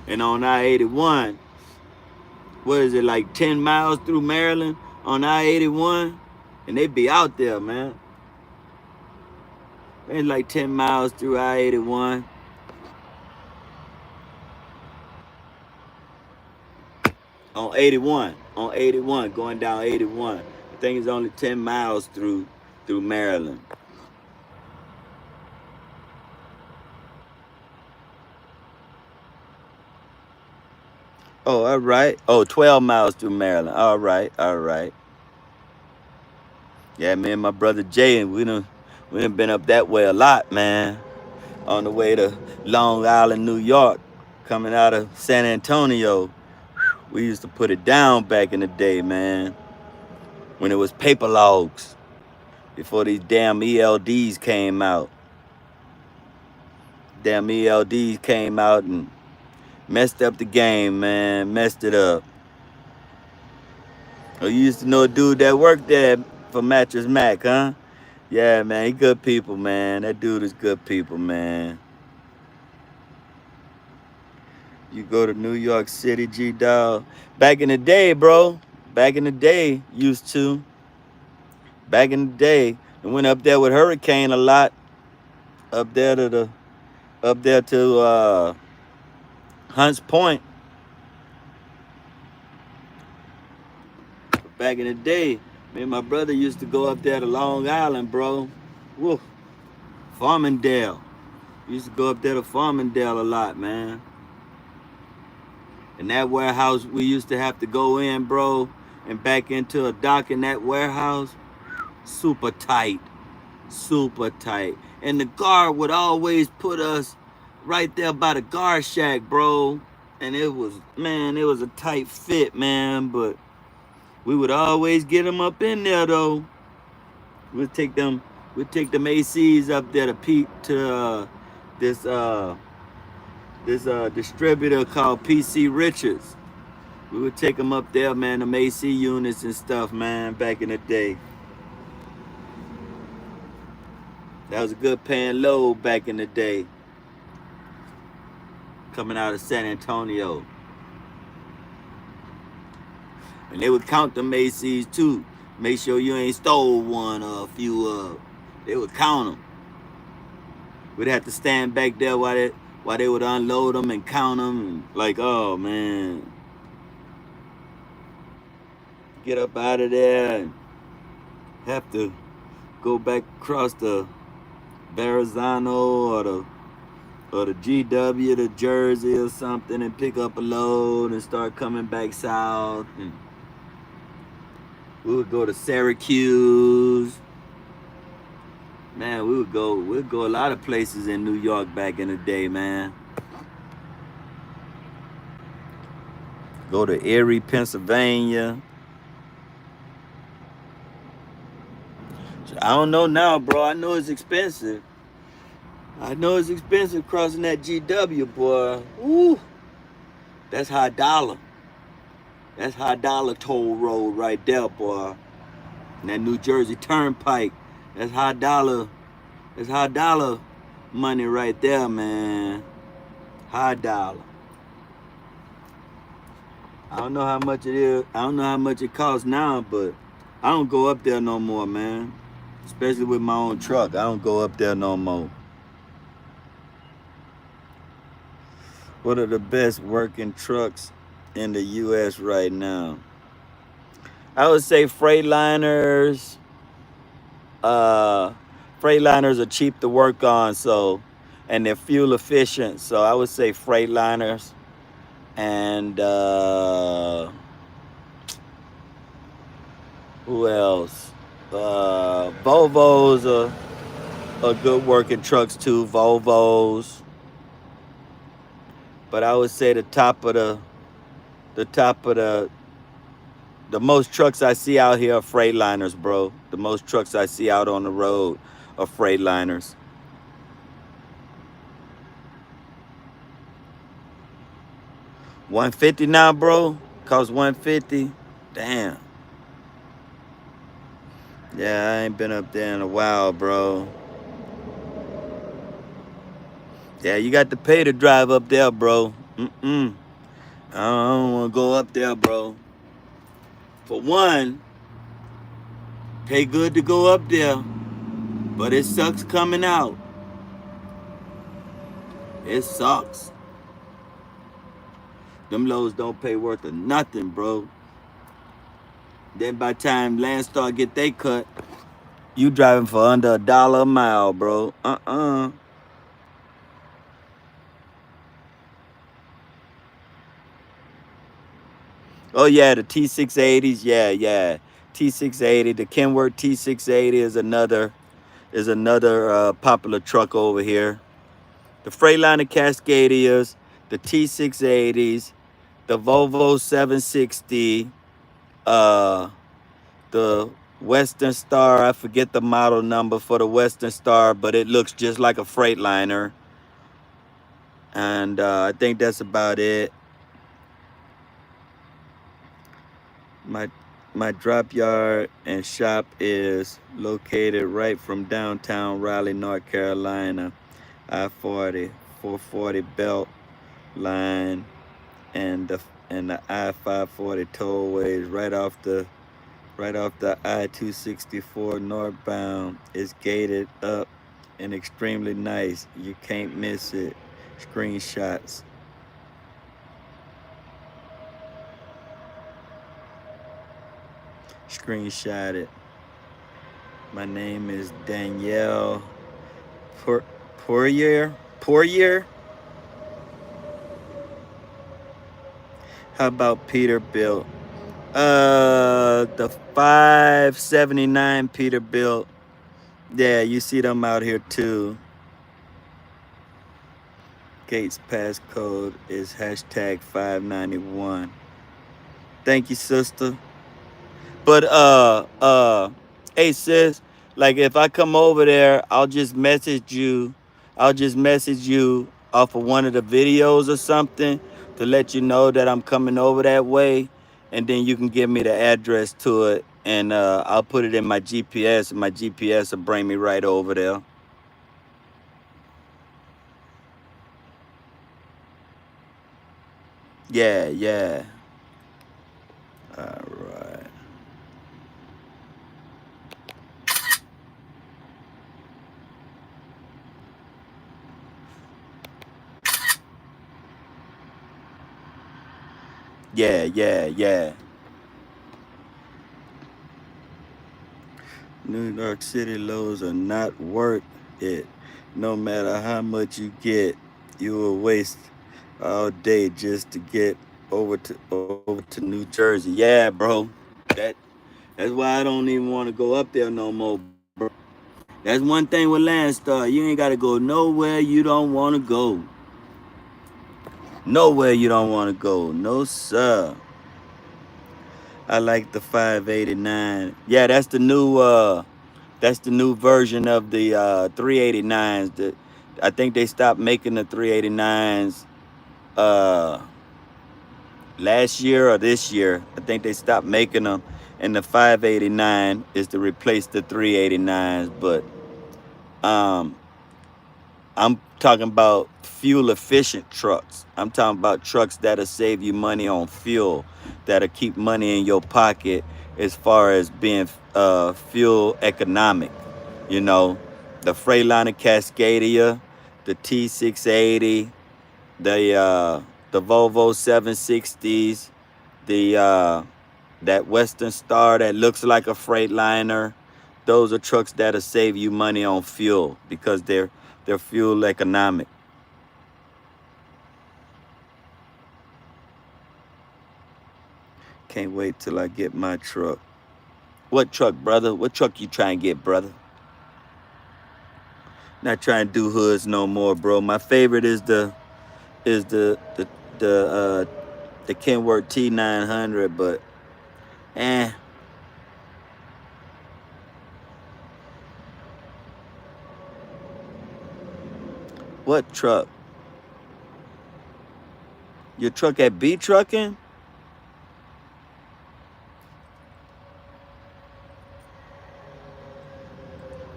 And on I-81, what is it, like 10 miles through Maryland on I-81? And they be out there, man. It's like 10 miles through I-81. On 81, going down 81. I think it's only 10 miles through Maryland. Oh, all right. Oh, 12 miles through Maryland. All right. Yeah, me and my brother Jay, we done been up that way a lot, man. On the way to Long Island, New York, coming out of San Antonio. We used to put it down back in the day, man. When it was paper logs. Before these damn ELDs came out. Damn ELDs came out and messed up the game, man. Messed it up. Oh, you used to know a dude that worked there for Mattress Mac, huh? Yeah, man, he good people, man. That dude is good people, man. You go to New York City, G-DAWG. Back in the day, bro. Back in the day, used to. Back in the day, I went up there with Hurricane a lot. Up there to Hunts Point. Back in the day, me and my brother used to go up there to Long Island, bro. Woo. Farmingdale. We used to go up there to Farmingdale a lot, man. And that warehouse, we used to have to go in, bro, and back into a dock in that warehouse. Super tight. Super tight. And the guard would always put us right there by the guard shack, bro. And it was a tight fit, man, but we would always get them up in there, though. We'd take them ACs up there to this distributor called PC Richards. We would take them up there, man, them AC units and stuff, man, back in the day. That was a good paying load back in the day. Coming out of San Antonio. And they would count the Macy's too. Make sure you ain't stole one or a few. They would count them. We'd have to stand back there while they would unload them and count them. And like, oh man, get up out of there and have to go back across the Verrazano or the GW to Jersey or something and pick up a load and start coming back south. And we would go to Syracuse. Man, we'd go a lot of places in New York back in the day, man. Go to Erie, Pennsylvania. So I don't know now, bro. I know it's expensive. I know it's expensive crossing that GW, boy. Ooh, that's high dollar. That's high dollar toll road right there, boy. And that New Jersey Turnpike. That's high dollar. That's high dollar money right there, man. High dollar. I don't know how much it is. I don't know how much it costs now, but I don't go up there no more, man. Especially with my own truck. I don't go up there no more. What are the best working trucks in the U.S. right now? I would say Freightliners. Freightliners are cheap to work on, and they're fuel efficient. So I would say Freightliners. And who else? Volvos are good working trucks too. Volvos. But I would say the most trucks I see out here are Freightliners, bro. The most trucks I see out on the road are Freightliners. $150 now, bro. Costs $150. Damn. Yeah, I ain't been up there in a while, bro. Yeah, you got to pay to drive up there, bro. I don't want to go up there, bro. For one, pay good to go up there, but it sucks coming out. It sucks. Them loads don't pay worth of nothing, bro. Then by the time Landstar get they cut, you driving for under $1 a mile, bro. Oh yeah, the T680s, yeah. T680, the Kenworth T680 is another popular truck over here. The Freightliner Cascadias, the T680s, the Volvo 760, the Western Star. I forget the model number for the Western Star, but it looks just like a Freightliner. And I think that's about it. My drop yard and shop is located right from downtown Raleigh, North Carolina. I-40, 440 belt line, and the I-540 tollways right off the I-264 northbound. It's gated up and extremely nice. You can't miss it. Screenshots. Screenshot it. My name is Danielle Poirier. How about Peterbilt? The 579 Peterbilt. Yeah, you see them out here too. Gates passcode is #591. Thank you, sister. But hey sis, like if I come over there, I'll just message you off of one of the videos or something to let you know that I'm coming over that way, and then you can give me the address to it, and I'll put it in my GPS, and my GPS will bring me right over there. Yeah, yeah. All right. Yeah, yeah, yeah. New York City lows are not worth it. No matter how much you get, you will waste all day just to get over to New Jersey. Yeah, bro. That that's why I don't even want to go up there no more, bro. That's one thing with Landstar. You ain't gotta go nowhere you don't wanna go. Nowhere you don't wanna go. No sir. I like the 589. Yeah, that's the new version of the 389s. I think they stopped making the 389s uh, last year or this year. I think they stopped making them, and the 589 is to replace the 389s. But um, I'm talking about fuel efficient trucks. I'm talking about trucks that'll save you money on fuel, that'll keep money in your pocket as far as being fuel economic. You know, the Freightliner Cascadia, the T680, the uh, the Volvo 760s, the that Western Star that looks like a Freightliner. Those are trucks that'll save you money on fuel because they're fuel economic. Can't wait till I get my truck. What truck, brother? What truck you trying to get, brother? Not trying to do hoods no more, bro. My favorite is is the the Kenworth T900, but eh, what truck? Your truck at B Trucking?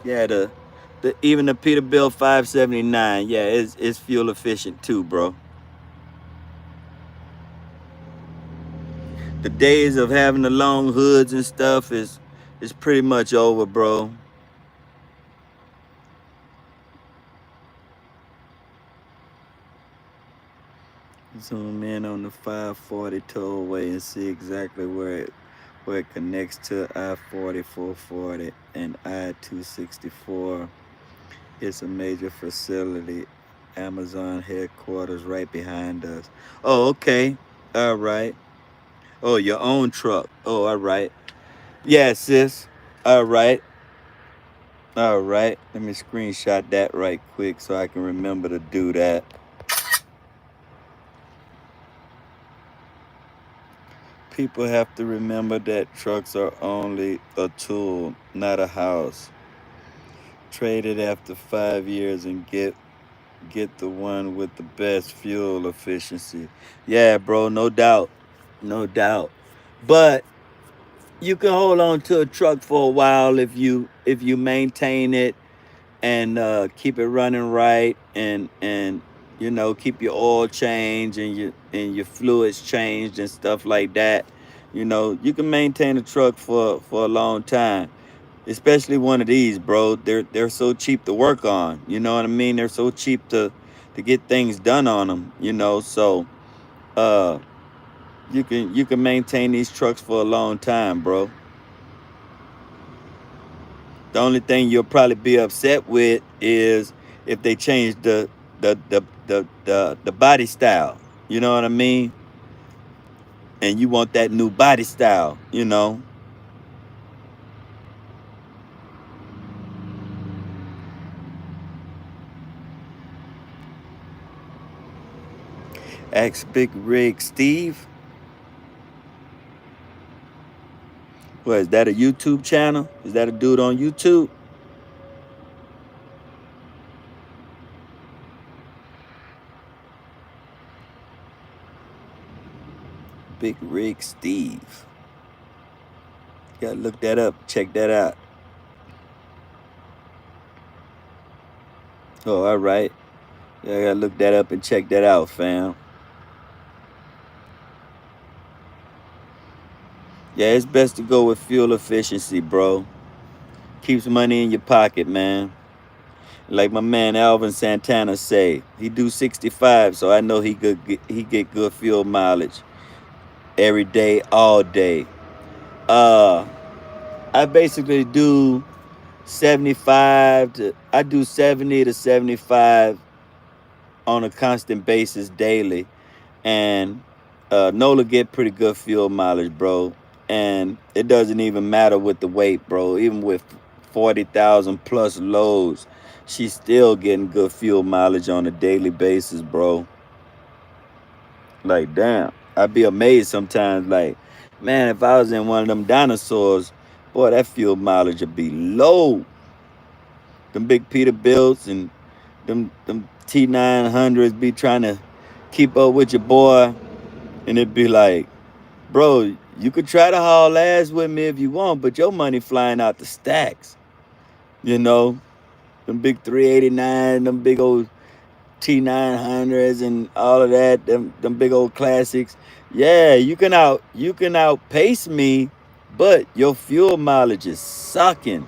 Yeah, the even the Peterbilt 579. Yeah, it's fuel efficient too, bro. The days of having the long hoods and stuff is pretty much over, bro. Zoom in on the 540 tollway and see exactly where it connects to I-40, 440, and I-264. It's a major facility. Amazon headquarters right behind us. Oh, okay. All right. Oh, your own truck. Oh, all right. Yeah, sis. All right. All right. Let me screenshot that right quick so I can remember to do that. People have to remember that trucks are only a tool, not a house. Trade it after 5 years and get the one with the best fuel efficiency. Yeah, bro, no doubt. No doubt. But you can hold on to a truck for a while if you maintain it and keep it running right and you know keep your oil changed and your fluids changed and stuff like that. You know you can maintain a truck for a long time, especially one of these, bro. They're so cheap to work on. You know what I mean? They're so cheap to get things done on them. You know, so uh, you can maintain these trucks for a long time, bro. The only thing you'll probably be upset with is if they change the body style. You know what I mean? And you want that new body style, you know. Ask Big Rig Steve. What is that, a YouTube channel? Is that a dude on YouTube? Big Rig Steve. You gotta look that up, check that out. Oh, all right. Yeah, I gotta look that up and check that out, fam. Yeah, it's best to go with fuel efficiency, bro. Keeps money in your pocket, man. Like my man Alvin Santana say, he do 65, so I know he get good fuel mileage every day, all day. Uh, I basically do 70 to 75 on a constant basis daily, and Nola get pretty good fuel mileage, bro. And it doesn't even matter with the weight, bro. Even with 40,000 plus loads, she's still getting good fuel mileage on a daily basis, bro. Like, damn, I'd be amazed sometimes. Like, man, if I was in one of them dinosaurs, boy, that fuel mileage would be low. Them big Peterbilts and them T900s be trying to keep up with your boy, and it'd be like, bro, you could try to haul ass with me if you want, but your money flying out the stacks. You know, them big 389, them big old T900s and all of that, them big old classics. Yeah, you can outpace me, but your fuel mileage is sucking.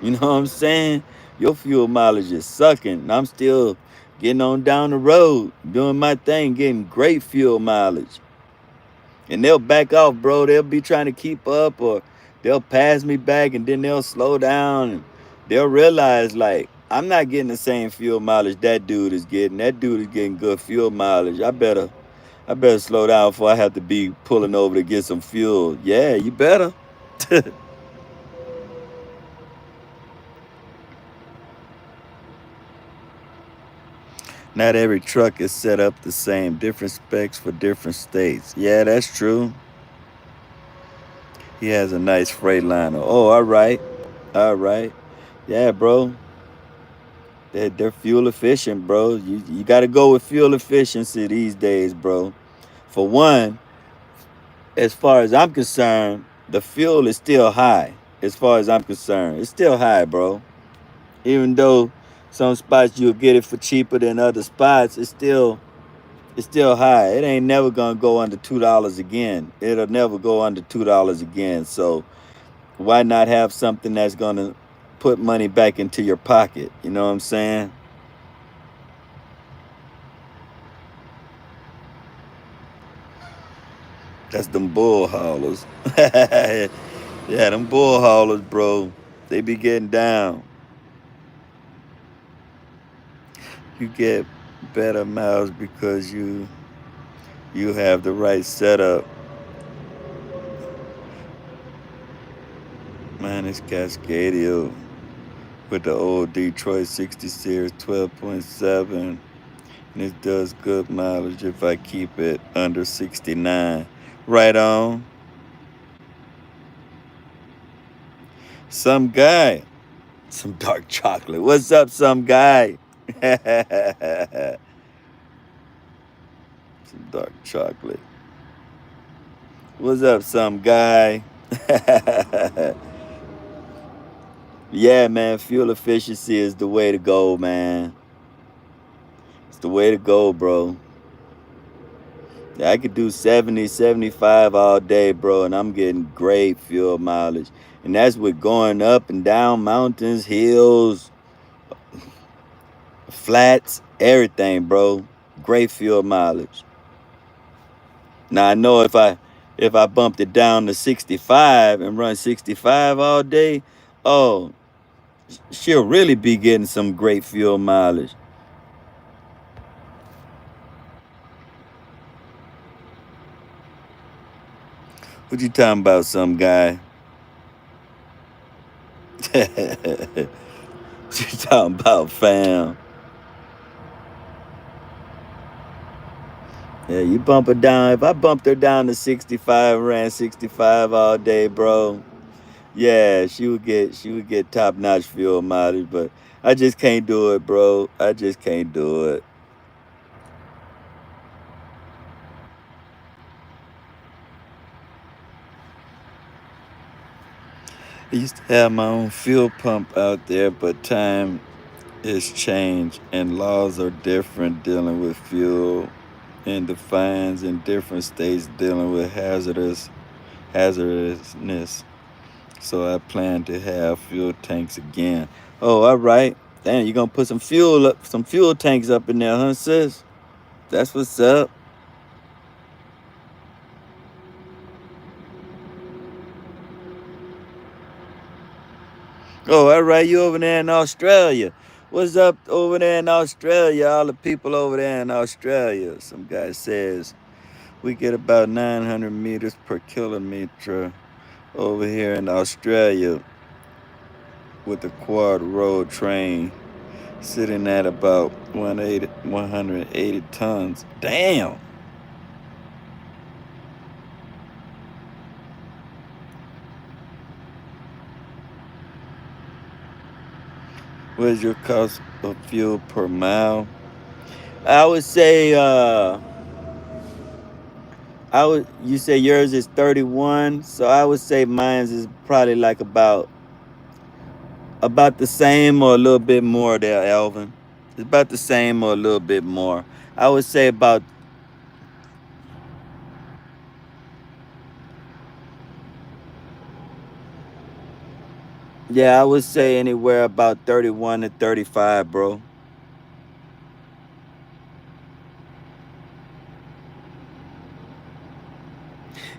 You know what I'm saying? Your fuel mileage is sucking. And I'm still getting on down the road, doing my thing, getting great fuel mileage. And they'll back off, bro. They'll be trying to keep up, or they'll pass me back, and then they'll slow down, and they'll realize, like, I'm not getting the same fuel mileage that dude is getting. That dude is getting good fuel mileage. I better slow down before I have to be pulling over to get some fuel. Yeah, you better. Not every truck is set up the same. Different specs for different states. Yeah, that's true. He has a nice Freightliner. Oh, all right. All right. Yeah, bro. They're fuel efficient, bro. You got to go with fuel efficiency these days, bro. For one, as far as I'm concerned, the fuel is still high. As far as I'm concerned, it's still high, bro. Even though some spots you'll get it for cheaper than other spots, it's still high. It ain't never gonna go under $2 again. It'll never go under $2 again. So why not have something that's gonna put money back into your pocket? You know what I'm saying? That's them bull haulers. Yeah, them bull haulers, bro. They be getting down. You get better miles because you have the right setup. Man, it's Cascadia with the old Detroit 60 series 12.7. And it does good mileage if I keep it under 69. Right on. Some guy. Some dark chocolate. What's up, some guy? Some dark chocolate. What's up, some guy? Yeah, man, fuel efficiency is the way to go, man. It's the way to go, bro. Yeah, I could do 70, 75 all day, bro, and I'm getting great fuel mileage. And that's with going up and down mountains, hills, flats, everything, bro. Great fuel mileage. Now I know if I bumped it down to 65 and run 65 all day, oh, she'll really be getting some great fuel mileage. What you talking about, some guy? What you talking about, fam? Yeah, you bump her down. If I bumped her down to 65, ran 65 all day, bro. Yeah, she would get top notch fuel mileage, but I just can't do it, bro. I just can't do it. I used to have my own fuel pump out there, but time has changed and laws are different dealing with fuel and the fines in different states dealing with hazardous hazardousness. So I plan to have fuel tanks again. Oh, all right. Damn, you gonna put some fuel tanks up in there, huh, sis? That's what's up. Oh, all right. You over there in Australia? What's up over there in Australia? All the people over there in Australia. Some guy says we get about 900 meters per kilometer over here in Australia with the quad road train sitting at about 180 tons. Damn. What is your cost of fuel per mile? I would say you say yours is 31, so I would say mine's is probably like about the same or a little bit more there, Alvin. It's about the same or a little bit more. I would say about, yeah, I would say anywhere about 31 to 35, bro.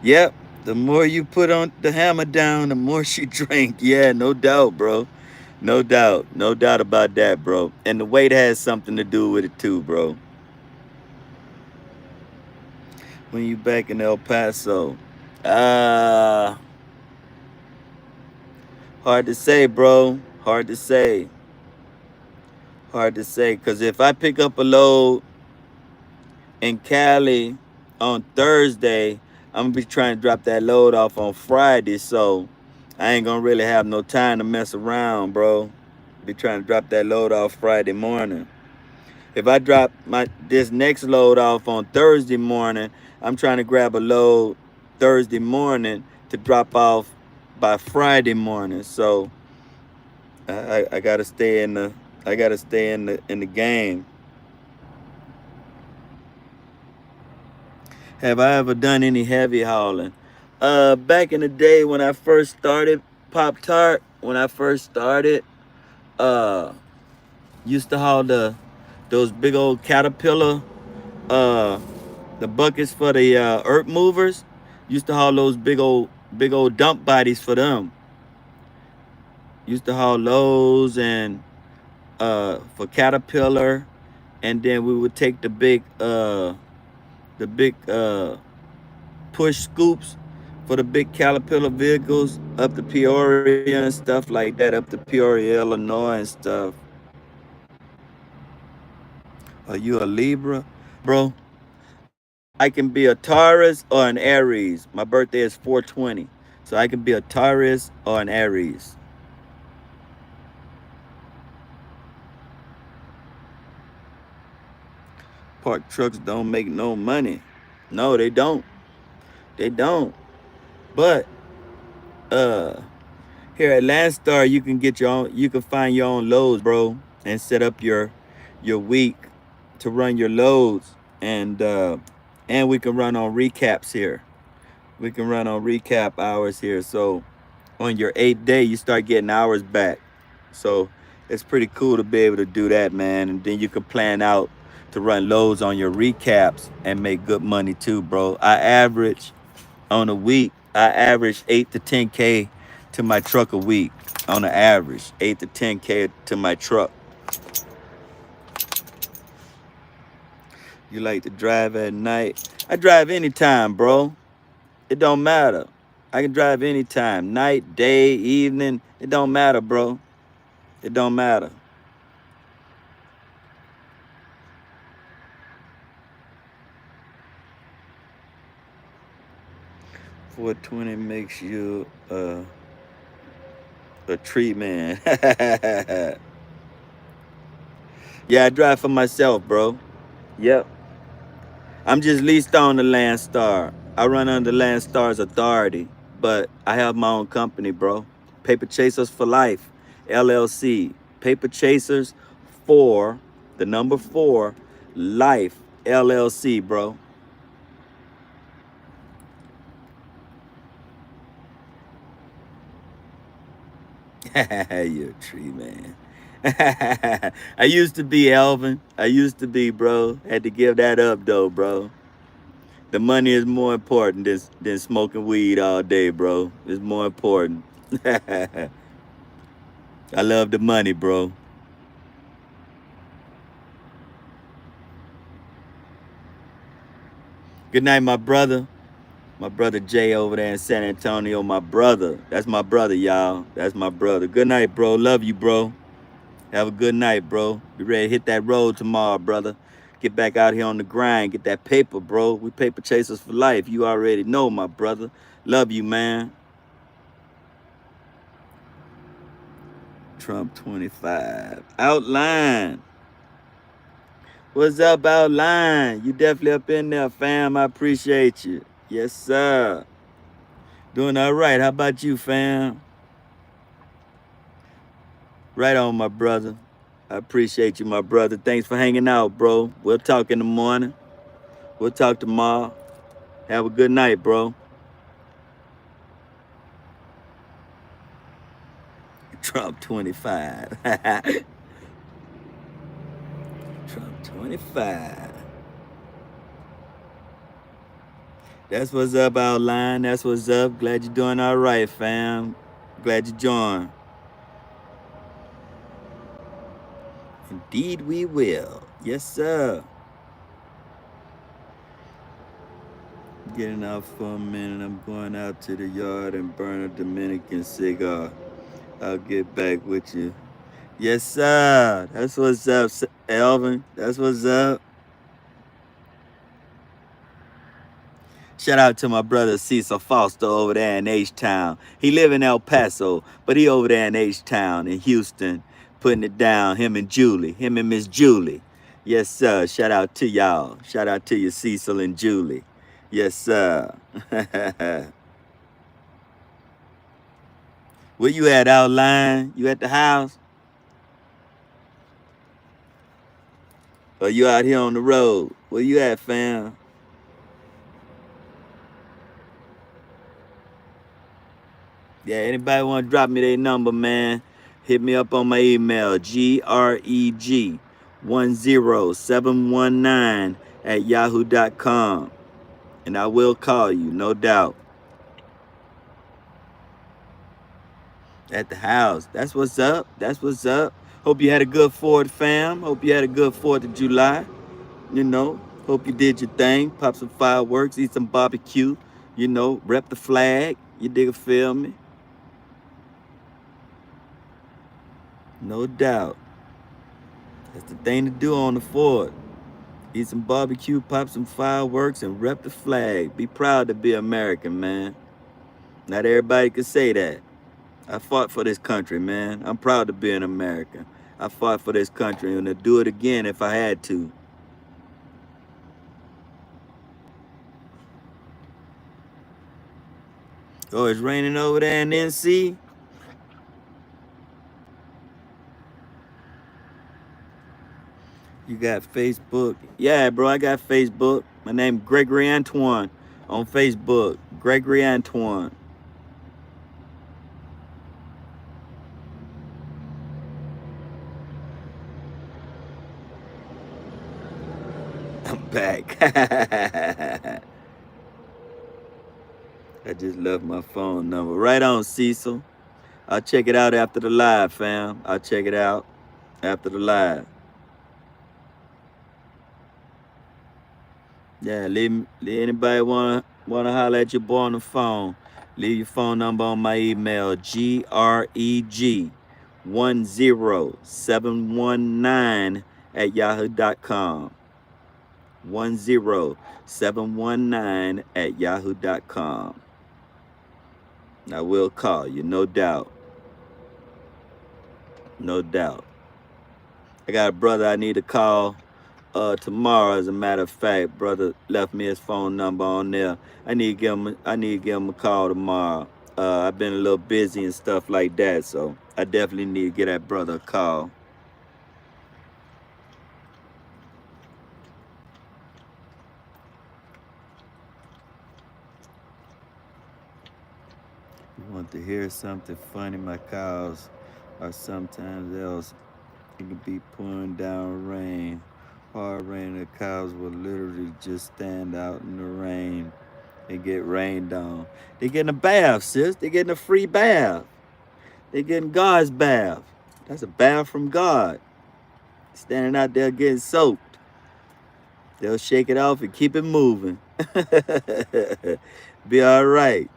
Yep. The more you put on the hammer down, the more she drank. Yeah, no doubt, bro. No doubt. No doubt about that, bro. And the weight has something to do with it too, bro. When you back in El Paso. Uh Hard to say, bro. Hard to say. Hard to say. Cause if I pick up a load in Cali on Thursday, I'm gonna be trying to drop that load off on Friday, so I ain't gonna really have no time to mess around, bro. Be trying to drop that load off Friday morning. If I drop my this next load off on Thursday morning, I'm trying to grab a load Thursday morning to drop off by Friday morning. So I gotta stay in the I gotta stay in the game. Have I ever done any heavy hauling? Back in the day when I first started Pop Tart, when I first started, uh, used to haul those big old Caterpillar, uh, the buckets for the earth movers. Used to haul those big old dump bodies for them. Used to haul those and for Caterpillar, and then we would take the big push scoops for the big Caterpillar vehicles up to Peoria and stuff like that, up to Peoria, Illinois and stuff. Are you a Libra? Bro, I can be a Taurus or an Aries. My birthday is 420. So I can be a Taurus or an Aries. Park trucks don't make no money. No, they don't. They don't. But uh here at Landstar, you can find your own loads, bro, and set up your week to run your loads, and we can run on recaps here. We can run on recap hours here. So on your 8th day, you start getting hours back. So it's pretty cool to be able to do that, man. And then you can plan out to run loads on your recaps and make good money too, bro. On a week, I average 8 to 10K to my truck a week. On an average, 8 to 10K to my truck. You like to drive at night? I drive anytime, bro. It don't matter. I can drive anytime. Night, day, evening. It don't matter, bro. It don't matter. 420 makes you a tree man. Yeah, I drive for myself, bro. Yep. I'm just leased on the Landstar. I run under Landstar's authority, but I have my own company, bro. Paper Chasers for Life, LLC. Paper Chasers for the number 4 Life, LLC, bro. You're a tree, man. I used to be Elvin. I used to be, bro. Had to give that up, though, bro. The money is more important than smoking weed all day, bro. It's more important. I love the money, bro. Good night, my brother. My brother Jay over there in San Antonio. My brother. That's my brother, y'all. That's my brother. Good night, bro. Love you, bro. Have a good night, bro. Be ready to hit that road tomorrow, brother. Get back out here on the grind. Get that paper, bro. We paper chasers for life. You already know, my brother. Love you, man. Trump 25. Outline. What's up, Outline? You definitely up in there, fam. I appreciate you. Yes, sir. Doing all right. How about you, fam? Right on, my brother. I appreciate you, my brother. Thanks for hanging out, bro. We'll talk in the morning. We'll talk tomorrow. Have a good night, bro. Trump 25. Trump 25. That's what's up, Outline. That's what's up. Glad you're doing all right, fam. Glad you joined. Indeed, we will. Yes, sir. Getting out for a minute. I'm going out to the yard and burn a Dominican cigar. I'll get back with you. Yes, sir. That's what's up, Elvin. That's what's up. Shout out to my brother Cecil Foster over there in H-Town. He live in El Paso, but he over there in H-Town in Houston, putting it down, him and Miss Julie. Yes, sir. Shout out to y'all. Shout out to you, Cecil and Julie. Yes, sir. Where you at, Outline? You at the house? Or you out here on the road? Where you at, fam? Yeah, anybody want to drop me their number, man? Hit me up on my email, greg10719 at yahoo.com. And I will call you, no doubt. At the house. That's what's up. That's what's up. Hope you had a good 4th, fam. Hope you had a good 4th of July. You know, hope you did your thing. Pop some fireworks, eat some barbecue. You know, rep the flag. You dig, feel me? No doubt. That's the thing to do on the 4th. Eat some barbecue, pop some fireworks, and rep the flag. Be proud to be American, man. Not everybody can say that. I fought for this country, man. I'm proud to be an American. I fought for this country and to do it again if I had to. Oh, it's raining over there in NC? You got Facebook? Yeah, bro, I got Facebook. My name Gregory Antoine on Facebook. Gregory Antoine. I'm back. I just left my phone number. Right on, Cecil. I'll check it out after the live, fam. I'll check it out after the live. Yeah, leave anybody wanna holler at your boy on the phone. Leave your phone number on my email, greg10719 at yahoo.com. 10719 at yahoo.com. I will call you, no doubt. No doubt. I got a brother I need to call tomorrow. As a matter of fact, brother left me his phone number on there. I need to give him a call tomorrow. I've been a little busy and stuff like that, so I definitely need to get that brother a call. You want to hear something funny? My cows or sometimes else it could be pouring down rain. Hard rain, the cows will literally just stand out in the rain and get rained on. They're getting a bath, sis. They're getting a free bath. They're getting God's bath. That's a bath from God. Standing out there getting soaked. They'll shake it off and keep it moving. Be all right.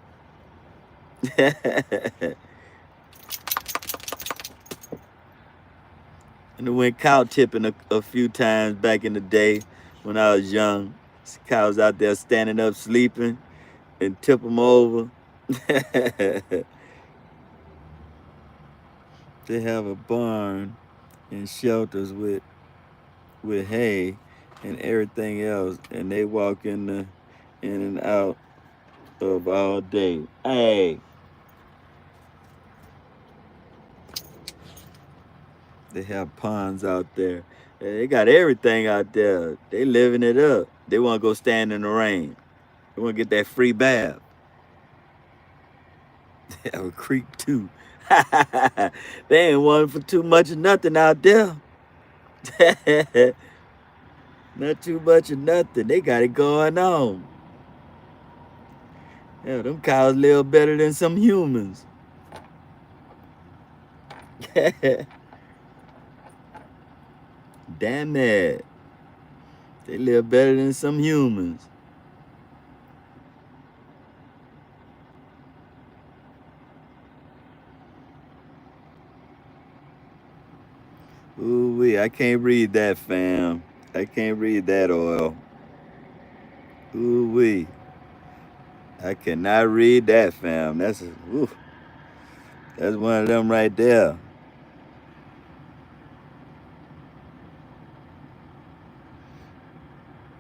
And I went cow tipping a few times back in the day when I was young. Cows out there standing up sleeping and tip them over. They have a barn and shelters with hay and everything else, and they walk in and out of all day. Hey, they have ponds out there. They got everything out there. They living it up. They want to go stand in the rain. They want to get that free bath. They have a creek too. They ain't one for too much of nothing out there. Not too much of nothing. They got it going on. Yeah, them cows live better than some humans. Damn it. They live better than some humans. Ooh-wee, I can't read that, fam. I can't read that, oil. Ooh-wee. I cannot read that, fam. That's one of them right there.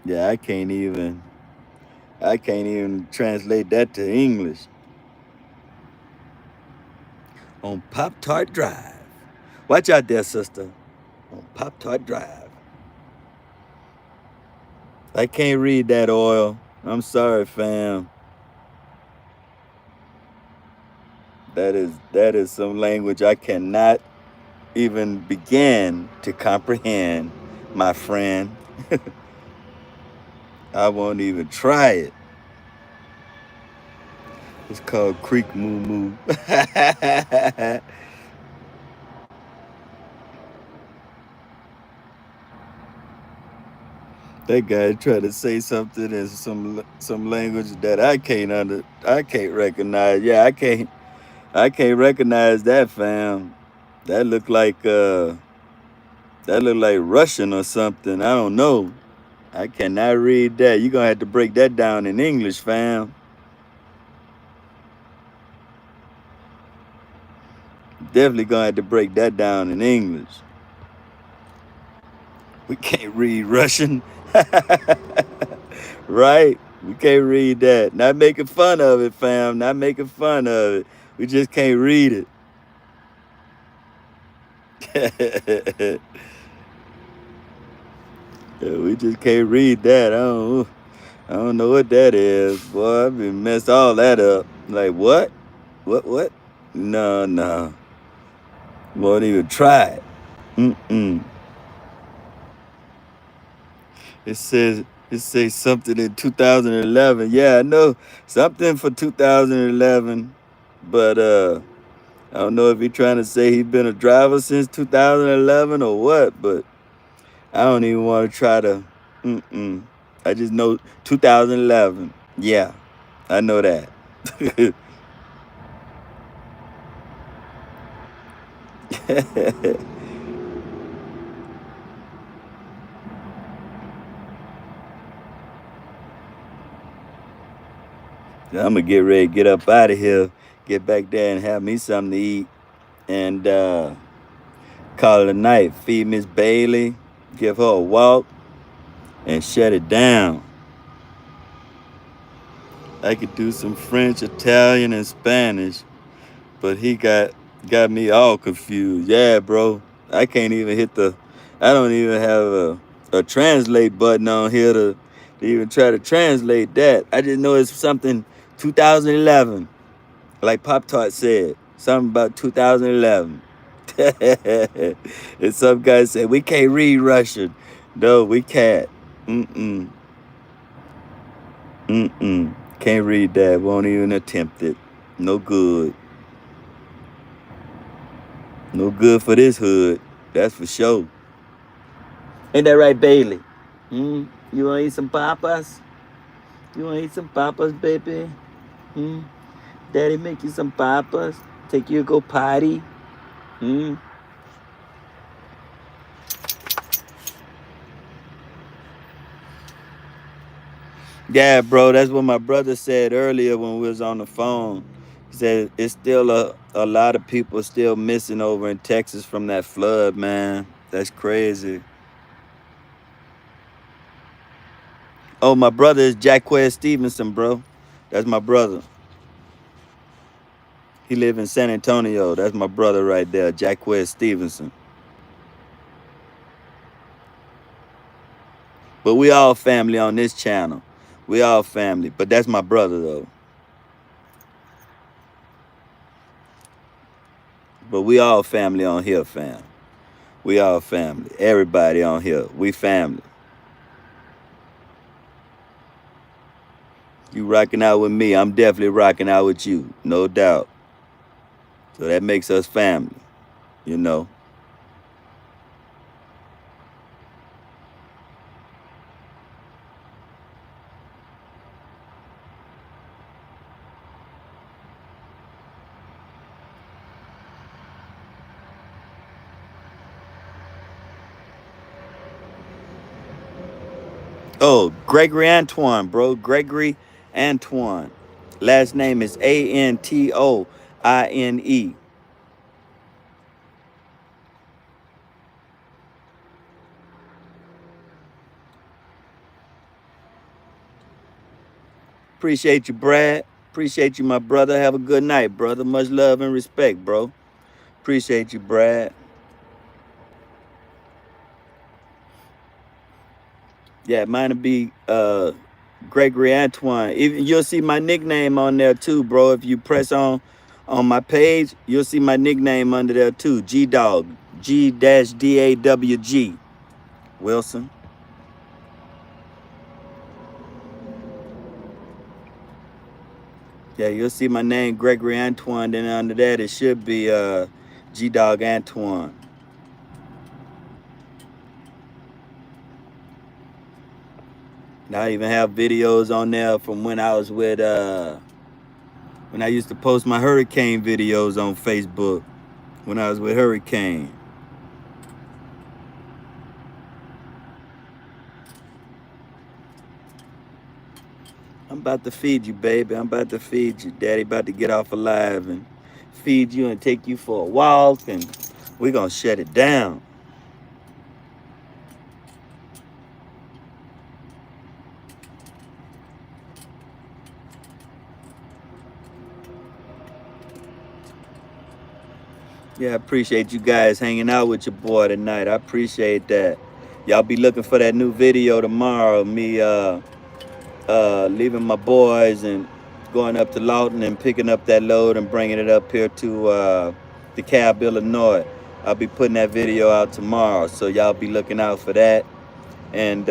Yeah, I can't even translate that to English. On Pop Tart Drive. Watch out there, sister. On Pop Tart Drive. I can't read that, oil. I'm sorry, fam. That is some language I cannot even begin to comprehend, my friend. I won't even try it. It's called Creek Moo Moo. That guy tried to say something in some language that I can't recognize. Yeah, I can't recognize that, fam. That looked like Russian or something. I don't know. I cannot read that. You're gonna have to break that down in English, fam. Definitely gonna have to break that down in English. We can't read Russian. Right? We can't read that. Not making fun of it, fam. Not making fun of it. We just can't read it. We just can't read that. I don't know what that is. Boy, I've been messed all that up. Like what? What? No. Won't even try it. Mm-mm. It says something in 2011. Yeah, I know something for 2011, but I don't know if he's trying to say he's been a driver since 2011 or what. But I don't even want to try to. I just know 2011. Yeah, I know that. I'm gonna get ready to get up out of here, get back there and have me something to eat, and call it a night. Feed Miss Bailey, give her a walk, and shut it down. I could do some French, Italian, and Spanish, but he got me all confused. Yeah, bro, I can't even I don't even have a translate button on here to even try to translate that. I just know it's something 2011, like Pop Tart said, something about 2011. And some guys say, we can't read Russian. No, we can't. Mm-mm. Mm-mm. Can't read that. Won't even attempt it. No good. No good for this hood. That's for sure. Ain't that right, Bailey? You want to eat some papas? You want to eat some papas, baby? Hmm? Daddy make you some papas? Take you to go potty? Hmm? Yeah, bro, that's what my brother said earlier when we was on the phone. He said it's still a lot of people still missing over in Texas from that flood, man. That's crazy. Oh, my brother is Jacquez Stevenson, bro. That's my brother. He live in San Antonio. That's my brother right there, Jacquez Stevenson. But we all family on this channel. We all family. But that's my brother though. But we all family on here, fam. We all family. Everybody on here. We family. You rocking out with me. I'm definitely rocking out with you. No doubt. So that makes us family, you know. Oh, Gregory Antoine, bro. Gregory Antoine. Last name is Antoine. Appreciate you, Brad. Appreciate you, my brother. Have a good night, brother. Much love and respect, bro. Appreciate you, Brad. Yeah, mine will be Gregory Antoine. Even you'll see my nickname on there too, bro. If you press on my page, you'll see my nickname under there too. G-DAWG. G-DAWG. Wilson. Yeah, you'll see my name, Gregory Antoine. Then under that, it should be G-DAWG Antoine. Now I even have videos on there from when I was with when I used to post my hurricane videos on Facebook. When I was with Hurricane. I'm about to feed you, baby. I'm about to feed you. Daddy about to get off alive and feed you and take you for a walk, and we're gonna shut it down. Yeah, I appreciate you guys hanging out with your boy tonight. I appreciate that. Y'all be looking for that new video tomorrow. Me leaving my boys and going up to Lawton and picking up that load and bringing it up here to DeKalb, Illinois. I'll be putting that video out tomorrow, so y'all be looking out for that. And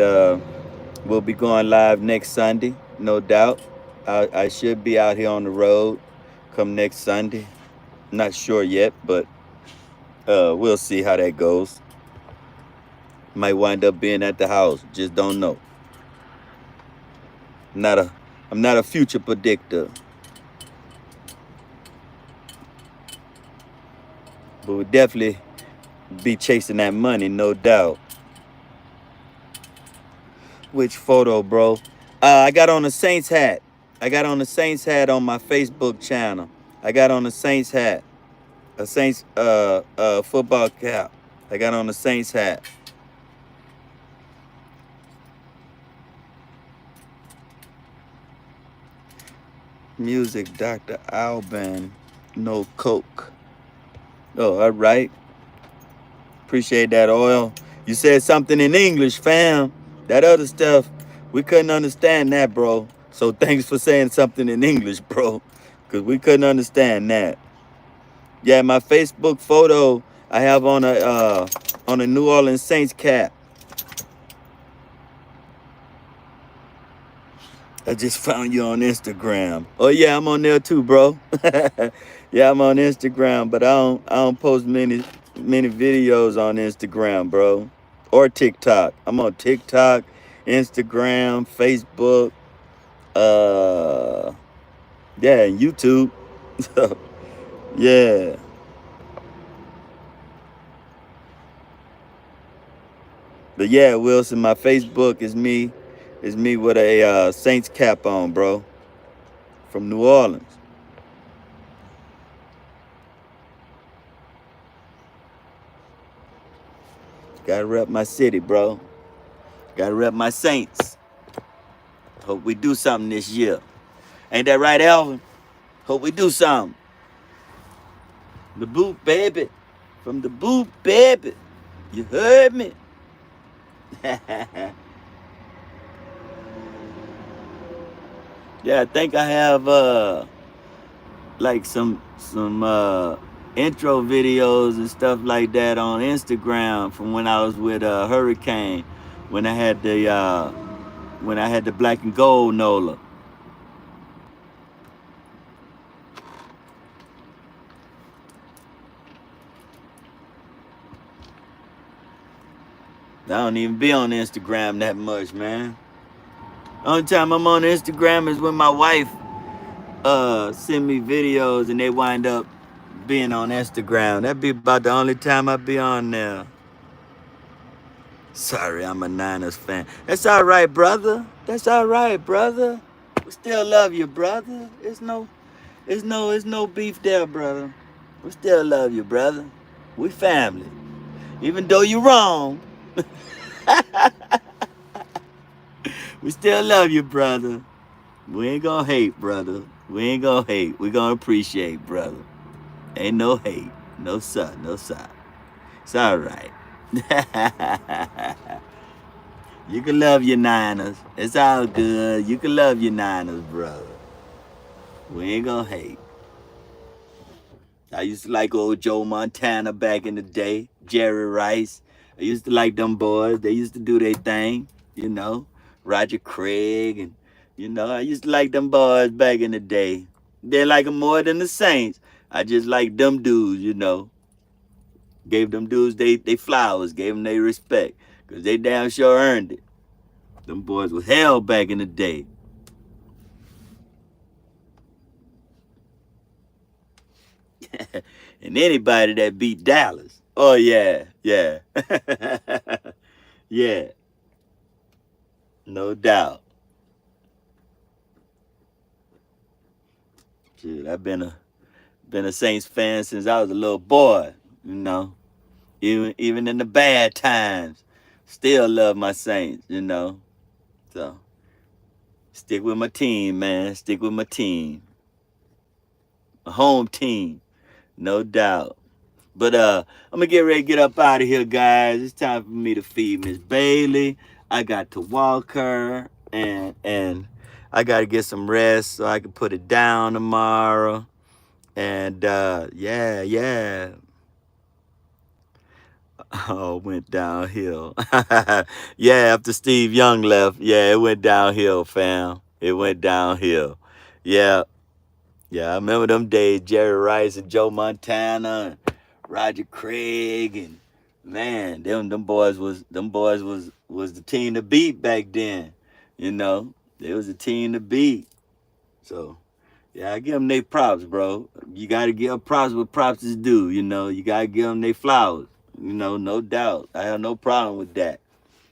we'll be going live next Sunday, no doubt. I should be out here on the road come next Sunday. Not sure yet, but we'll see how that goes. Might wind up being at the house, just don't know. I'm not a future predictor. But we'll definitely be chasing that money, no doubt. Which photo, bro? I got on a Saints hat. I got on a Saints hat on my Facebook channel. I got on a Saints hat. A Saints football cap. I got on a Saints hat. Music, Dr. Alban. No coke. Oh, all right. Appreciate that, Oil. You said something in English, fam. That other stuff, we couldn't understand that, bro. So thanks for saying something in English, bro. Because we couldn't understand that. Yeah, my Facebook photo, I have on a New Orleans Saints cap. I just found you on Instagram. Oh yeah, I'm on there too, bro. Yeah, I'm on Instagram, but I don't post many videos on Instagram, bro. Or TikTok. I'm on TikTok, Instagram, Facebook, uh yeah, and YouTube. Yeah. But yeah, Wilson, my Facebook is me with a Saints cap on, bro. From New Orleans. Gotta rep my city, bro. Gotta rep my Saints. Hope we do something this year. Ain't that right, Alvin? Hope we do something. The boot, baby. From the boot, baby. You heard me? Yeah, I think I have like some intro videos and stuff like that on Instagram from when I was with Hurricane, when I had the black and gold Nola. I don't even be on Instagram that much, man. Only time I'm on Instagram is when my wife send me videos and they wind up being on Instagram. That'd be about the only time I be on there. Sorry, I'm a Niners fan. That's all right, brother. That's all right, brother. We still love you, brother. It's no beef there, brother. We still love you, brother. We family. Even though you're wrong, we still love you, brother. We ain't gonna hate, brother. We ain't gonna hate. We gonna appreciate, brother. Ain't no hate. No sir, no sir. It's all right. You can love your Niners. It's all good. You can love your Niners, brother. We ain't gonna hate. I used to like old Joe Montana back in the day, Jerry Rice. I used to like them boys. They used to do their thing, you know. Roger Craig and I used to like them boys back in the day. They like them more than the Saints. I just like them dudes. Gave them dudes they flowers, gave them their respect, cause they damn sure earned it. Them boys was hell back in the day. And anybody that beat Dallas, oh yeah, yeah, yeah, no doubt. Shit, I've been a Saints fan since I was a little boy. You know, even in the bad times, still love my Saints. So stick with my team, man. Stick with my team, my home team, no doubt. But I'm gonna get ready to get up out of here, guys. It's time for me to feed Miss Bailey. I got to walk her, and I got to get some rest so I can put it down tomorrow. And yeah, yeah. Oh, it went downhill. Yeah, after Steve Young left, yeah, it went downhill, fam. It went downhill. Yeah, yeah. I remember them days, Jerry Rice and Joe Montana, and Roger Craig, and man, them boys was the team to beat back then. They was the team to beat. So yeah, I give them their props, bro. You got to give props what props is due. You got to give them their flowers. No doubt. I have no problem with that.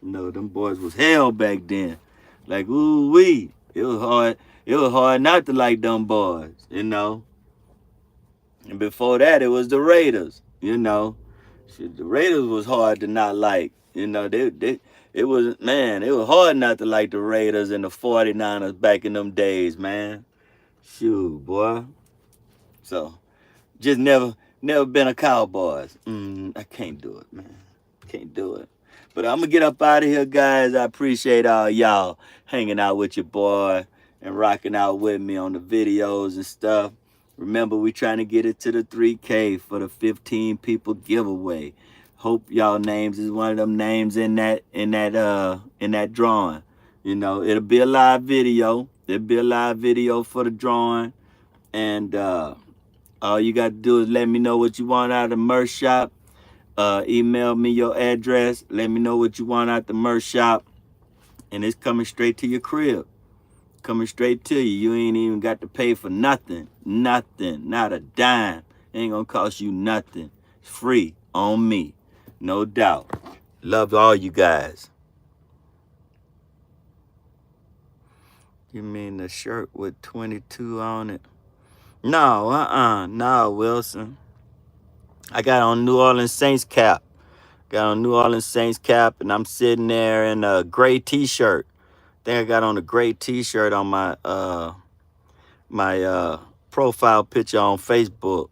Them boys was hell back then. Like, ooh wee. It was hard. It was hard not to like them boys. And before that, it was the Raiders. Shit, the Raiders was hard to not like. It was hard not to like the Raiders and the 49ers back in them days, man. Shoot, boy. So, just never been a Cowboys. I can't do it, man. Can't do it. But I'm gonna get up out of here, guys. I appreciate all y'all hanging out with your boy and rocking out with me on the videos and stuff. Remember, we trying to get it to the 3K for the 15 people giveaway. Hope y'all names is one of them names in that drawing. You know, it'll be a live video. It'll be a live video for the drawing. And all you got to do is let me know what you want out of the merch shop. Email me your address. Let me know what you want out the merch shop. And it's coming straight to your crib. Coming straight to you. You ain't even got to pay for nothing. Nothing. Not a dime. It ain't gonna cost you nothing. It's free on me. No doubt. Love all you guys. You mean the shirt with 22 on it? No, no, Wilson. I got on New Orleans Saints cap. Got on New Orleans Saints cap, and I'm sitting there in a gray t-shirt. I think I got on a gray t-shirt on my profile picture on Facebook.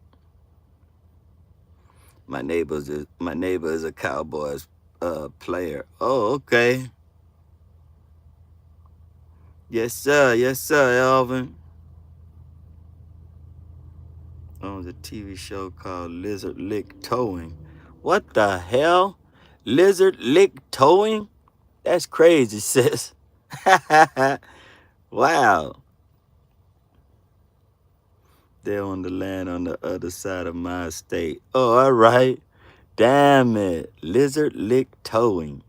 My neighbor is a Cowboys player. Oh, okay. Yes, sir, Elvin. Owns a TV show called Lizard Lick Towing. What the hell? Lizard Lick Towing? That's crazy, sis. Wow. They're on the land on the other side of my estate. Oh, all right. Damn it. Lizard Lick Towing.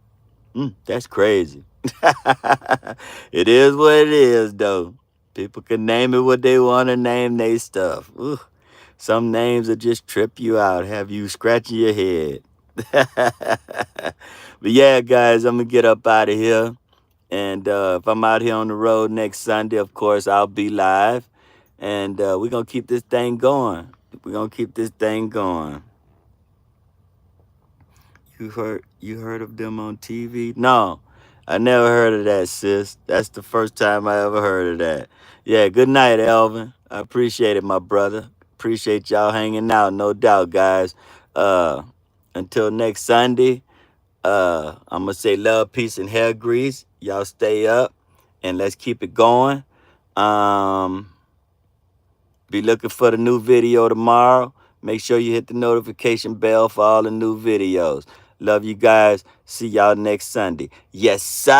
That's crazy. It is what it is, though. People can name it what they want to name their stuff. Ooh, some names will just trip you out, have you scratching your head. But yeah, guys, I'm going to get up out of here. And if I'm out here on the road next Sunday, of course, I'll be live. And we're going to keep this thing going. We're going to keep this thing going. You heard of them on TV? No, I never heard of that, sis. That's the first time I ever heard of that. Yeah, good night, Elvin. I appreciate it, my brother. Appreciate y'all hanging out, no doubt, guys. Uh, until next Sunday, I'm gonna say love, peace, and hair grease. Y'all stay up and let's keep it going. Be looking for the new video tomorrow. Make sure you hit the notification bell for all the new videos. Love you guys. See y'all next Sunday. Yes, sir.